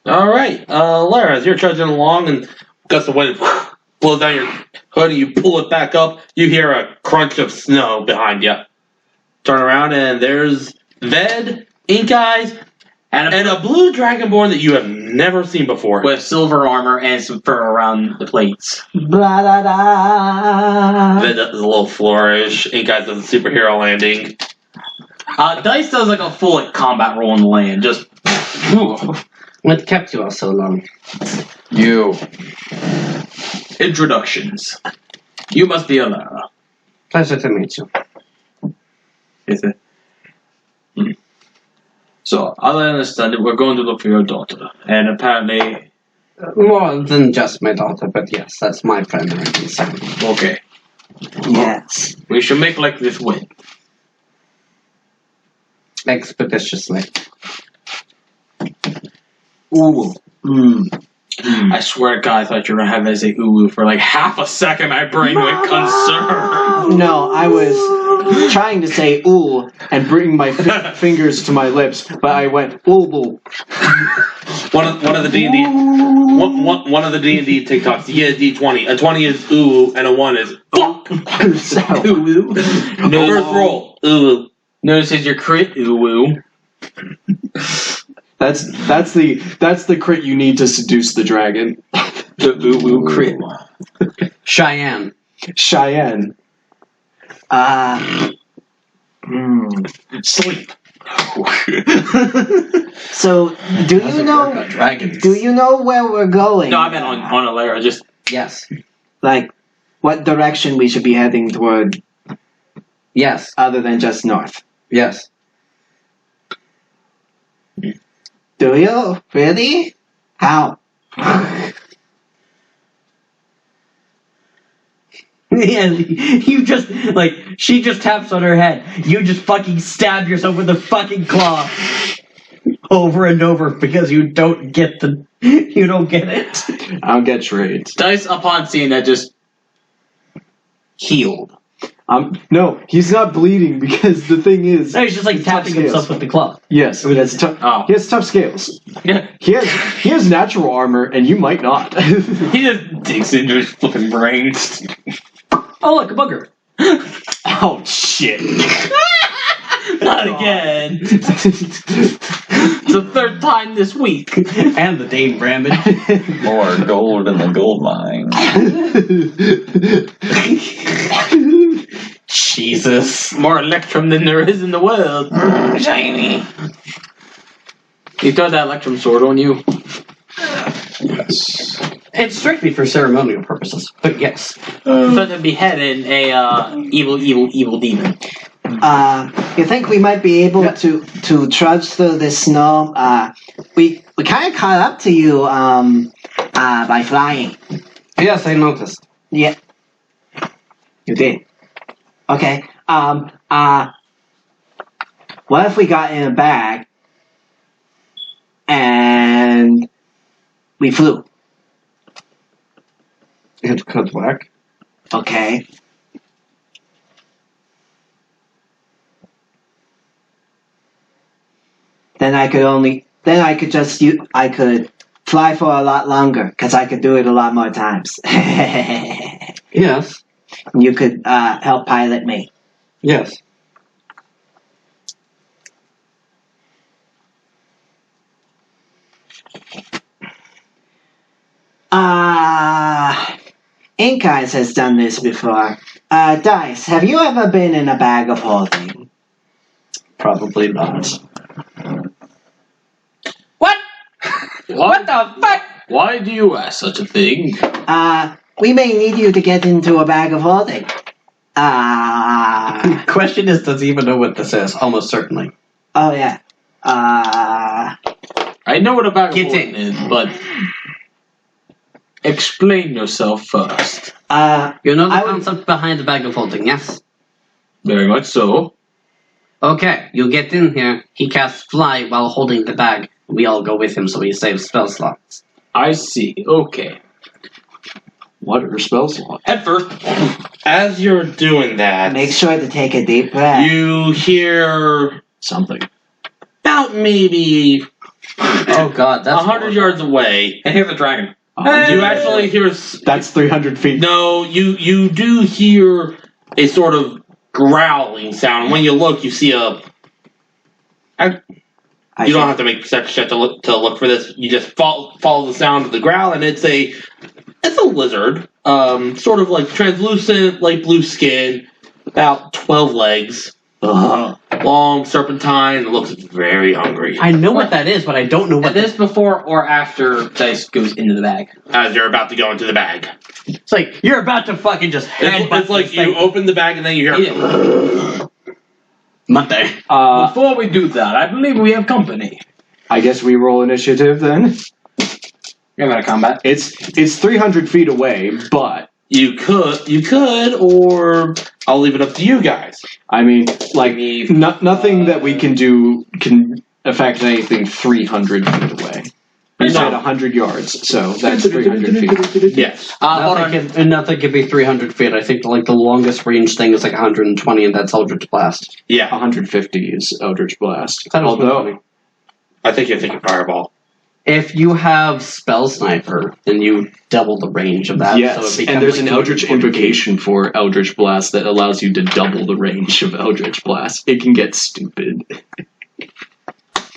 All right, Lara, as you're trudging along and gusts of wind blows down your hood and you pull it back up, you hear a crunch of snow behind you. Turn around and there's Ved, Ink Eyes, and a blue dragonborn that you have never seen before. With silver armor and some fur around the plates. Blah, da, da. Ved does a little flourish. Ink Eyes does a superhero landing. Dice does like a full combat roll on the land. Just. What kept you all so long? You. Introductions. You must be Alara. Pleasure to meet you. Is it? So, as I understand it, we're going to look for your daughter. And apparently... More than just my daughter, but yes, that's my primary concern. Okay. Yes. We should make like this win. Expeditiously. Ooh. I swear to God, I thought you were going to have me say ooh for like half a second. My brain went concerned. No, I was trying to say ooh and bring my fingers to my lips, but I went ooh boo. One of the D&D one of the D&D TikToks. You get a D20. A 20 is ooh and a 1 is fuck. So, Ooh. No, first roll. Ooh. Notices your crit. Ooh. That's the crit you need to seduce the dragon. The ooh crit. Cheyenne. Cheyenne. Sleep. So, do you know? Dragons. Do you know where we're going? No, I meant on Alara. Just. Yes. Like, what direction we should be heading toward, Yes. other than just north? Yes. Do you really? How? Yeah, you just, like, she just taps on her head. You just fucking stab yourself with a fucking claw. Over and over because you don't get it. I'll get trades. Dice, upon seeing that, just healed. No, he's not bleeding because the thing is, No, he's just like It's tough tapping himself scales. with the club. yes, that's tough. Oh. He has tough scales. Yeah. He has natural armor, and you might not. He just digs into his flipping brains. Oh, look, a booger. Oh shit! Not again. It's the third time this week. And the Dane Brambit. More gold in the gold mine. Jesus. More electrum than there is in the world. Shiny. You throw that electrum sword on you. Yes. It's strictly for ceremonial purposes, but yes. So to behead a evil demon. You think we might be able to trudge through this snow? We kind of caught up to you by flying. Yes, I noticed. Yeah, you did. Okay. What if we got in a bag and we flew? It could work. Okay. Then I could fly for a lot longer because I could do it a lot more times. Yes. You could help pilot me. Yes. Ink Eyes has done this before. Dice, have you ever been in a bag of holding? Probably not. What? What the fuck? Why do you ask such a thing? We may need you to get into a bag of holding. Question is, does he even know what this is? Almost certainly. Oh yeah. I know what a bag of Get holding in. is, but explain yourself first. You know the I would- concept behind the bag of holding, yes? Very much so. Okay, you get in here, he casts fly while holding the bag. We all go with him so he saves spell slots. I see. Okay. What are spell slots? Head first. As you're doing that, Make sure to take a deep breath. you hear Something. about maybe Oh God, that's 100 yards away. And here's the dragon. You actually hear. That's 300 feet. No, you do hear a sort of growling sound. When you look, you see a. You don't have to make a perception check to look for this. You just follow the sound of the growl, and it's a lizard, sort of like translucent, light blue skin, about 12 legs, long serpentine. It looks very hungry. I know what that is, but I don't know what Is this before or after Dice goes into the bag? As you're about to go into the bag, it's like. You're about to fucking just headbutt it's like this you thing. open the bag and then you hear. Monday. Before we do that, I believe we have company. I guess we roll initiative then. You're out of combat. It's 300 feet away, but You could, or I'll leave it up to you guys. I mean, like, nothing that we can do can affect anything 300 feet away. You said 100 yards, so that's 300 feet. Yes. Nothing can be 300 feet. I think like the longest range thing is like 120, and that's Eldritch Blast. Yeah. 150 is Eldritch Blast. That was Although, 120. I think you're thinking fireball. If you have Spell Sniper, then you double the range of that. yes, so it becomes and there's like an Eldritch 240 feet. invocation for Eldritch Blast that allows you to double the range of Eldritch Blast. It can get stupid.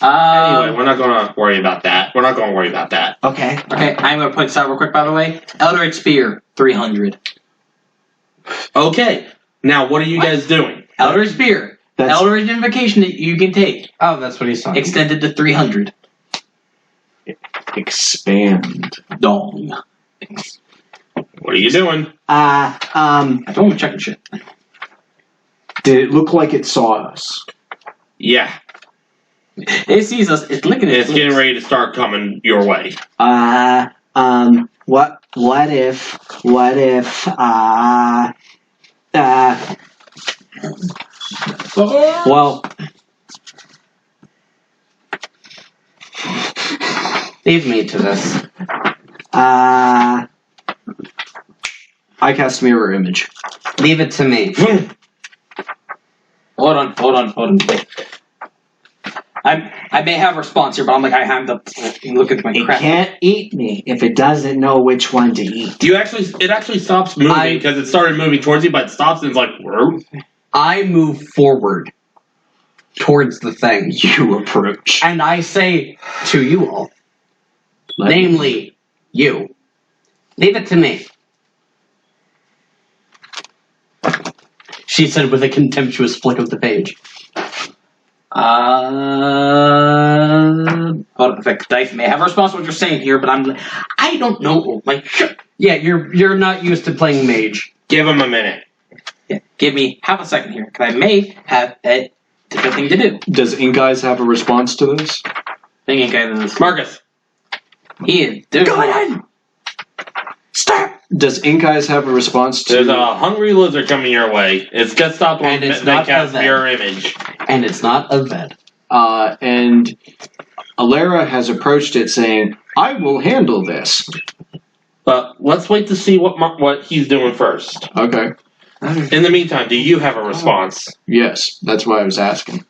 Anyway, we're not going to worry about that. We're not going to worry about that. Okay. Okay, I'm going to point this out real quick, by the way. Eldritch Spear, 300. Okay. Now, what are you guys doing? Eldritch Spear. That's- Eldritch Invocation that you can take. Oh, that's what he's talking. Extended to 300. Expand. Dong. What are you doing? I don't want to check the shit. Did it look like it saw us? Yeah. It sees us. It's licking It's its getting lips. ready to start coming your way. What if, Well, Leave me to this. uh, I cast Mirror Image. Leave it to me. Hold on. Wait. I may have a response here, but I'm like, I have to look at my it crap. can't eat me if it doesn't know which one to eat. It actually stops moving because it started moving towards you, but it stops and it's like, whoa. I move forward towards the thing, You approach. and I say to you all, namely you, leave it to me. She said with a contemptuous flick of the page. Hold on, Dice may have a response to what you're saying here, but I don't know. Like, Yeah, you're not used to playing mage. Give him a minute. yeah, give me half a second here, because I may have a different thing to do. Does Ink Eyes have a response to this? Thinking kind of this. Marcus. He is doing Go ahead! Stop! Does Ink Eyes have a response to... There's a hungry lizard coming your way. It's got stopped And when it's they not cast a vet. mirror image. And it's not a vet. And Alera has approached it saying, I will handle this. But let's wait to see what he's doing first. Okay. In the meantime, do you have a response? Yes, that's why I was asking.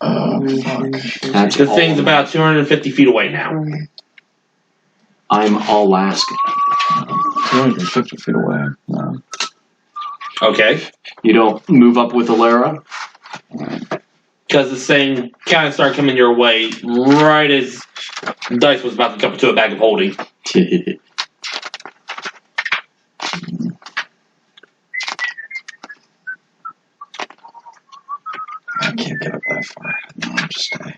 That's The all. thing's about 250 feet away now. I'm all asking. 250 feet away. No. Okay. You don't move up with Alera? Because this thing kind of started coming your way right as Dice was about to jump into a bag of holding. I can't get up that far. No, I'll just stay.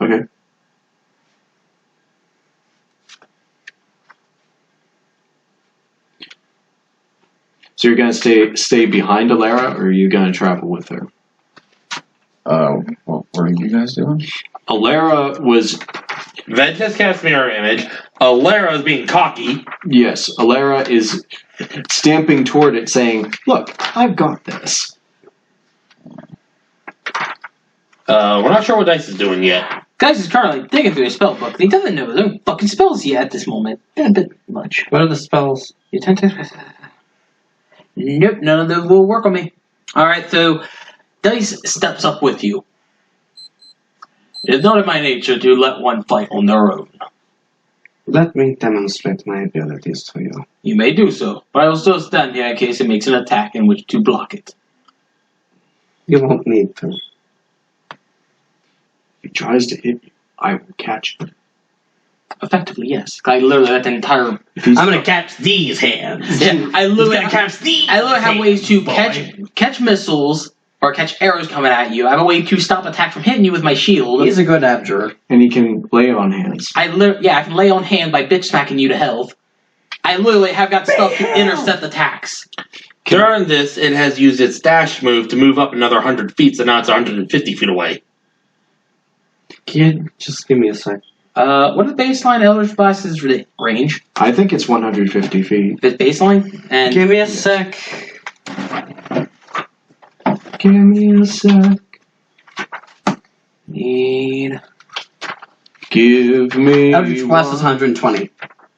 Okay. So you're gonna stay behind Alera, or are you gonna travel with her? What are you guys doing? Alera was Veg has cast mirror image. Alera is being cocky. yes. Alera is stamping toward it, saying, "Look, I've got this." We're not sure what Dice is doing yet. Guys is currently digging through his spell book. He doesn't know his own fucking spells yet at this moment. A bit much. What are the spells? Nope, none of those will work on me. Alright, so Dice steps up with you. It is not in my nature to let one fight on their own. Let me demonstrate my abilities to you. You may do so, but I will still stand here in case it makes an attack in which to block it. You won't need to. If he tries to hit you, I will catch him. Effectively, yes. I literally that entire. I'm gonna catch these hands. Yeah, I literally catch these. I literally have ways to boy. catch missiles or catch arrows coming at you. I have a way to stop attack from hitting you with my shield. He's a good abjurer. And he can lay on hands. I can lay on hand by bitch smacking you to health. I literally have got stuff to intercept attacks. During this, it has used its dash move to move up another 100 feet, so now it's 150 feet away. Kid, just give me a sec. What is baseline Eldritch Blast's range? I think it's 150 feet. Is baseline? And Give me a sec. Give me a sec. Need. Give me Eldritch Blast is 120.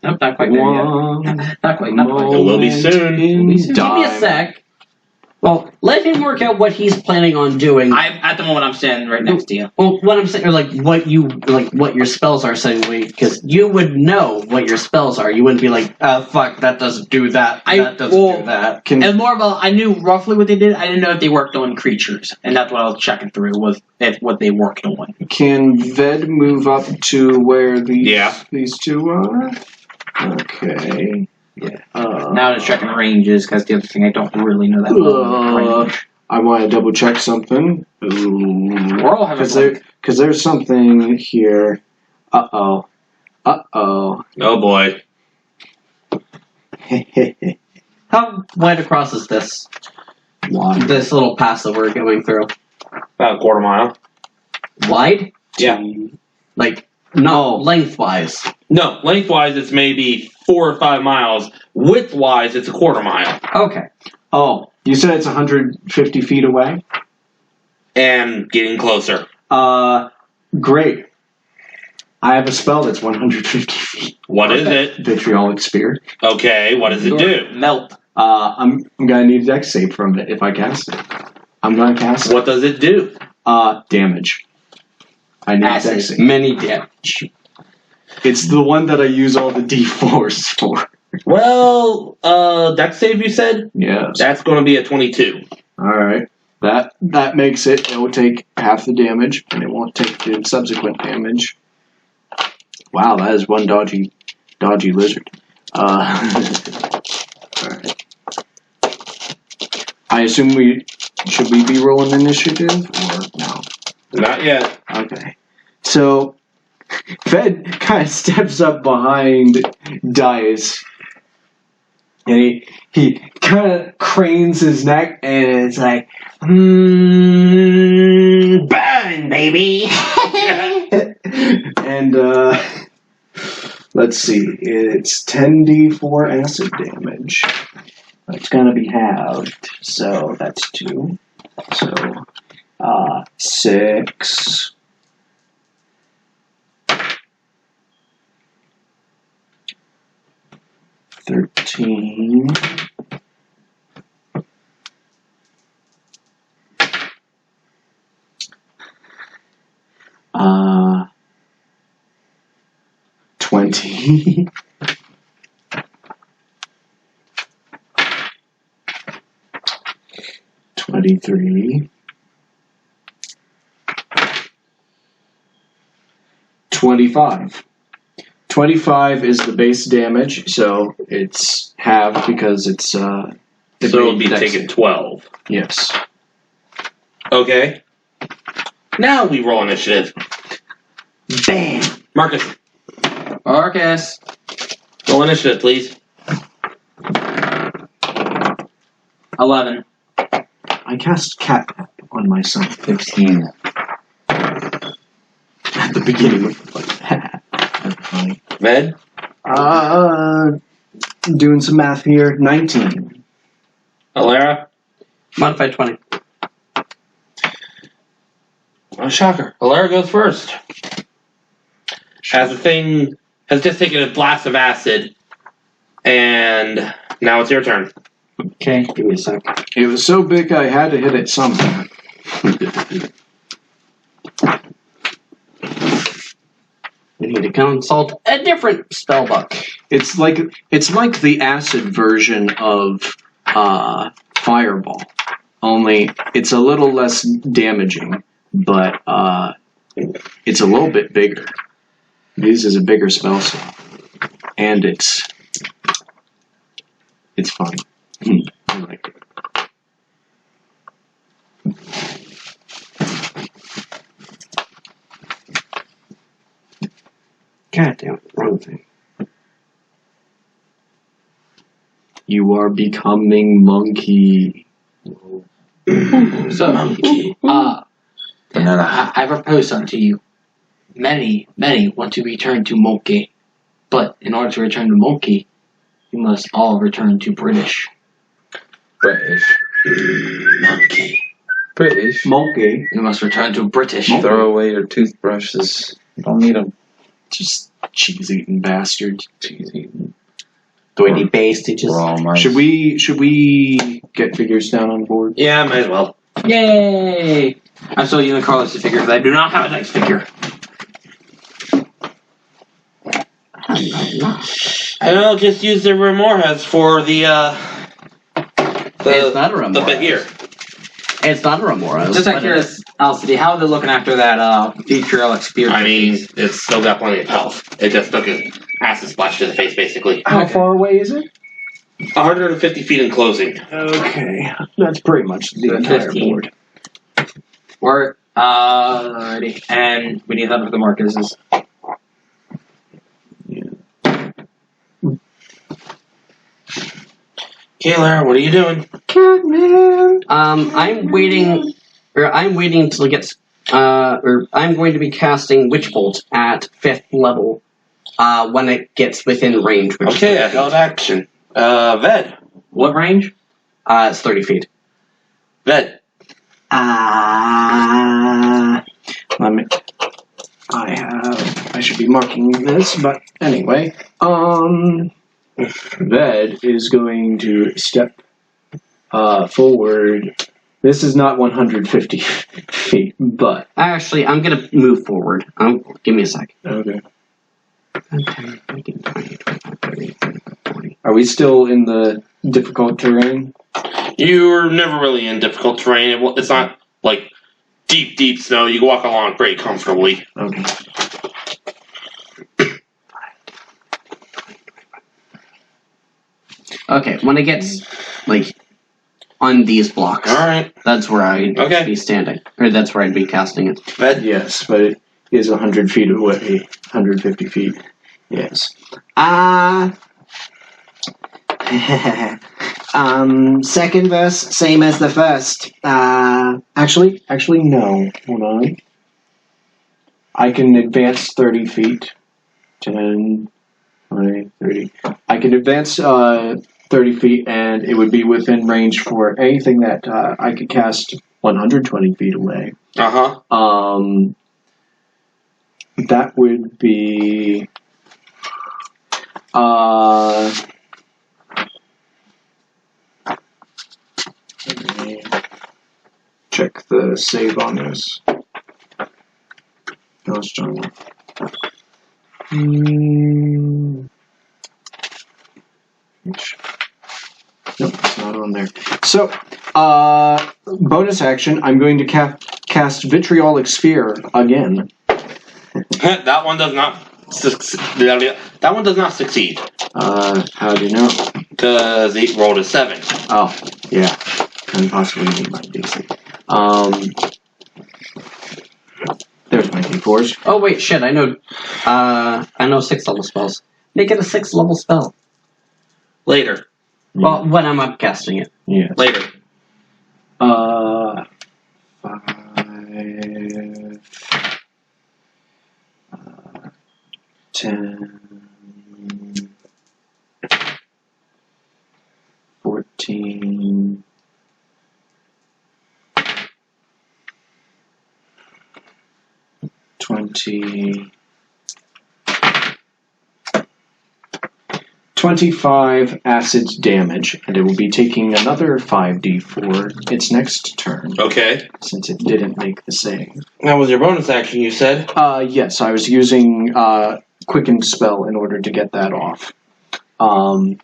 Nope, not quite there one yet. Not quite. Not quite. It will be soon. in Give me a time. sec. Well, let him work out what he's planning on doing. At the moment I'm standing right next to you. Well, what I'm saying, or what your spells are, saying, because you would know what your spells are. You wouldn't be like, fuck, that doesn't do that. That doesn't do that. And more of I knew roughly what they did. I didn't know if they worked on creatures, and that's what I was checking through was if what they worked on. Can Ved move up to where these two are? Okay. Yeah. Now I'm just checking ranges because the other thing I don't really know that well. I want to double check something. We're all having Because there's something here. Uh-oh. Oh boy. How wide across is this? This little pass that we're going through. About a quarter mile. Wide? Yeah. Like, no, lengthwise. No, lengthwise it's maybe 4 or 5 miles. Widthwise it's a quarter mile. Okay. Oh, you said it's 150 feet away? And getting closer. Great. I have a spell that's 150 feet. What is it? Vitriolic Spear. Okay, what does it do? Melt. I'm gonna need a dex save from it if I cast it. I'm gonna cast it. What does it do? Damage. I need a dex save. Many damage. It's the one that I use all the D4s for. Well, dex save you said? Yes. That's going to be a 22. Alright. That makes it. It will take half the damage, and it won't take the subsequent damage. Wow, that is one dodgy lizard. Alright. I assume should we be rolling initiative, or no? Not yet. Okay. So, Fed kind of steps up behind Dice, and he kind of cranes his neck, and it's like, Burn, baby. and let's see, it's 10d4 acid damage. It's gonna be halved, so that's 2. So, 6. 13. 20. 23. 25. 25 is the base damage, so it's halved because it's So it'll be taking 12. Yes. Okay. Now we roll initiative. Bam. Marcus, Marcus. roll initiative, please. 11. I cast Catnap on myself 15. at the beginning of that. That's funny. Med? Doing some math here. 19. Alara? Modified 20. Oh, shocker. Alara goes first. as the thing has just taken a blast of acid, and now it's your turn. Okay, give me a sec. It was so big I had to hit it sometime. We need to consult a different spell book. It's like the acid version of Fireball, only it's a little less damaging, but it's a little bit bigger. This is a bigger spell slot, and it's fun. I like it. God damn, wrong thing. You are becoming monkey. So, Banana. I propose unto you. Many want to return to Monkey, but in order to return to Monkey, you must all return to British. British. Monkey. British. Monkey. You must return to British. Throw away your toothbrushes. You don't need them. Just cheese-eating bastard. Cheese eating. Do I need base stitches? We're all mice. Should we get figures down on board? Yeah, might as well. Yay! I'm still using Carlos' figure because I do not have a next figure. And I'll just use the Remoras for the It's not a Remora. the bit here. It's not a Remora. Just out of curiosity, how are they looking after that vitriolic spear? I mean, it's still got plenty of health. It just took his acid splash to the face, basically. How far away is it? 150 feet in closing. Okay, that's pretty much the entire 15. board. We're alrighty, and we need that for the Marcus's. Kayla, what are you doing? I'm waiting till it gets, I'm going to be casting Witch Bolt at 5th level, when it gets within range. Which Okay, I is 30 held action. Ved. What range? It's 30 feet. Ved. I should be marking this, but anyway. Ved is going to step forward. This is not 150 feet, but Actually, I'm gonna move forward. Give me a sec. okay. 10, 15, 20, 25, 30, 35, 40. Are we still in the difficult terrain? You're never really in difficult terrain. It's not like deep snow. You can walk along pretty comfortably. Okay. Okay, when it gets like on these blocks, All right. that's where I'd Okay. be standing, or that's where I'd be casting it. Ved. Yes, but it is 100 feet away. 150 feet. Yes. Second verse, same as the first. Actually, no. Hold on. I can advance 30 feet. 10, 20, 30. I can advance 30 feet, and it would be within range for anything that I could cast 120 feet away. Uh huh. That would be. Check the save on this. No, it's strong enough. Nope, it's not on there. So, bonus action, I'm going to cast Vitriolic Sphere again. That one does not. That one does not succeed How do you know? because he rolled a 7. Oh, yeah. Couldn't possibly be my DC. There's my D4s. Oh wait, shit! I know 6th level spells. Make it a 6th level spell. Later. Well, when I'm upcasting it. Yes. Later. 5. 10. 14. 20. 25 acid damage, and it will be taking another 5d for its next turn, Okay. since it didn't make the save. That was your bonus action, you said? Yes, I was using Quicken Spell in order to get that off. Oh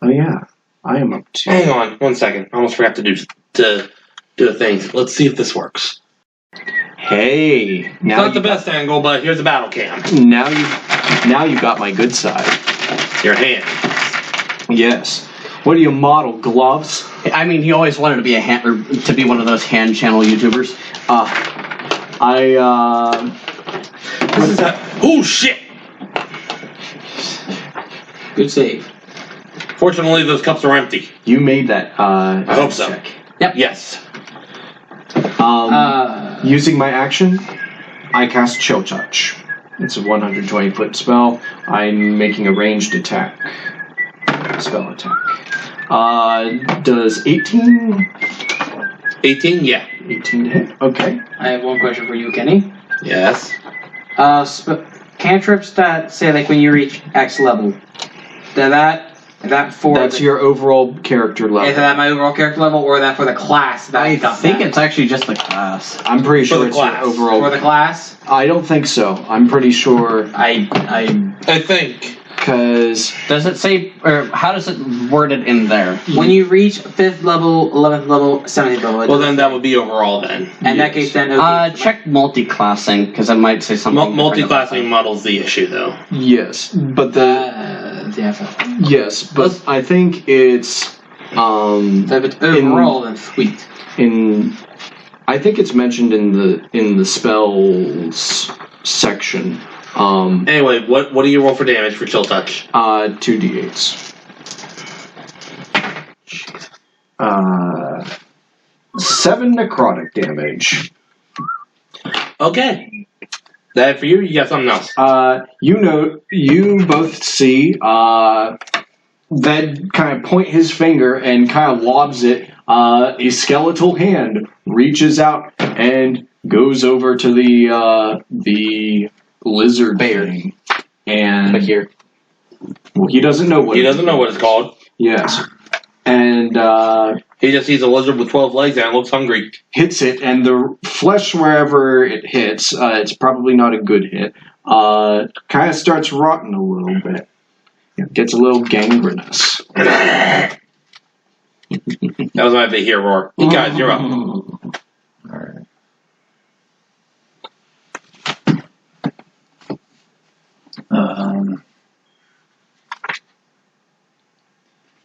yeah, I am up to... Hang on 1 second. I almost forgot to do the things. Let's see if this works. Hey, now Not the best angle, but here's a battle cam. Now you got my good side. Your hand. Yes. What do you model? Gloves? I mean, he always wanted to be to be one of those hand channel YouTubers. This is a... Oh, shit! Good save. Fortunately, those cups are empty. You made that. I hope so. Check. Yep. Yes. Using my action, I cast Chill Touch. It's a 120-foot spell. I'm making a ranged attack. Spell attack. Does 18? 18? Yeah. 18 to hit. Okay. I have one question for you, Kenny. Yes. Cantrips that say like when you reach X level, is that for That's your overall character level. Is that my overall character level, or is that for the class? That I got think that? it's actually just the class. I'm pretty For sure the it's class. your overall. For the class. I don't think so. I'm pretty sure I think. because Does it say, or how does it word it in there? When you reach 5th level, 11th level, 17th level. Well, then that would be overall then. In that case, then. Okay. Check multi-classing, because it might say something different Multi-classing models the issue, though. yes, but yes, but I think it's So if it's overall, then sweet. I think it's mentioned in the spells section. Anyway, what do you roll for damage for Chill Touch? 2d8s. 7 necrotic damage. Okay. That for you? You got something else? You both see Ved kind of point his finger and kind of lobs it. A skeletal hand reaches out and goes over to the lizard thing. And But here. well, he doesn't know what He doesn't know what it's called. Yes. And He just sees a lizard with 12 legs and it looks hungry. hits it, and the flesh wherever it hits, it's probably not a good hit, kind of starts rotting a little bit. It gets a little gangrenous. That was my big hero roar. You guys, you're up. Alright.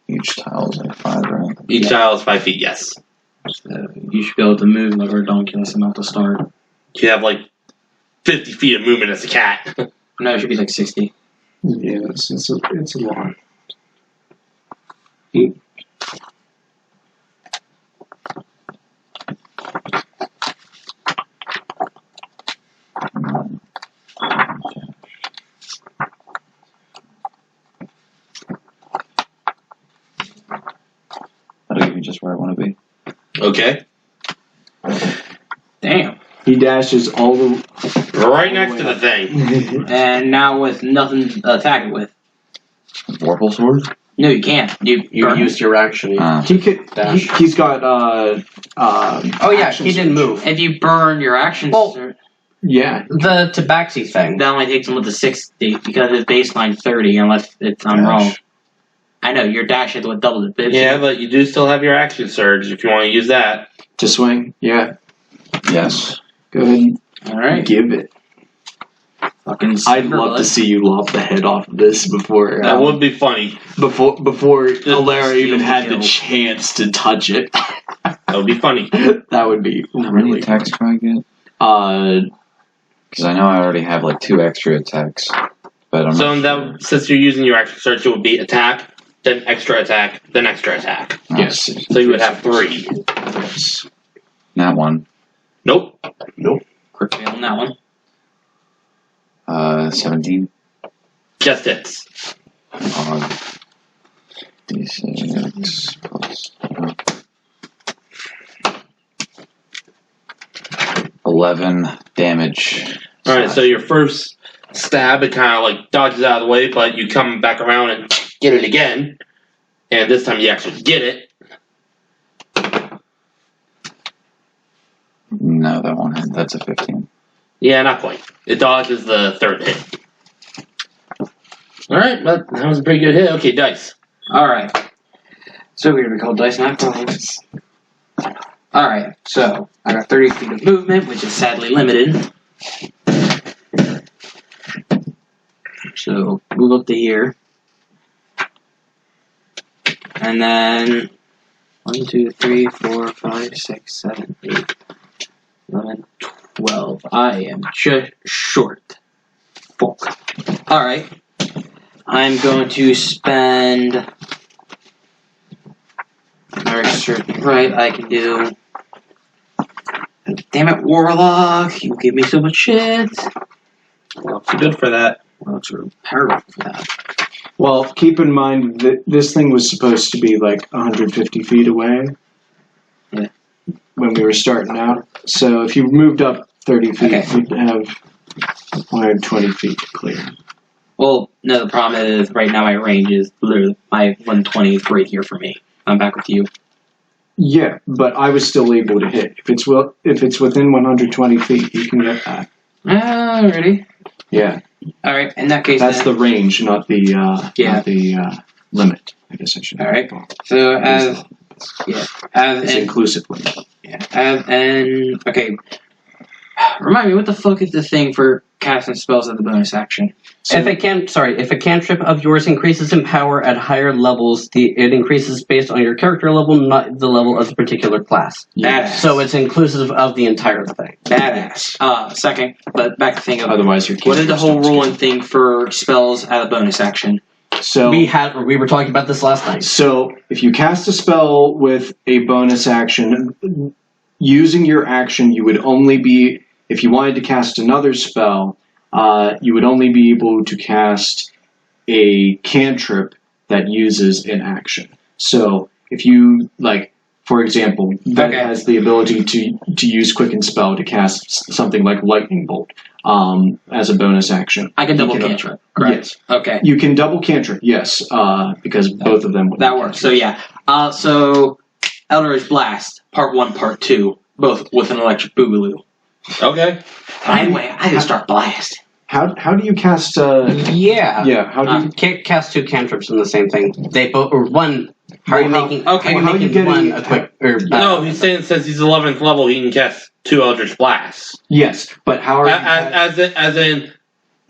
Each tile is like 5, right? Each tile is 5 feet, yes. You should be able to move like a ridiculous amount to start. You have like 50 feet of movement as a cat. No, it should be like 60. Yes, it's a lot. That'll give me just where I want to be. Okay. Damn. He dashes all the Right next to the thing. And now with nothing to attack it with. Vorpal sword? No, you can't. You used your action. He could. He's got. Oh yeah, action he didn't surge. move. If you burn your actions, Well- Yeah. The Tabaxi thing. that only takes him with the 60 because it's baseline 30 unless it's I'm wrong. I know your dash is what doubled it. But Yeah, but you do still have your action surge if you want to use that. To swing. Yeah. Yes. Go ahead. all right. Give it. Fucking. I'd love to see you lop the head off of this before. That would be funny. Before Alara even had the kill. chance to touch it. That would be funny. That would be How many really. attacks do I get? Because I know I already have like 2 extra attacks. But I'm So not that, since you're using your action surge, it would be attack, then extra attack, then extra attack. sure. Yes. So you would have 3. Not 1. Nope. Quick fail on that one. 17. Just hits. D6 plus 11 damage. Alright, so your first stab. It kind of like dodges out of the way, but you come back around and get it again. And this time you actually get it. No, that won't hit. That's a 15. Yeah, not quite. It dodges the third hit. Alright, that was a pretty good hit. Okay, dice. Alright. So we're gonna call dice now. Alright, so I got 30 feet of movement, which is sadly limited. So move up to here. And then 1, 2, 3, 4, 5, 6, 7, 8, 11, 12. I am just short. Fuck. Alright. I'm going to spend. Right, I can do. Damn it, Warlock! You give me so much shit. Warlock's good for that. Warlock's are powerful for that. Well, keep in mind that this thing was supposed to be like 150 feet away. Yeah. When we were starting out. So if you moved up 30 feet, Okay. you'd have 120 feet to clear. Well, no, the problem is right now my range is literally my 120 is right here for me. I'm back with you. Yeah, but I was still able to hit. If it's within 120 feet, you can get that. Alrighty. Yeah, Alright, in that case that's then. the range, not the Yeah. not the limit. I guess I should. Alright. So as It's an inclusive limit. okay. Remind me, what the fuck is the thing for casting spells as a bonus action? If a cantrip of yours increases in power at higher levels, it increases based on your character level, not the level of the particular class. Badass. So it's inclusive of the entire thing. Badass. Second, but back to think of Otherwise, your what is the cantrips whole don't ruling scale. thing for spells as a bonus action? So We were talking about this last night. So if you cast a spell with a bonus action, using your action, you would only be, if you wanted to cast another spell, you would only be able to cast a cantrip that uses an action. So if you, like, for example, that Okay. has the ability to use Quicken Spell to cast something like Lightning Bolt as a bonus action. I can You double cantrip, correct? Yes. Okay. You can double cantrip, yes, because both of them would. That works. So yeah. So Eldritch Blast, Part 1, Part 2, both with an electric boogaloo. Okay. Anyway, I can start blast. How do you cast? Yeah. How do you? Can't cast two cantrips in the same thing. They both or one. How are you making? okay, how are you how are you making getting- one a quick? Or, No, he's saying since he's 11th level, he can cast 2 Eldritch Blasts. Yes, but how are you? As in,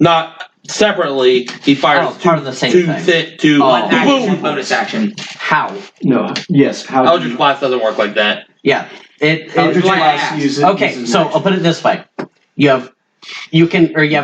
not separately, he fires Oh, part of the same two thing. two Oh. One action, boom. bonus action. how? No. Yes. How? do Eldritch you, Blast doesn't work like that. Yeah. Eldritch Blast. Blast uses. Okay, uses so an I'll put it this way: you have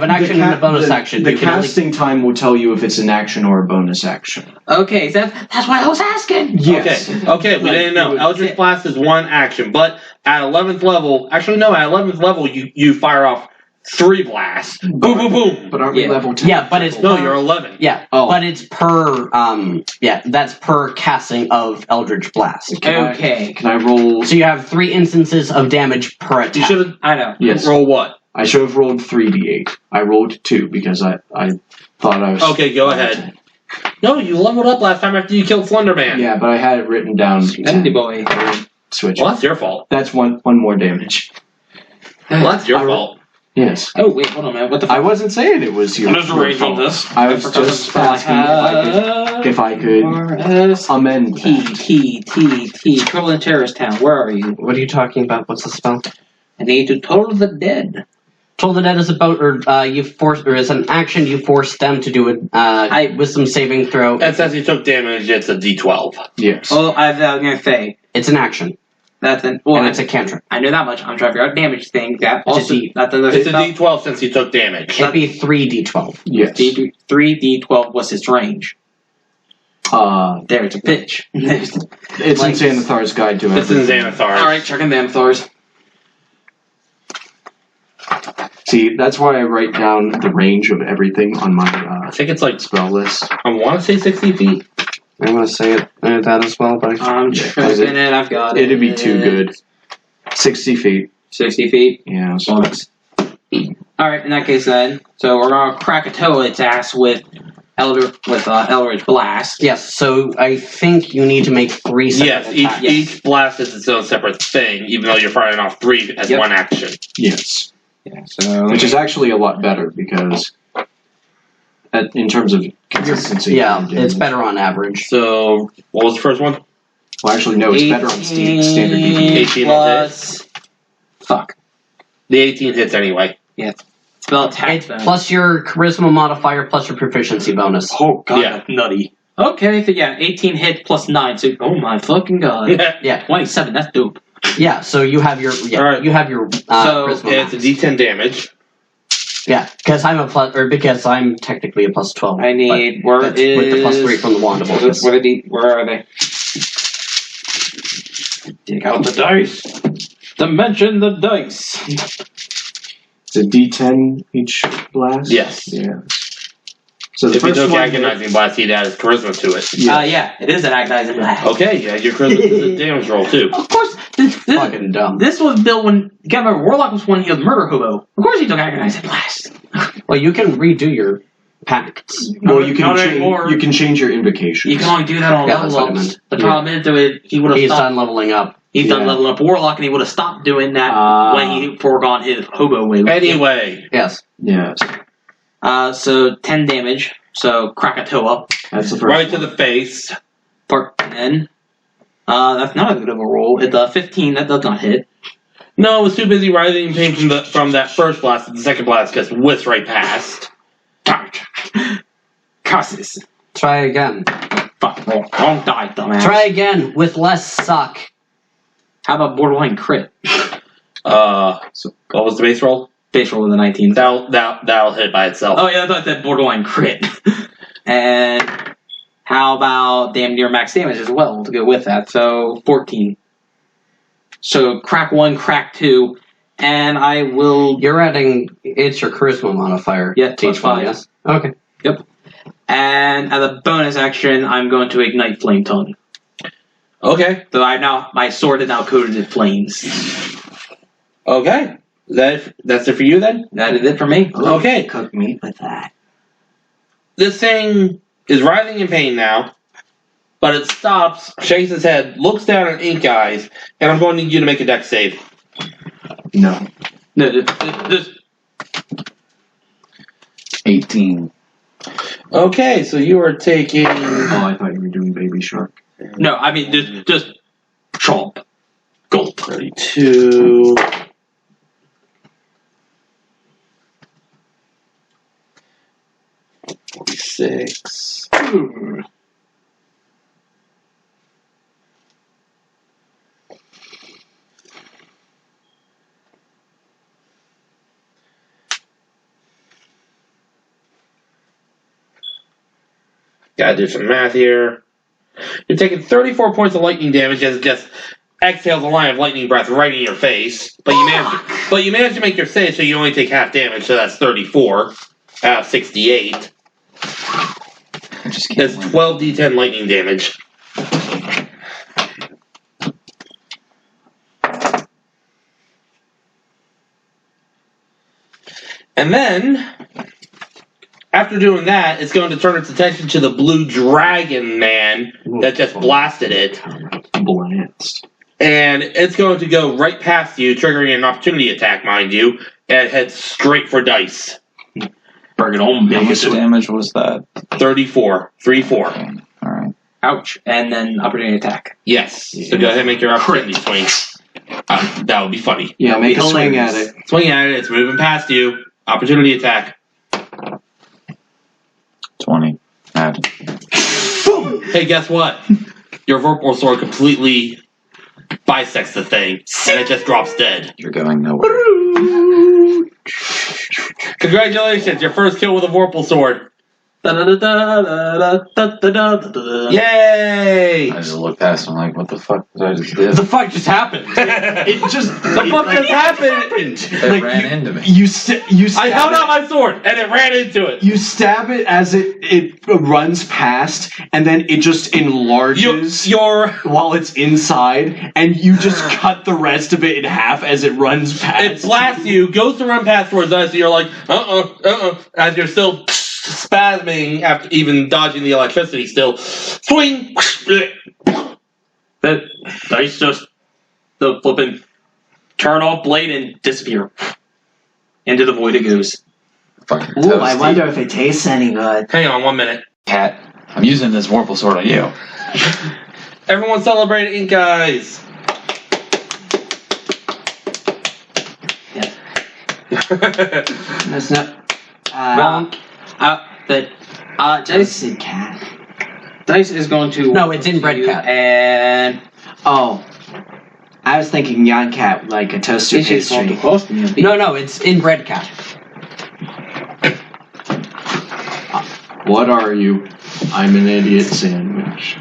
an action and a bonus action. The You can only- casting time will tell you if it's an action or a bonus action. Okay, that's what I was asking. Yes. Okay, we Like, didn't know. you would- Eldritch Blast is one action, but at 11th level, actually no, at 11th level, you fire off 3 blasts. Boom, boom, boom. But aren't we Yeah. level 10? Yeah, but it's No, per- you're 11. Yeah, Oh. but it's per that's per casting of Eldritch Blast. Okay. Can I roll? So you have 3 instances of damage per attack. You should have I know. Yes. roll what? I should have rolled 3d8. I rolled 2 because I thought I was. Okay, go ahead. No, you leveled up last time after you killed Slenderman. Yeah, but I had it written down. Andy boy. Switch. Well, that's your fault. That's one more damage. Well, that's your I- fault. Yes. Oh wait, hold on, man. What the I fuck? wasn't saying it was your. There's a range on fault. this. I was just asking if I could amend that. T. Trouble in Terrorist Town. Where are you? What are you talking about? What's the spell? I need to toll the dead. Toll the Dead is about, as an action, you force them to do a wisdom saving throw. And since he took damage, it's a D12. Yes. Oh, I was gonna say It's an action, that's an. and Well, it's a cantrip. I know that much. I'm trying to figure out damage thing. That It's a also D. that's another It's a spell. D12 since he took damage. It'd be 3d12. Yes. 3d12. What's its range? There, it's a pitch. It's Like- in Xanathar's Guide to It's in Everything. Xanathar. All right, checking the Xanathars. See, that's why I write down the range of everything on my I think it's like, spell list. I want to say 60 feet. I want to say it that as well, but I'm Yeah, 'cause checking it. I've got it. It'd be too good. 60 feet. 60 feet. Yeah. So Bonus. Alright, in that case then. So we're gonna Krakatoa its ass with Eldritch Blast. Yes, so I think you need to make 3 separate Yes, attacks. each blast is its own separate thing, even though you're firing off 3 as one action. Yes. Yeah, so Which is actually a lot better because, in terms of consistency. Yeah, it's better on average. So, what was the first one? Well, actually, no, it's better on standard DD. 18 plus... Fuck. The 18 hits anyway. Spell attack then. Plus your charisma modifier plus your proficiency bonus. Oh god, Yeah. that's nutty. Okay, so yeah, 18 hits plus 9, so oh my fucking god. Yeah, 27, that's dope. yeah. So you have your Alright. you have your So, charisma. It's a D10 damage. Yeah, because I'm a plus, or because I'm technically a plus 12. I need, but that's with the plus 3 from the wand of Orbis. Where are they? Dig out the dice. Dimension the dice. It's a D10 each blast? Yes. Yeah. So the If you first took one... agonizing blast, he'd add his charisma to it. Yeah, it is an agonizing blast. Okay, yeah, your charisma is a damage roll too. Of course, this Fucking dumb. was built when, you gotta remember, Warlock was one he was murder hobo. Of course he took agonizing blast. Well, you can redo your pacts. Well, you Not can, anymore. you can change your invocations. You can only do that on Yeah, that's what I level ups. meant. The problem is, though, if he would have He's stopped. done leveling up. He's done Yeah. leveling up Warlock, and he would have stopped doing that when he foregone his hobo way. Anyway, Yes. Yes. So 10 damage. So Krakatoa. That's the first right to one. the face. Part 10. That's not a good of a roll. It's 15. That does not hit. No, I was too busy writhing in pain from that first blast. The second blast gets whizzed right past. Curses. Try again. Fuck. Don't die, dumbass. Try again with less suck. How about borderline crit? What was the base roll? Base roll with a 19. That'll hit by itself. Oh, yeah, I thought that borderline crit. And how about damn near max damage as well to go with that? So 14. So crack 1, crack 2, and I will. You're adding. It's your charisma modifier. Yeah, to each plus one, 5. yes. Okay. And as a bonus action, I'm going to ignite Flame Tongue. Okay. So my sword is now coated in flames. Okay. That's it for you then? That is it for me. Okay. Cook meat with that. This thing is writhing in pain now, but it stops, shakes its head, looks down at Ink Eyes, and I'm going to need you to make a dex save. No. No, just 18. Okay, so you are taking... Oh, I thought you were doing Baby Shark. no. I mean, just chomp. Gulp. 32... 46... Gotta do some math here. You're taking 34 points of lightning damage as it just exhales a line of lightning breath right in your face. But you managed to make your save, so you only take half damage, so that's 34 out of 68. I just can't That's win. 12 d10 lightning damage. And then, after doing that, it's going to turn its attention to the blue dragon man that just blasted it. Blast. And it's going to go right past you, triggering an opportunity attack, mind you, and head straight for dice. Bring it on, How baby. much damage was that? 34. 3-4. Okay. Alright. Ouch. And then opportunity attack. Yes. So go ahead and make your opportunity swing. That would be funny. Yeah, make a Hilarious. swing at it. Swing at it. It's moving past you. Opportunity attack. 20. Add. Hey, guess what? Your Vorpal Sword completely bisects the thing, and it just drops dead. You're going nowhere. Congratulations, your first kill with a Vorpal Sword. Yay! I just looked past him like, what the fuck did I just do? What the fuck just happened? It just The fuck just happened? It ran into me. You stab I held out my sword and it ran into it. You stab it as it runs past, and then it just enlarges while it's inside, and you just cut the rest of it in half as it runs past. It blasts you, goes to run past towards us, and you're like, as you're still spasming after even dodging the electricity still. Swing! That dice just the flipping turn off blade and disappear. Into the void it goes. Fucking Ooh, I toasty. wonder if it tastes any good. Hang on 1 minute. Cat, I'm using this Vorpal sword on you. Everyone celebrate Ink Eyes! That's not. Wrong. Dice and cat. Dice is going to. No, it's in bread cat. And. Oh, I was thinking Yon Cat, like a toaster pastry. No, it's in bread cat. What are you? I'm an idiot sandwich.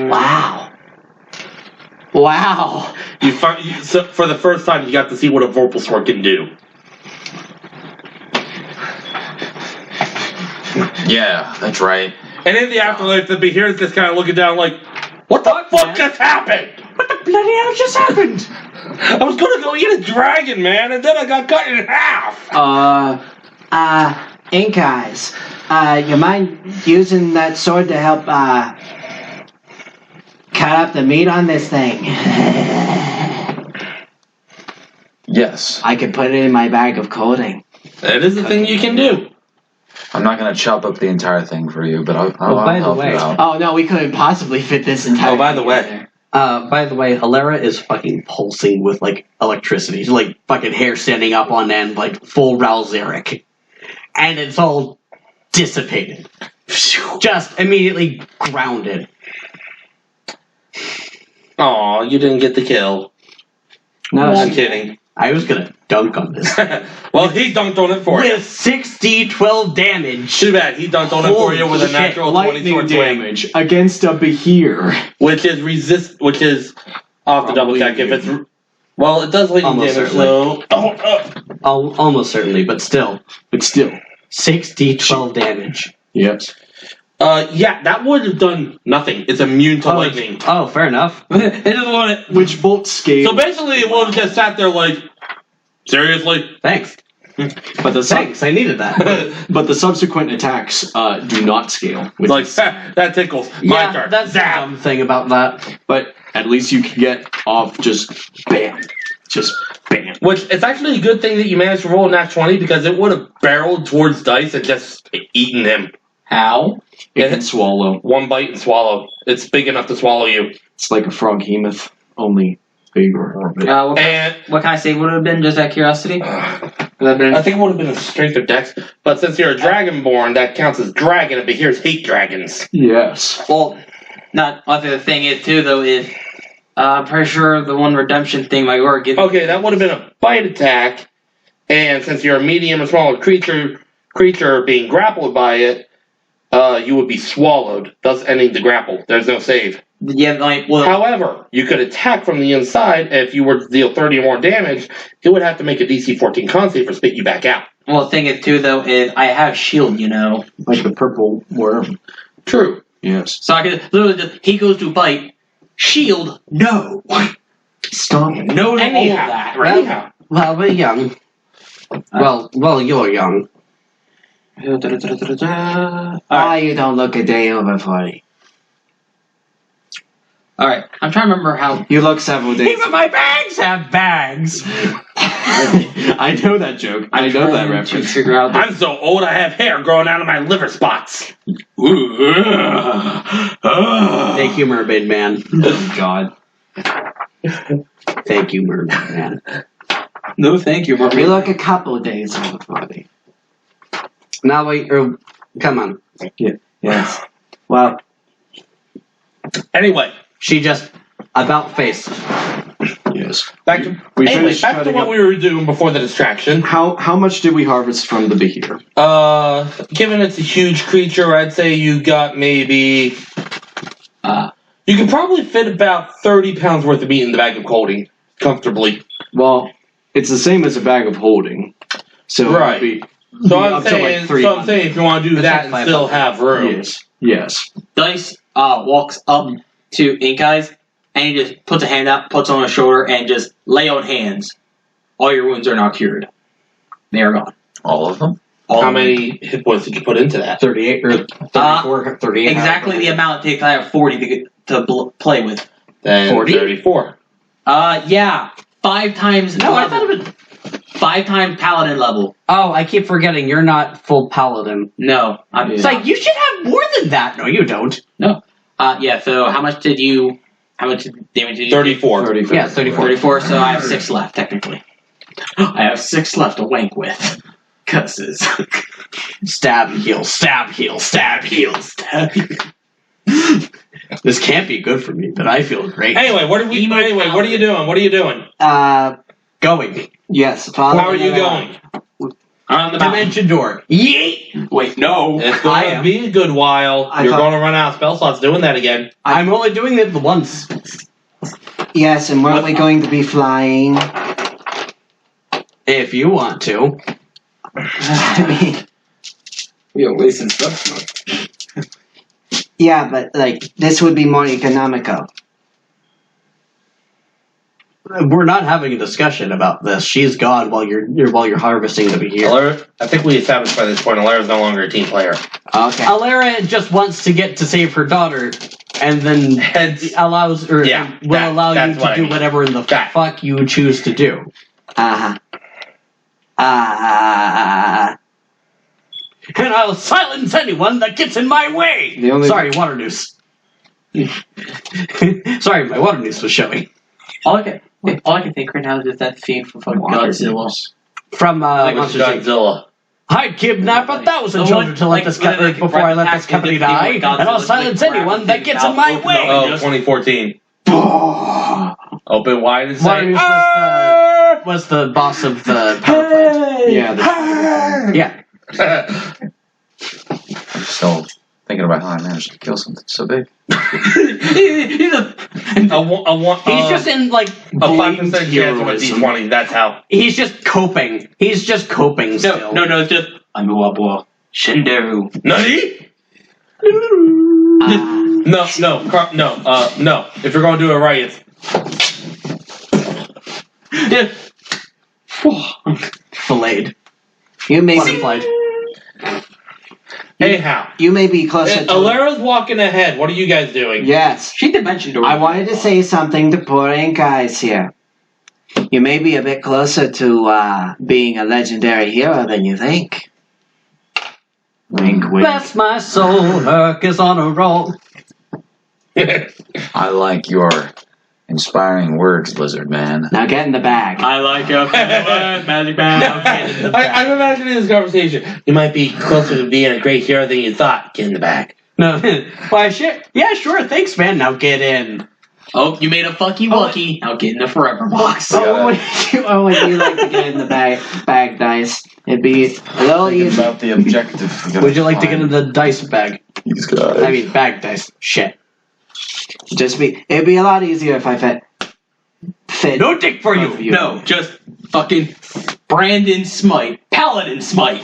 Wow. Wow. So for the first time, you got to see what a Vorpal sword can do. Yeah, that's right. And in the afterlife, the Behir's just kind of looking down like, what the fuck just happened? What the bloody hell just happened? I was gonna go eat a dragon, man, and then I got cut in half. Ink Eyes. You mind using that sword to help, cut up the meat on this thing? Yes. I could put it in my bag of coding. That is the thing you can do. I'm not gonna chop up the entire thing for you, but I'll by the help way- you out. Oh no, we couldn't possibly fit this entire. Oh, by the thing way. in there. By the way, Hilera is fucking pulsing with, like, electricity. She's, like, fucking hair standing up on end, like, full Ralzeric. And it's all dissipated. Just immediately grounded. Aw, you didn't get the kill. No, I'm kidding. I was gonna dunk on this. Well, he dunked on it for you. With 6d12 damage. Too bad, he dunked on it for you with a Holy natural shit, 20 Lightning sword swing. damage against a Behir. Which is, I'll have to double Probably check if it's, well, it does lightning Almost damage, certainly. so, Almost certainly, but still. But still. 6d12 damage. Yes. yeah, that would have done nothing. It's immune to Oh, lightning. Oh, fair enough. It doesn't want it. Which bolt scale. So basically, it would have just sat there like, seriously? Thanks. but the Thanks, I needed that. but the subsequent attacks do not scale. Which Like, is- that tickles. My Yeah, turn. that's the Zap. dumb thing about that. but at least you can get off just bam. Just bam. Which, it's actually a good thing that you managed to roll a nat 20 because it would have barreled towards Dice and just eaten him. How? It can swallow. One bite and swallow. It's big enough to swallow you. It's like a frog hemoth, only bigger. And What can I say would have been, just out of curiosity? Would have been, I think it would have been a strength or dex, but since you're a dragonborn, that counts as dragon, and Behirs hate dragons. Yes. well, not. I think the thing is, too, though, is I'm pretty sure the one redemption thing my Aura gives. Okay, that would have been a bite attack, and since you're a medium or smaller creature being grappled by it, you would be swallowed, thus ending the grapple. There's no save. Yeah, like, well, However, you could attack from the inside, and if you were to deal 30 or more damage, it would have to make a DC 14 con save or spit you back out. well, the thing is, too, though, is I have shield, you know. Like the purple worm. True. Yes. So I could literally just, he goes to bite, shield, no. Stop it. No to all of Anyhow, that, right? anyhow. Well, we're young. Well, you're young. Ah, you don't look a day over 40. Alright, I'm trying to remember how. You look several days. Even my bags have bags! I know that joke. I know that To reference. figure out I'm so old I have hair growing out of my liver spots. Thank you, Mermaid Man. Oh, God. Thank you, Mermaid Man. No, thank you, You look a couple days over 40. Now, wait, come on. Yes. Well, Anyway, She just about face. Yes. Yes. Back to We anyway, finished back to cutting what up- we were doing before the distraction. How much did we harvest from the behir? Given it's a huge creature, I'd say you got maybe. You could probably fit about 30 pounds worth of meat in the bag of holding comfortably. Well, it's the same as a bag of holding. So Right. it would be So up I'm to, saying, like, 300. if you want to do That's that like and still 500. have room. Yes. Dice walks up to Ink Eyes and he just puts a hand out, puts on his shoulder, and just lay on hands. All your wounds are now cured. They are gone. All of them? All How of them. many hit points did you put into that? 38 or 34, 38. Exactly the amount it takes. I have 40 to play with. Then 40? 34. Yeah. 5 times. No, I level. thought it was. 5 times paladin level. Oh, I keep forgetting you're not full paladin. No. I'm It's like, you should have more than that. No, you don't. yeah, so how much damage did you 34. 34. Yeah, 34. 34, so I have 6 left, technically. I have 6 left to wank with. Cusses. Stab, heal, stab, heal, stab, heal, stab, heal. This can't be good for me, but I feel great. Anyway, what are you doing? What are you doing? Going. Yes. Follow How are you me going? On the mountain. Dimension door. Yeet! Wait, no. It's I going to am. be a good while. I You're thought- going to run out of spell slots doing that again. I'm only doing it once. Yes, and weren't we going to be flying? If you want to. I mean, We are wasting stuff. yeah, but like this would be more economical. We're not having a discussion about this. She's gone while you're harvesting the behir. Alara, I think we established by this point Alara's no longer a team player. Okay. Alara just wants to get to save her daughter, and then Hence, allows or Yeah, will that- allow you that's what to I do mean. whatever in the That. fuck you choose to do. Uh-huh. And I'll silence anyone that gets in my way. The only- Sorry, water noose. Sorry, my water noose was showing. All I can think right now is that theme from fucking Godzilla. From I think it was Monsters, Inc. Godzilla. I kidnap 1,000 The children one- to let like, this when they, before I let this practically company the theme die, with Godzilla, and I'll like, silence grab anyone the that thing gets in out, my open way. up, Oh, 2014. Open wide and Water say, noose was the boss of the power plant. Yeah. Yeah. Still thinking about how I managed to kill something so big. He's a He's just in like a 5% chance of a heroism. D20. That's how. He's just coping. He's just coping still. no, it's just I'm a wabwa. Shinderu. Nani? No. If you're going to do it right, it's. Filleted. You may be, Butterflied. Anyhow. you may be closer to. Alara's walking ahead. What are you guys doing? Yes. She dimension door. I wanted to say something to poor Ink Eyes here. You may be a bit closer to being a legendary hero than you think. Wink, wink. Bless my soul, Herc is on a roll. I like your inspiring words, Lizard Man. Now get in the bag. I like a magic bag. I'm imagining this conversation. You might be closer to being a great hero than you thought. Get in the back. No, why? Yeah, sure. Thanks, man. Now get in. Oh, you made a fucky wucky. Now get in the forever box. Oh, would you like to get in the bag dice? It'd be a little Thinking easier. about the objective. Would you like to get in the dice bag? These guys. I mean, bag dice. Shit. It'd be a lot easier if I fit. No dick for both of you. No, just fucking Brandon Smite. Paladin Smite.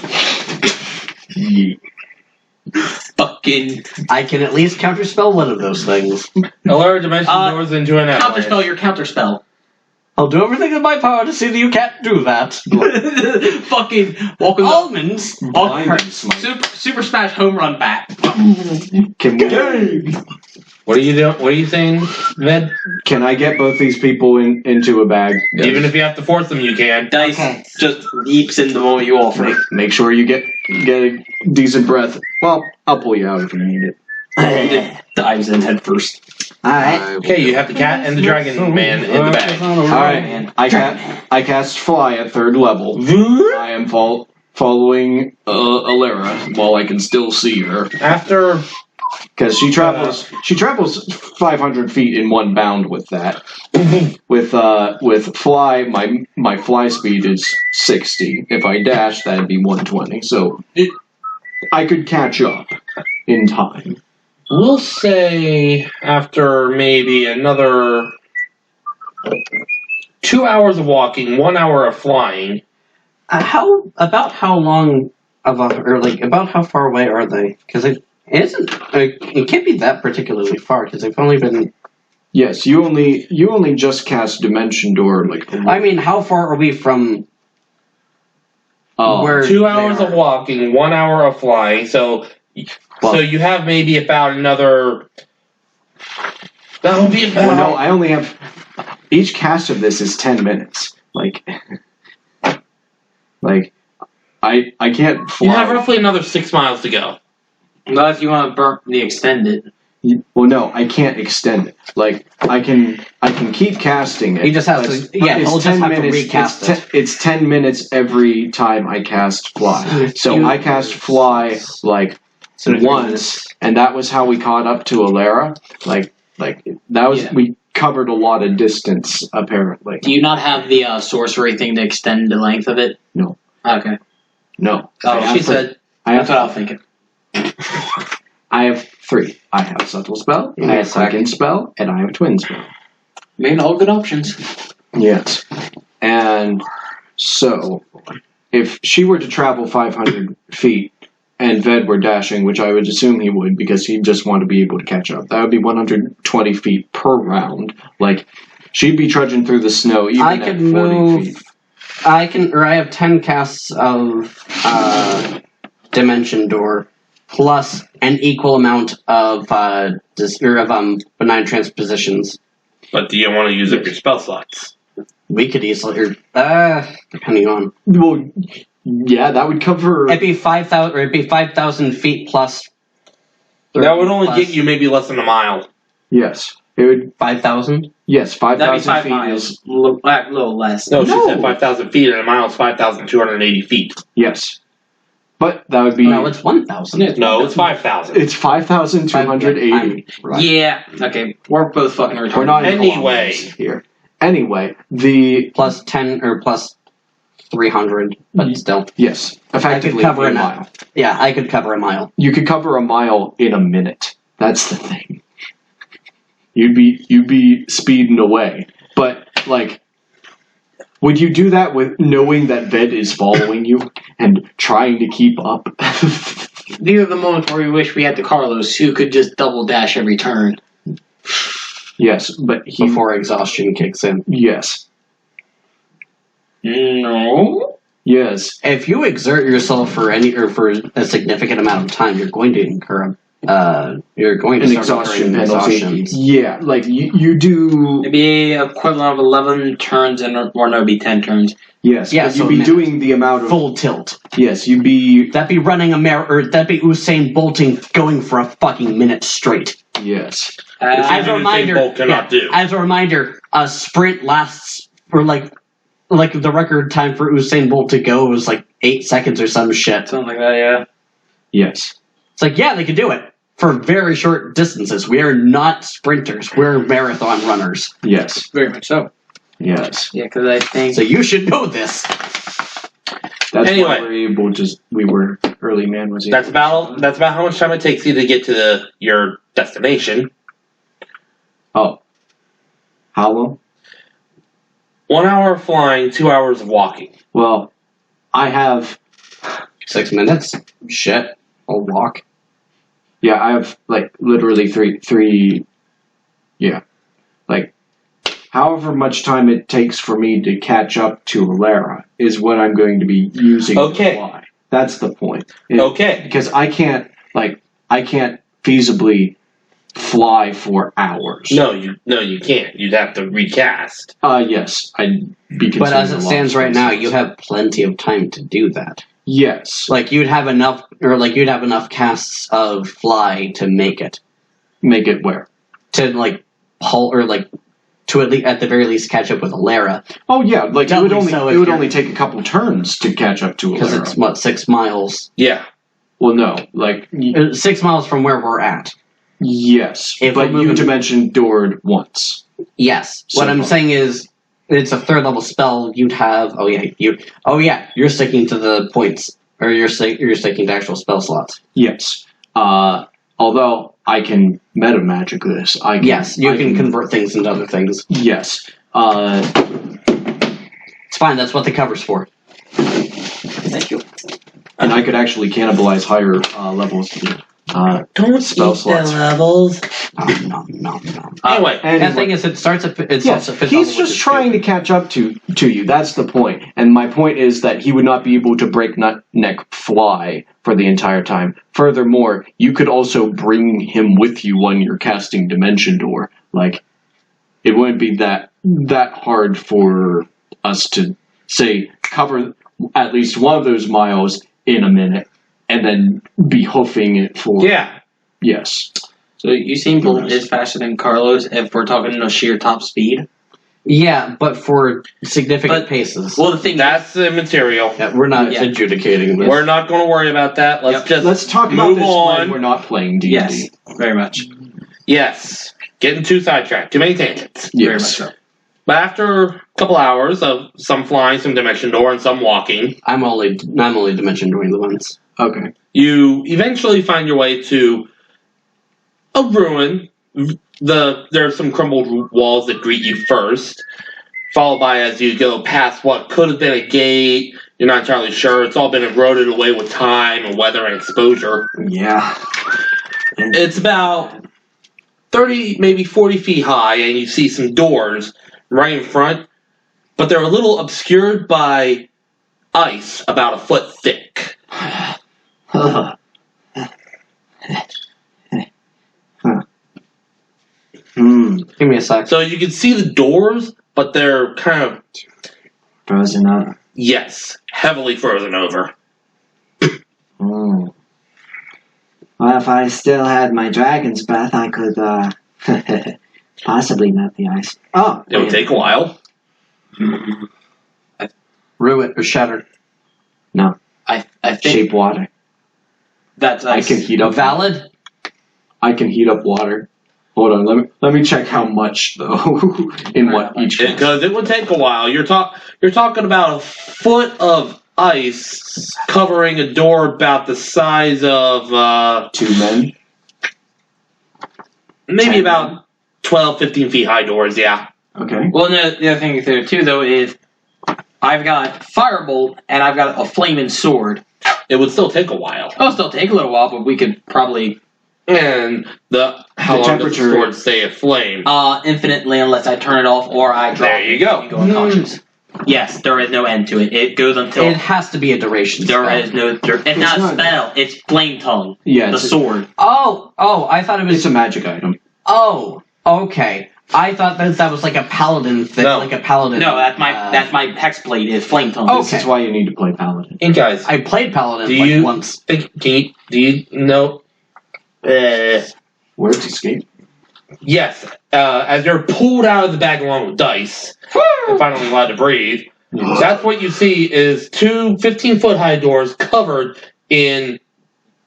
Fucking I can at least counterspell one of those things. Alara dimension doors into an avalanche. counterspell your counterspell. I'll do everything in my power to see that you can't do that. Fucking welcome Almonds. Super Smash home run bat. Can we? What are you doing? What are you saying, Ved? Can I get both these people into a bag? Even if you have to force them, you can. Dice Okay. just leaps in the moment you offer. Make sure you get a decent breath. Well, I'll pull you out if you need it. Dives in head first. Alright. Okay, you have the cat and the dragon man in the bag. Alright. I cast fly at 3rd level. I am following Alara while I can still see her. After Because she travels 500 feet in one bound with that. With fly, my fly speed is 60. If I dash, that'd be 120. So I could catch up in time. We'll say after maybe another 2 hours of walking, 1 hour of flying. About how long about how far away are they? Because it can't be that particularly far because they've only been. Yes, you only just cast Dimension Door I mean, how far are we from? Where 2 hours of walking, 1 hour of flying. So you have maybe about another. That will be about. Well, no, I only have. Each cast of this is 10 minutes. I can't fly. You have roughly another 6 miles to go. Well, if you want to burn the extend it. Well, no, I can't extend it. I can keep casting it. He just has to. Yeah, he'll just have to recast it. It's 10 minutes every time I cast fly. So I cast fly once, and that was how we caught up to Alara. That was we covered a lot of distance apparently. Do you not have the sorcery thing to extend the length of it? No. Okay. No. Oh, she said. That's what I was thinking. I have 3. I have Subtle Spell, I have Second Spell, and I have Twin Spell. Made all good options. Yes. And so, if she were to travel 500 feet, and Ved were dashing, which I would assume he would, because he'd just want to be able to catch up, that would be 120 feet per round. She'd be trudging through the snow even I at could 40 move. feet. I have 10 casts of Dimension Door, plus an equal amount of benign transpositions. But do you want to use up your spell slots? We could easily, depending on. Well, yeah, that would cover. It'd be 5,000, or it'd be 5,000 feet plus. That would only get you maybe less than a mile. Yes, it would. 5,000. Yes, 5,000 5 feet miles. is. A little less. No, she said 5,000 feet, and a mile is 5,280 feet. Yes, but that would be. No, it's 1,000. No, it's 5,000. It's 5,280. Right. Yeah. Okay. We're both fucking retarded. We're not in Anyway. kilometers here. Anyway, the Plus 10 or plus 300, but still. yes, effectively cover a a mile. Yeah, I could cover a mile. You could cover a mile in a minute. That's the thing. You'd be speeding away, but would you do that with knowing that Ved is following you and trying to keep up? These are the moments where we wish we had the Carlos who could just double dash every turn. Yes, but he. Before exhaustion kicks in. Yes. No. Yes. If you exert yourself for a significant amount of time, you're going to incur you're going to An start exhaustion incurring penalty. exhaustions. Yeah, you do. It'd be equivalent of 11 turns, or no, it'd be 10 turns. Yes, Yeah, but so you'd be now- doing the amount of. Full tilt. Yes, you'd be. That'd be running that'd be Usain bolting going for a fucking minute straight. Yes. As a Usain reminder, Bolt cannot do. as a reminder, a sprint lasts for like the record time for Usain Bolt to go was 8 seconds or some shit. Something like that, yeah. Yes. It's yeah, they could do it for very short distances. We are not sprinters. We're marathon runners. Yes. Very much so. Yes. Yeah, because I think... So you should know this. That's Anyway. why we were early man was. That's about how much time it takes you to get to your destination. Oh. How long? 1 hour of flying, 2 hours of walking. Well, I have. 6 minutes. Shit. I'll walk. Yeah, I have literally three. Yeah, however much time it takes for me to catch up to Alara is what I'm going to be using Okay. to fly. That's the point. Okay. Because I can't feasibly fly for hours. No, you can't. You'd have to recast. Yes, I'd be. But as it considering a stands long right now, spaces. you have plenty of time to do that. Yes, You'd have enough, casts of fly to make it. make it where. To pull or to at the very least catch up with Alara, Oh yeah, it would Doubly so if it would you're- only take a couple turns to catch up to because Alara. it's 6 miles. Yeah. Well, no, 6 miles from where we're at. Yes, If but we're you moving- dimension doored once. Yes. So What I'm far. saying is, it's a third level spell. You'd have. You're sticking to the points, or you're sticking to actual spell slots. Yes. Although I can meta magic this. I can, Yes, you I can convert things into other things. Yes. It's fine. That's what the cover's for. Thank you. And I could actually cannibalize higher levels. Don't Spell eat slots. the levels. No. Anyway, The thing is, it starts at Yes, fifth level, he's which just is trying to catch up to you. That's the point. And my point is that he would not be able to break neck fly for the entire time. Furthermore, you could also bring him with you when you're casting Dimension Door. Like, it wouldn't be that hard for us to, say, cover at least one of those miles in a minute, and then be hoofing it for... yeah. Yes. So Usain is faster than Carlos if we're talking sheer top speed. Yeah, but for significant But- paces. Well, the thing That's immaterial. Yeah, we're not Yeah. adjudicating this. We're not going to worry about that. Let's talk about move this on. when we're not playing D&D. yes, very much. Yes. Getting too sidetracked. Too many tangents. Very much Yes. so. But after a couple hours of some flying, some dimension door, and some walking, I'm only dimension doing the ones. Okay. you eventually find your way to a ruin. There are some crumbled walls that greet you first, followed by as you go past what could have been a gate. You're not entirely sure. It's all been eroded away with time and weather and exposure. Yeah. It's about 30, maybe 40 feet high, and you see some doors right in front, but they're a little obscured by ice about a foot thick. Give me a sec. So you can see the doors, but they're kind of, Frozen up. yes, heavily frozen over. Mm. Well, if I still had my dragon's breath, I could, possibly melt the ice. Oh, It would take a while. Ruin or shatter. I think Shape water. that's I can heat up. Valid. I can heat up water. Hold on, let me check how much though in what each. Because it would take a while. You're talking about a foot of ice covering a door about the size of 2 men. maybe about 12, 15 feet high doors, yeah. Okay. Well, no, the other thing there too, though, is I've got firebolt and I've got a flaming sword. It would still take a while. It'll still take a little while, but we could probably And how The long does the temperature- sword stay aflame? infinitely unless I turn it off or I drop There you it go. and go unconscious. Yes, there is no end to it. It goes until It has to be a duration there spell. is no. It's not a not- spell. It's flame tongue. Yeah, The it's, sword. Oh, I thought it was. it's a magic item. Oh, okay. I thought that was like a paladin thing. No. Like a paladin. No, that's my hex blade is flame tongue. Oh. This is why you need to play paladin. Hey guys, I played paladin Do like you- once. do you know? Words escape. Yes. As you're pulled out of the bag along with dice, and finally allowed to breathe, that's what you see is two 15-foot high doors covered in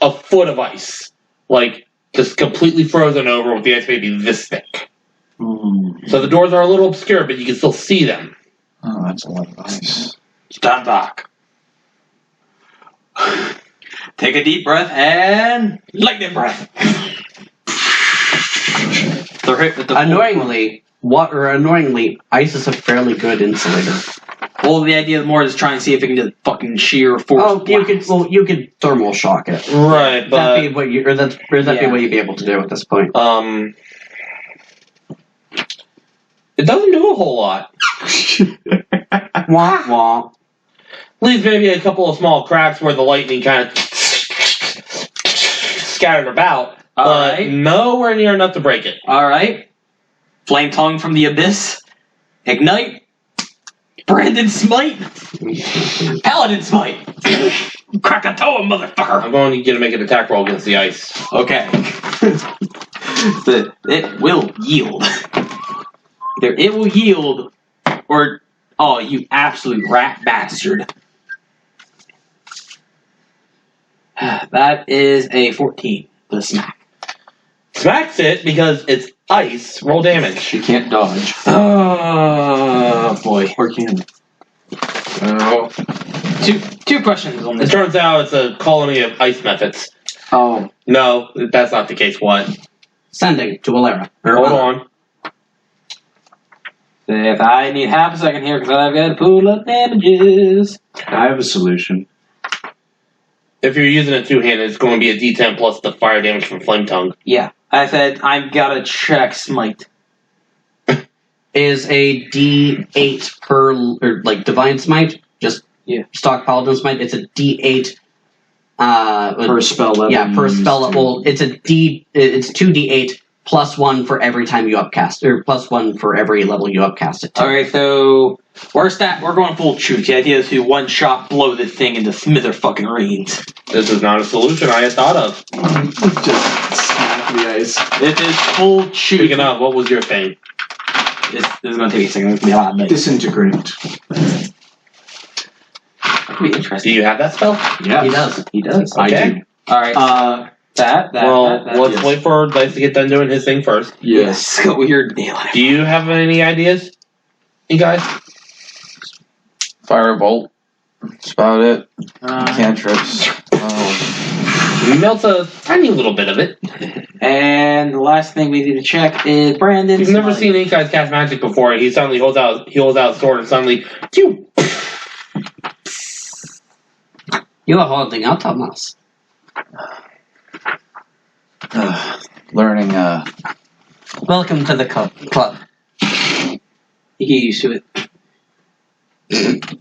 a foot of ice, like just completely frozen over with the ice maybe this thick. So the doors are a little obscure, but you can still see them. Oh, that's a lot of ice. Stand back. Take a deep breath and lightning breath. Annoyingly, ice is a fairly good insulator. Well, the idea more is try and see if it can just fucking sheer force. Oh, you could thermal shock it. Right, That'd be what you, or that'd be Yeah. what you'd be able to do at this point. it doesn't do a whole lot. Wah wah. Leaves maybe a couple of small cracks where the lightning kind of scattered about, but Alright. nowhere near enough to break it. Alright. Flame tongue from the abyss. Ignite. Brandon smite. Paladin smite. Krakatoa, motherfucker. I'm going to get to make an attack roll against the ice. Okay. It will yield. Either it will yield, or oh, you absolute rat bastard. That is a 14. The smack. Smacks it because it's ice. Roll damage. She can't dodge. Oh boy. Or can. Oh. Two questions on It this. turns out it's a colony of ice methods. Oh. No, that's not the case. What? Sending to Alera. Hold on. If I need half a second here, because I've got to pull up damages. I have a solution. If you're using it two-handed, it's going to be a D10 plus the fire damage from Flame Tongue. Yeah, I said I've got to check smite. Is a D8 per, or like Divine Smite? Just stock Paladin Smite. It's a D8 Per spell level. Yeah, per spell level. It's it's 2d8 plus 1 for every time you upcast, or plus 1 for every level you upcast it to. Okay, so we're going full truth. The idea is to one shot blow this thing into smither fucking reeds. This is not a solution I had thought of. Just smack the ice. It is full truth. Speaking of, what was your thing? This is going to take a second. It's going to be a lot of dice. Disintegrate. That could be Do interesting. you have that spell? Yeah. He does. He does. I Okay. do. All right. That. Well, let's yes. wait for Dice to get done doing his thing first. Yes. Go weird daylight. Do you have any ideas, you guys? Firebolt. That's about it. Cantrips. He melts a tiny little bit of it. And the last thing we need to check is Brandon's. You've never smite. seen these guys cast magic before. He suddenly holds out a sword and suddenly, phew! You are holding out on us. Learning, Welcome to the club. You get used to it.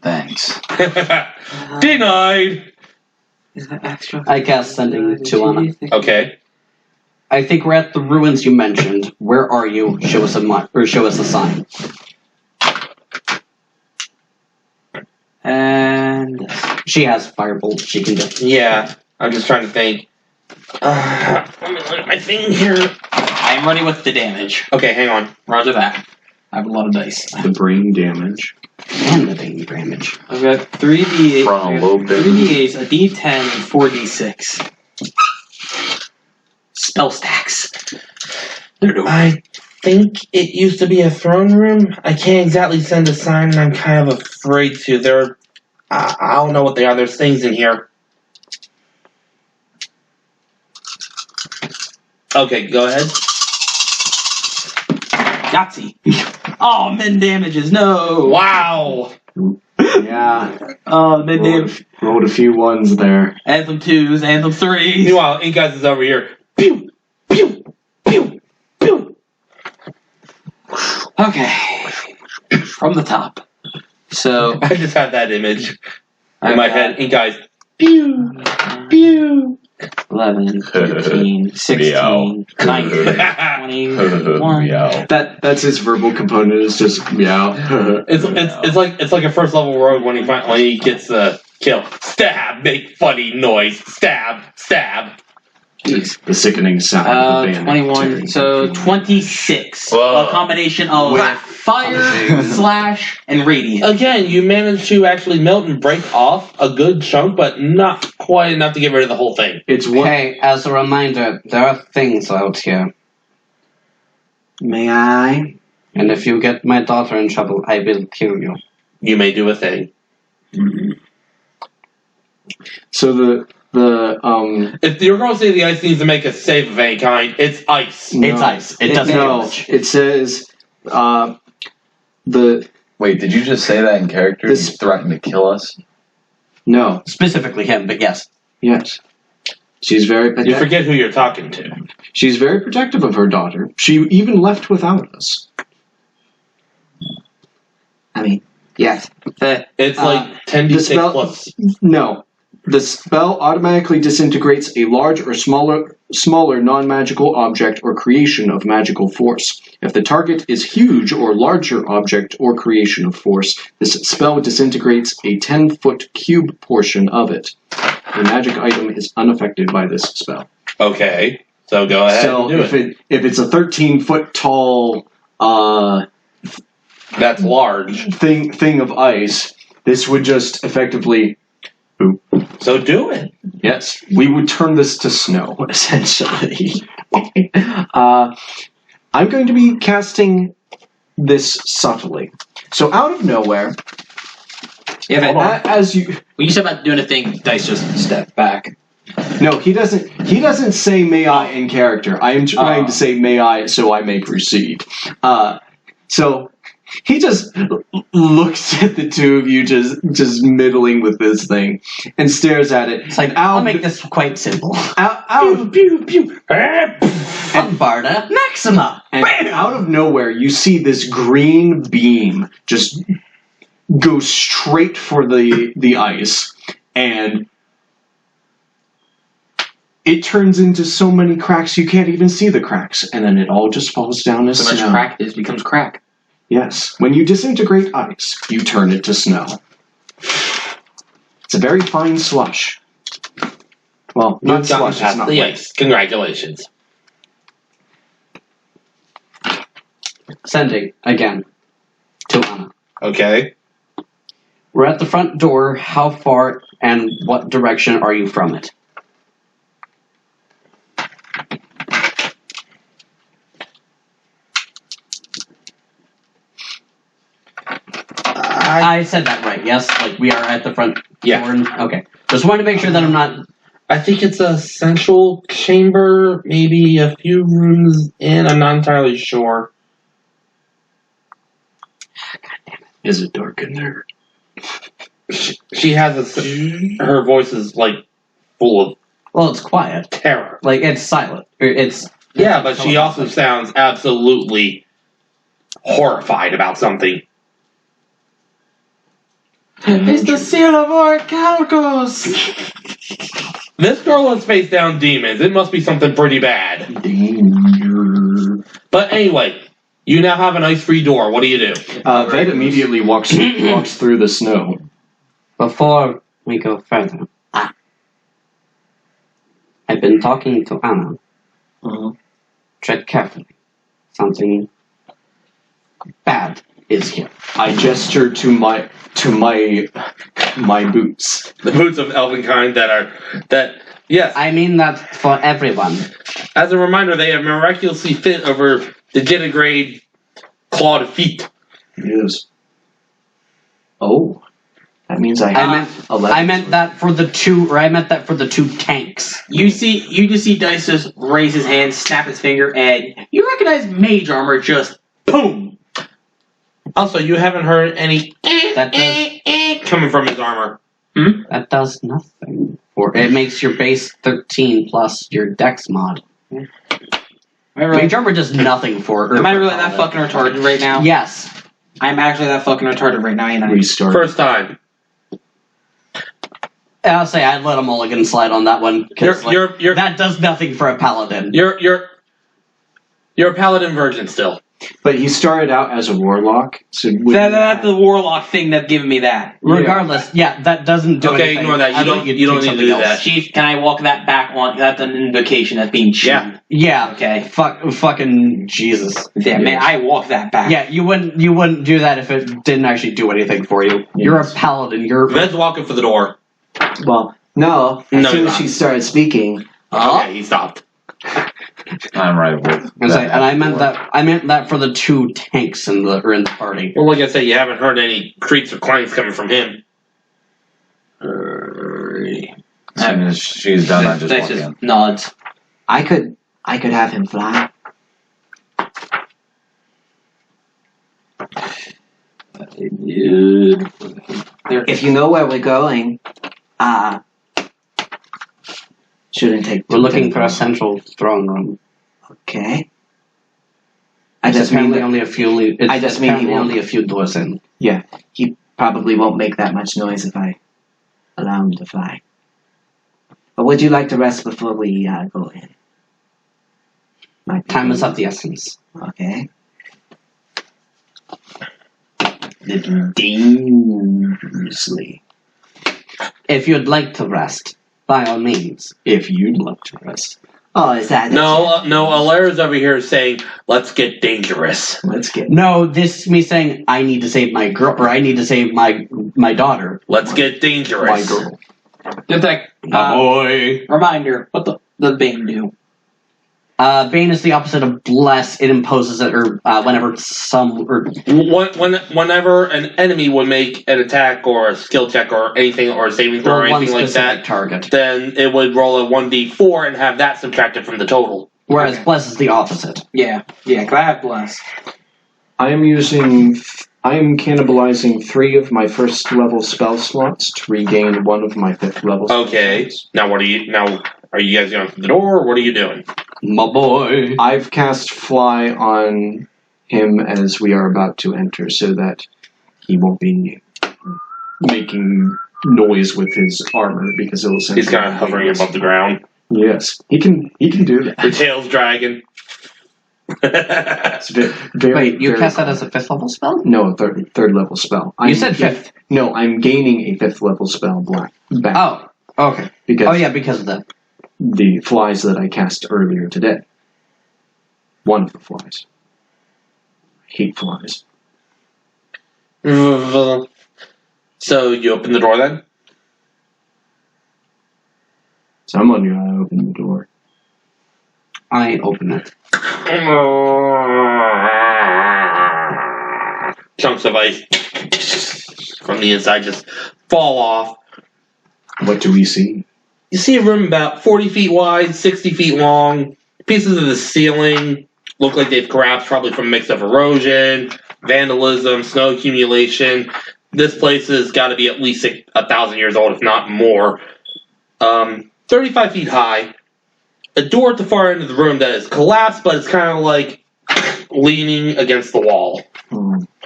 thanks. Denied. Is that extra? I cast Sending to Anna. Okay. I think we're at the ruins you mentioned. Where are you? Show us a sign. And She has firebolt. She can do. Yeah, I'm just trying to think. Let me look at my thing here. I'm ready with the damage. Okay, hang on. Roger that. I have a lot of dice. The brain damage. And the baby damage. I've got 3d8, Frontal lobe 3d8s, a d10, and 4d6. Spell stacks. I think it used to be a throne room. I can't exactly send a sign, and I'm kind of afraid to. I don't know what they are. There's things in here. Okay, go ahead. Yahtzee. Oh, min damages. No. Wow. Yeah. Oh, min damage. Rolled a few ones there. Anthem 2s, Anthem 3s. Meanwhile, Ink Eyes is over here. Pew, pew, pew, pew. Okay. From the top. So, I just had that image I've in my got head. Ink Eyes. Pew, pew. 11, 13, 16, 19, 21. Meow. That's his verbal component. Is just meow. It's like a first level rogue when he gets the kill. Stab, make funny noise. Stab, stab. Jeez. The sickening sound of the band. 21, so 26. Whoa. A combination of fire, slash, and radiant. Again, you managed to actually melt and break off a good chunk, but not quite enough to get rid of the whole thing. It's one. Hey, as a reminder, there are things out here. May I? And if you get my daughter in trouble, I will kill you. You may do a thing. So the If you're going to say the ice needs to make a save of any kind, it's ice. No. It's ice. It doesn't no, damage. it says the Wait, did you just say that in character? This- You threatened to kill us? no. Specifically him, but yes. Yes. She's very You forget who you're talking to. She's very protective of her daughter. She even left without us. I mean, yes. It's like the 10d6 spell- plus. No. The spell automatically disintegrates a large or smaller non-magical object or creation of magical force. If the target is huge or larger object or creation of force, this spell disintegrates a 10-foot cube portion of it. The magic item is unaffected by this spell. Okay, so go ahead So and do it. if it's a 13-foot tall That's large. thing of ice, this would just effectively. So do it. Yes, we would turn this to snow, essentially. I'm going to be casting this subtly. So out of nowhere, Yeah, but as you when you said about doing a thing, Dice just step back. no, he doesn't say may I in character. I am trying to say may I so I may proceed. So he just looks at the two of you just middling with this thing and stares at it. It's like, I'll make this quite simple. Pew, pew. And Barda, Maxima! And out of nowhere, you see this green beam just go straight for the ice, and it turns into so many cracks you can't even see the cracks, and then it all just falls down as So much snow. crack is becomes crack. Yes, when you disintegrate ice, you turn it to snow. It's a very fine slush. Well, not You've gotten slush, it's past not the wet. ice. Congratulations. Sending, again, to Anna. Okay. We're at the front door. How far and what direction are you from it? I said that right, yes? Like, we are at the front Yeah. door? Okay. Just wanted to make sure that I'm not... I think it's a central chamber, maybe a few rooms in. I'm not entirely sure. Is it dark in there? She has her voice is like full of Well, it's quiet. terror. Like, it's silent. It's... Yeah, but she also sounds absolutely horrified about something. It's the seal of Orcalcos! This girl has faced down demons. It must be something pretty bad. Danger. But anyway, you now have an ice-free door. What do you do? Ved immediately walks through the snow. Before we go further, I've been talking to Anna. Tread carefully. Something bad is here. I gesture to my boots. The boots of elvenkind yes. I mean that for everyone. As a reminder, they have miraculously fit over digitigrade clawed feet. Yes. Oh, that means I have 11. I meant that for the two tanks. You just see Dice just raise his hand, snap his finger, and you recognize mage armor just boom. Also, you haven't heard any That does coming from his armor. that does nothing. It makes your base 13 plus your dex mod. Mage armor does nothing for it. Am I really that fucking retarded right now? Yes. I'm actually that fucking retarded right now, ain't I? Restart. First time. I'll say I'd let a mulligan slide on that one. 'Cause, You're that does nothing for a paladin. you're a paladin virgin still. But he started out as a warlock, so That's the warlock thing that's giving me that. Regardless, that doesn't do anything. Ignore that. I'd You let don't take need to something do else. that. Chief, can I walk that back one? That's an invocation that's being chewed. Yeah. Yeah. Okay. Fucking Jesus. Yeah, man, I walk that back. Yeah, you wouldn't do that if it didn't actually do anything for you. You're a paladin. You're Ved's walking for the door. Well, no. As No, soon you're as not. she started speaking, Okay, he stopped. I'm right with that. and I meant that for the two tanks in the party. Well, like I said, you haven't heard any creaks or clanks coming from him. As soon as she's done, I just Dice walk just in. nods. I could have him fly. If you know where we're going, shouldn't take. We're looking for a central throne room. Okay. I It's just mean apparently that only a few. It's I just mean he apparently won't- only a few doors in. he probably won't make that much noise if I allow him to fly. But would you like to rest before we go in? Time is of the essence. Okay. Living dangerously. If you'd like to rest, by all means. if you'd like to rest, Oh, is that No, Alara's over here saying, let's get dangerous. Let's get. No, this is me saying I need to save my girl, or I need to save my daughter. Let's get dangerous. my girl. Just like, boy. reminder, what the Bane do? Bane is the opposite of bless. It imposes it, or whenever Whenever an enemy would make an attack or a skill check or anything or a saving throw or anything like that, target. then it would roll a 1d4 and have that subtracted from the total. Whereas bless is the opposite. Yeah, because I have bless. I am cannibalizing 3 of my first level spell slots to regain 1 of my 5th level spell slots. Now are you guys going through the door, or what are you doing? My boy. I've cast Fly on him as we are about to enter so that he won't be making noise with his armor because it will send He's kind of hovering above the ground. Yes, he can do that. The tail's dragging. It's very, Wait, you very cast that cool. as a 5th level spell? No, third level spell. You said 5th. No, I'm gaining a 5th level spell back. Oh, okay. Because because of the flies that I cast earlier today. One of the flies. I hate flies. So you open the door then? Someone gotta open the door. I open it. Chunks of ice from the inside just fall off. What do we see? You see a room about 40 feet wide, 60 feet long. Pieces of the ceiling look like they've collapsed, probably from a mix of erosion, vandalism, snow accumulation. This place has got to be at least 1,000 years old, if not more. 35 feet high. A door at the far end of the room that is collapsed, but it's kind of like leaning against the wall.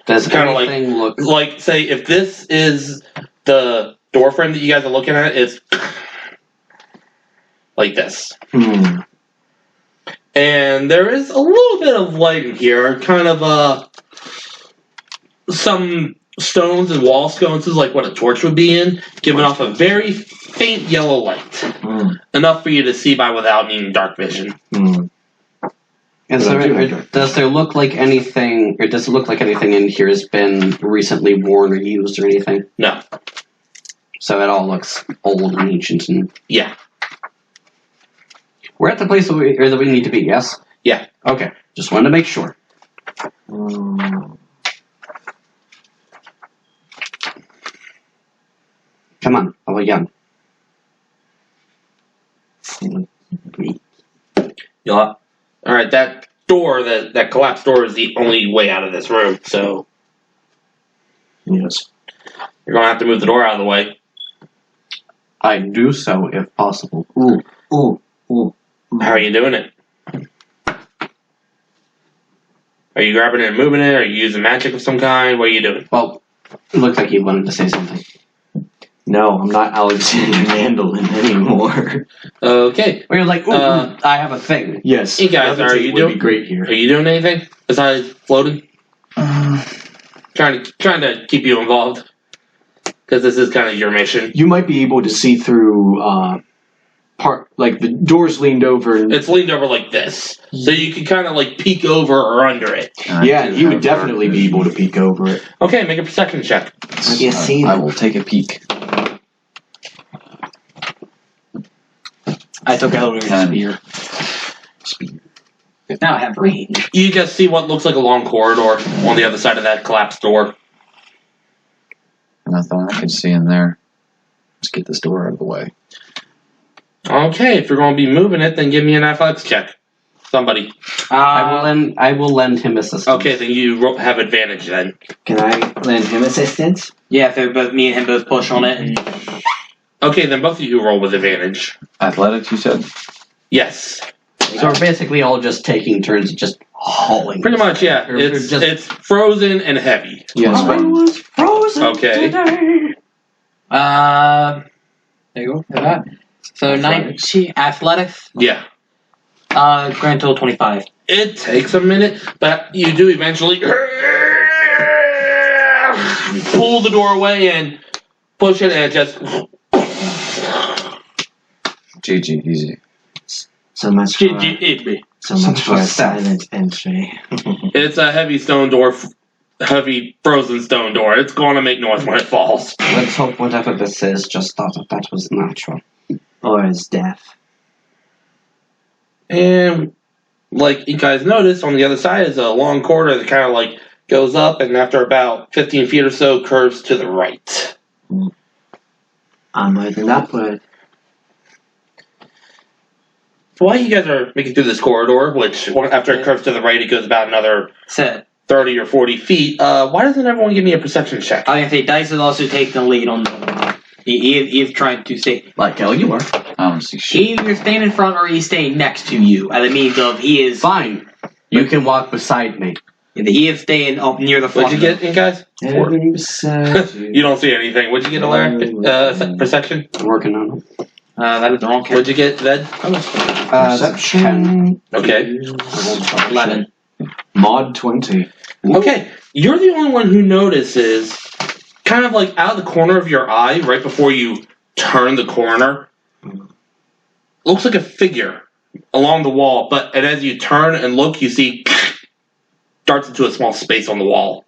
Does Kind of anything look like, say, if this is the door frame that you guys are looking at, it's like this. And there is a little bit of light in here, kind of some stones and wall sconces, like what a torch would be in, giving off a very faint yellow light. Enough for you to see by without needing dark vision. does there look like anything, or does it look like anything in here has been recently worn or used or anything? No. So it all looks old and ancient and... Yeah. We're at the place that we need to be, yes? Yeah. Okay. Just wanted to make sure. Come on, I was young. Alright, that door, that collapsed door is the only way out of this room, so Yes. you're going to have to move the door out of the way. I do so if possible. Ooh. How are you doing it? Are you grabbing it and moving it? Are you using magic of some kind? What are you doing? Well, it looked like you wanted to say something. No, I'm not Alexander Mandolin anymore. Okay. Or you're like, I have a thing. Yes. Hey guys, levitate are you would doing- be great here. Are you doing anything besides floating? Trying to keep you involved. Because this is kind of your mission. You might be able to see through like the door's leaned over. And, It's leaned over like this. So you can kind of like peek over or under it. yeah, he would definitely be able to peek over it. Okay, make a perception check. You see I them? will take a peek. I took out a spear. Now I have range. You just see what looks like a long corridor on the other side of that collapsed door. Nothing I can see in there. Let's get this door out of the way. Okay, if you're going to be moving it, then give me an athletics check. Somebody. I will lend him assistance. Okay, then you have advantage then. Can I lend him assistance? Yeah, if they're both me and him both push on it, and Okay, then both of you roll with advantage. Athletics, you said? Yes. So we're basically all just taking turns just hauling. Pretty much, yeah. Or It's just- it's frozen and heavy. Yes. I was frozen Okay. today. there you go for that. So Athletics. 19 athletics. Yeah. Grand total 25. It takes a minute, but you do eventually pull the door away and push it, and it just GG, easy. So much for, it's so much for a stealth. silent entry. a heavy stone door, heavy frozen stone door. It's going to make noise when it falls. Let's hope whatever this is just thought that was natural. Or is death. And like you guys noticed, on the other side is a long corridor that kind of like goes up, and after about 15 feet or so, curves to the right. Onward and upward. So while you guys are making through this corridor, which after it curves to the right, it goes about another Set. 30 or 40 feet. Why doesn't everyone give me a perception check? I was gonna say Dice is also taking the lead on the. He is trying to stay. Like hell, you are. I don't see shit. Either staying in front or he's staying next to you. And it means of he is. Fine. You can walk beside me. He is staying up near the front. What'd you get, in guys? Every beside You don't see anything. What'd you get, Larry? Perception? I'm working on it. That is the wrong What'd you get, Ved? Perception. Okay. 11. Mod 20. Okay. You're the only one who notices, kind of like out of the corner of your eye, right before you turn the corner, looks like a figure along the wall, and as you turn and look, you see darts into a small space on the wall.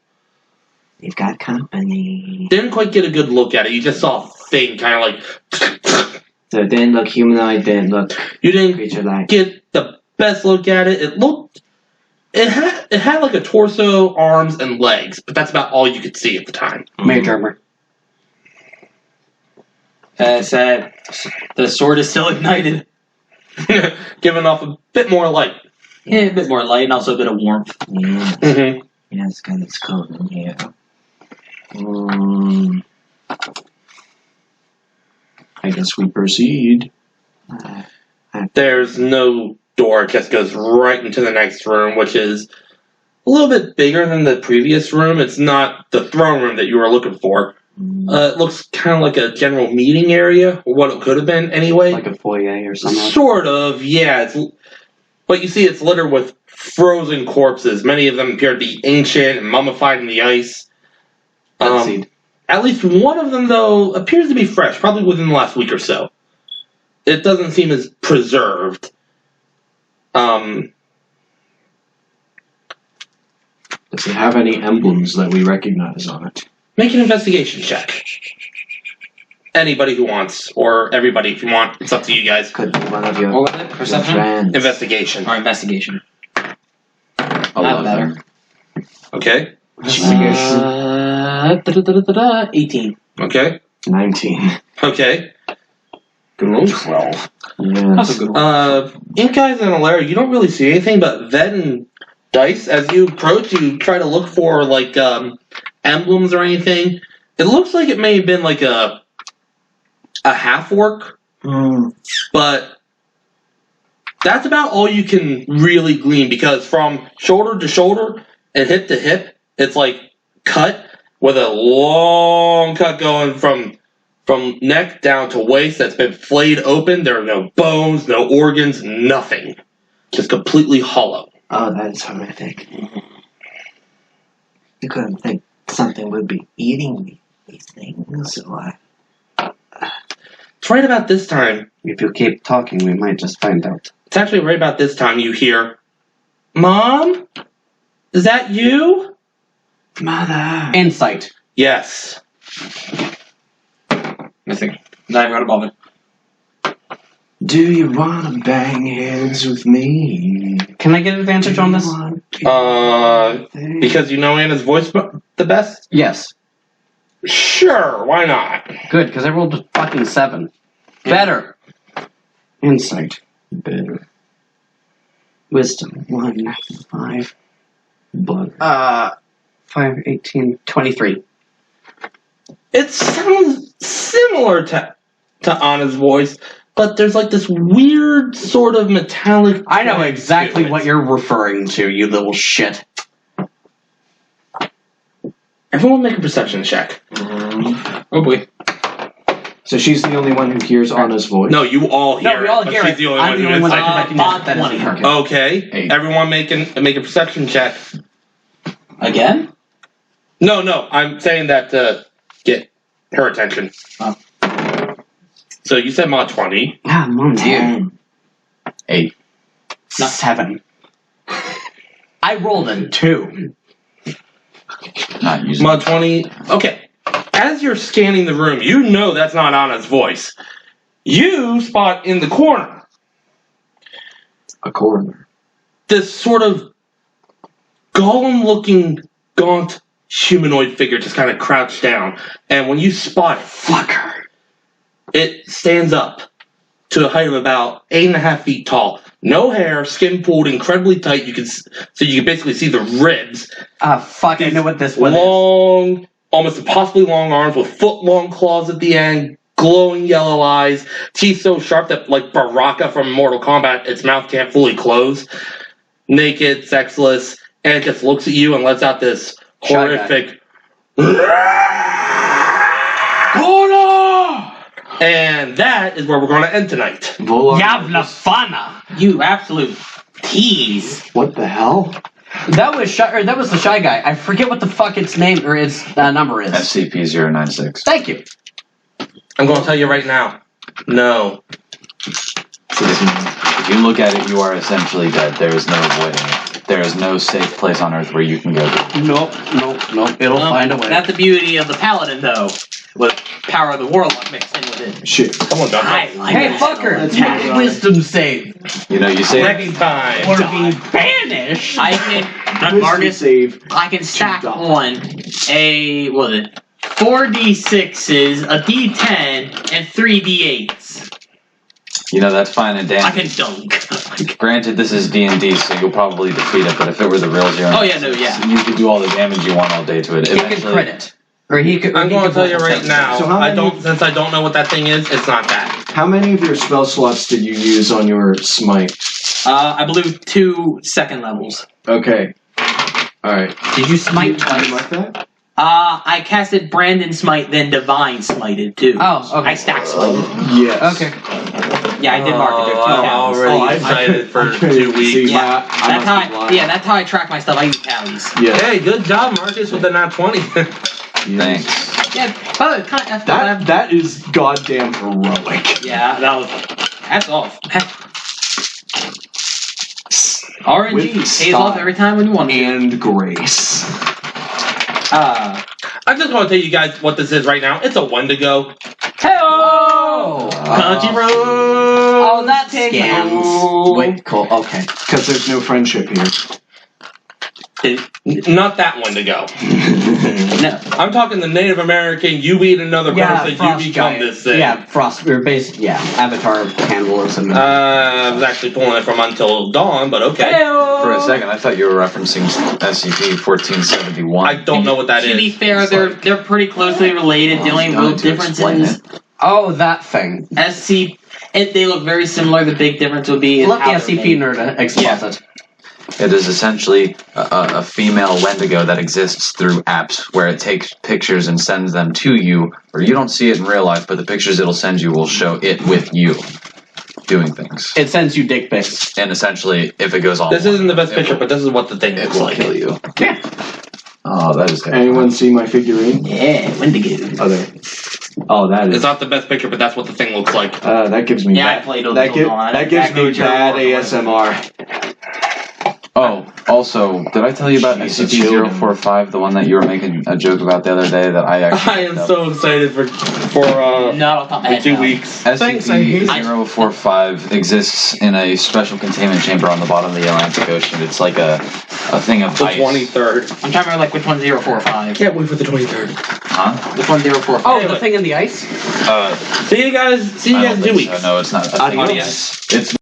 You've got company. Didn't quite get a good look at it. You just saw a thing kind of like... So it didn't look humanoid, didn't look You didn't creature-like. get the best look at it. It had like a torso, arms, and legs, but that's about all you could see at the time. Mage armor. The sword is still ignited. Giving off a bit more light. Yeah, a bit more light and also a bit of warmth. Yeah, Mm-hmm. yeah, it's kind of cold in here. I guess we proceed. There's no door. It just goes right into the next room, which is a little bit bigger than the previous room. It's not the throne room that you were looking for. It looks kind of like a general meeting area, or what it could have been anyway. Like a foyer or something. Sort of, yeah. But you see it's littered with frozen corpses. Many of them appear to be ancient and mummified in the ice. At least one of them, though, appears to be fresh, probably within the last week or so. It doesn't seem as preserved. Does it have any emblems that we recognize on it? Make an investigation check. Anybody who wants, or everybody if you want. It's up to you guys. Could be one of your, What was it? your Perception? friends. Investigation. Or investigation. 11. Okay. 18. Okay. 19. Okay. Good rolls. 12. Yeah. That's a good one. Ink Eyes and Alara, you don't really see anything, but Ved and Dice, as you approach, you try to look for, like, emblems or anything. It looks like it may have been, like, a half-orc, but that's about all you can really glean, because from shoulder to shoulder and hip to hip, it's, like, cut with a long cut going from neck down to waist that's been flayed open. There are no bones, no organs, nothing. Just completely hollow. Oh, that's horrific. You couldn't think something would be eating these things, or... It's right about this time. If you keep talking, we might just find out. It's actually right about this time you hear, "Mom? Is that you?" Mother! Insight. Yes. Missing. Not even above it. Do you want to bang heads with me? Can I get advantage on this? Because you know Anna's voice the best? Yes. Sure, why not? Good, because I rolled a fucking 7. Better. Insight. Better. Wisdom. 1, 5. Blood. 5, 18, 23. It sounds similar to Anna's voice, but there's like this weird sort of metallic... I know exactly to it. what you're referring to, you little shit. Everyone make a perception check. Oh boy. So she's the only one who hears Anna's voice? No, you all hear No, we all it, but hear she's it. the only I'm one the who only one is that can recognize that as 20. her. Okay, 8. everyone make a perception check. Again? No, I'm saying that to get her attention. Oh. So you said mod 20. Ah, mon dieu. 8. 7. I rolled a 2. Not using Mod 20. Okay. As you're scanning the room, you know that's not Anna's voice. You spot in the corner A coroner. this sort of golem-looking, gaunt humanoid figure just kind of crouched down. And when you spot it, fucker, it stands up to a height of about 8.5 feet tall. No hair, skin pulled incredibly tight. So you can basically see the ribs. Fuck, I know what this one is. Long, almost impossibly long arms with foot-long claws at the end, glowing yellow eyes, teeth so sharp that, like Baraka from Mortal Kombat, its mouth can't fully close. Naked, sexless, and it just looks at you and lets out this horrific... And that is where we're going to end tonight. Yavlafana! You absolute tease. What the hell? That was that was the shy guy. I forget what the fuck its name or its number is. SCP-096. Thank you. I'm going to tell you right now. No. If you look at it, you are essentially dead. There is no avoiding it. There is no safe place on Earth where you can go to. Nope. It'll find a way. That's the beauty of the paladin, though. With power of the warlock mixed in with it. Shit. Come on, Doc. Hey, fucker! Make a wisdom save. You know, you say Wrecking time. Or be banished. I can, Marcus, Save. I can stack on a, what was it? 4d6s, a d10, and 3d8s. You know, that's fine and I dandy. can dunk. Granted, this is D&D, so you'll probably defeat it, but if it were the real Zero, Oh, yeah, no, yeah. you could do all the damage you want all day to it. He can crit it. Or he could. I'm going to tell you right now. So how many- Since I don't know what that thing is, it's not that. How many of your spell slots did you use on your smite? I believe 2 second levels. Okay. Alright. Did you smite How do you twice? mark that? I casted Brandon Smite, then Divine Smited, too. Oh, okay. I stack smited. Yes. Okay. Yeah, I did mark it there, 2 I'm tallies. already excited for I couldn't 2 even see weeks. my- Yeah, I that's must be how blind. that's how I track my stuff. I use tallies. Yeah. Hey, good job, Marcus, with the nat 20. Thanks. Yeah, oh, it kind of, That is goddamn heroic. yeah, that's off. RNG With pays style off every time when you want it. And grace. I just want to tell you guys what this is right now. It's a Wendigo. Hello! Country road! Oh, that scams. Wait, cool. Okay. Because there's no friendship here. Not that Wendigo. No. I'm talking the Native American, you eat another person, you become this thing. Yeah, Frost. We're basically Avatar cannibalism. I was actually pulling it from Until Dawn, but okay. For a second, I thought you were referencing SCP-1471. I don't know what that To be is. fair, they're pretty closely related. The only real difference is That thing. they look very similar. The big difference would be Let the how they're SCP made. nerd exposit. It is essentially a female Wendigo that exists through apps where it takes pictures and sends them to you, or you don't see it in real life, but the pictures it'll send you will show it with you doing things. It sends you dick pics. And essentially, if it goes on, This isn't the best it picture, will- but this is what the thing it looks will like. kill you. Yeah. Oh, that is terrible. Anyone see my figurine? Yeah, Wendigo. Oh, there. Oh, that It's is. not the best picture, but that's what the thing looks like. That gives me. Yeah, I bad, played on that, Until Dawn. that gives That me goes your bad work away. ASMR. Oh, also, did I tell you about Jesus, SCP-045, the one that you were making a joke about the other day that I actually I am picked up? so excited for Not off the top of my head, 2 no. weeks. Thanks, I hate it. SCP-045 exists in a special containment chamber on the bottom of the Atlantic Ocean. It's like a thing of The ice. 23rd. I'm trying to remember which one's 045. Can't wait for the 23rd. Huh? Which one's 045? Oh, the thing in the ice? See you guys I don't in 2 think weeks. so. No, it's not. Adios. It's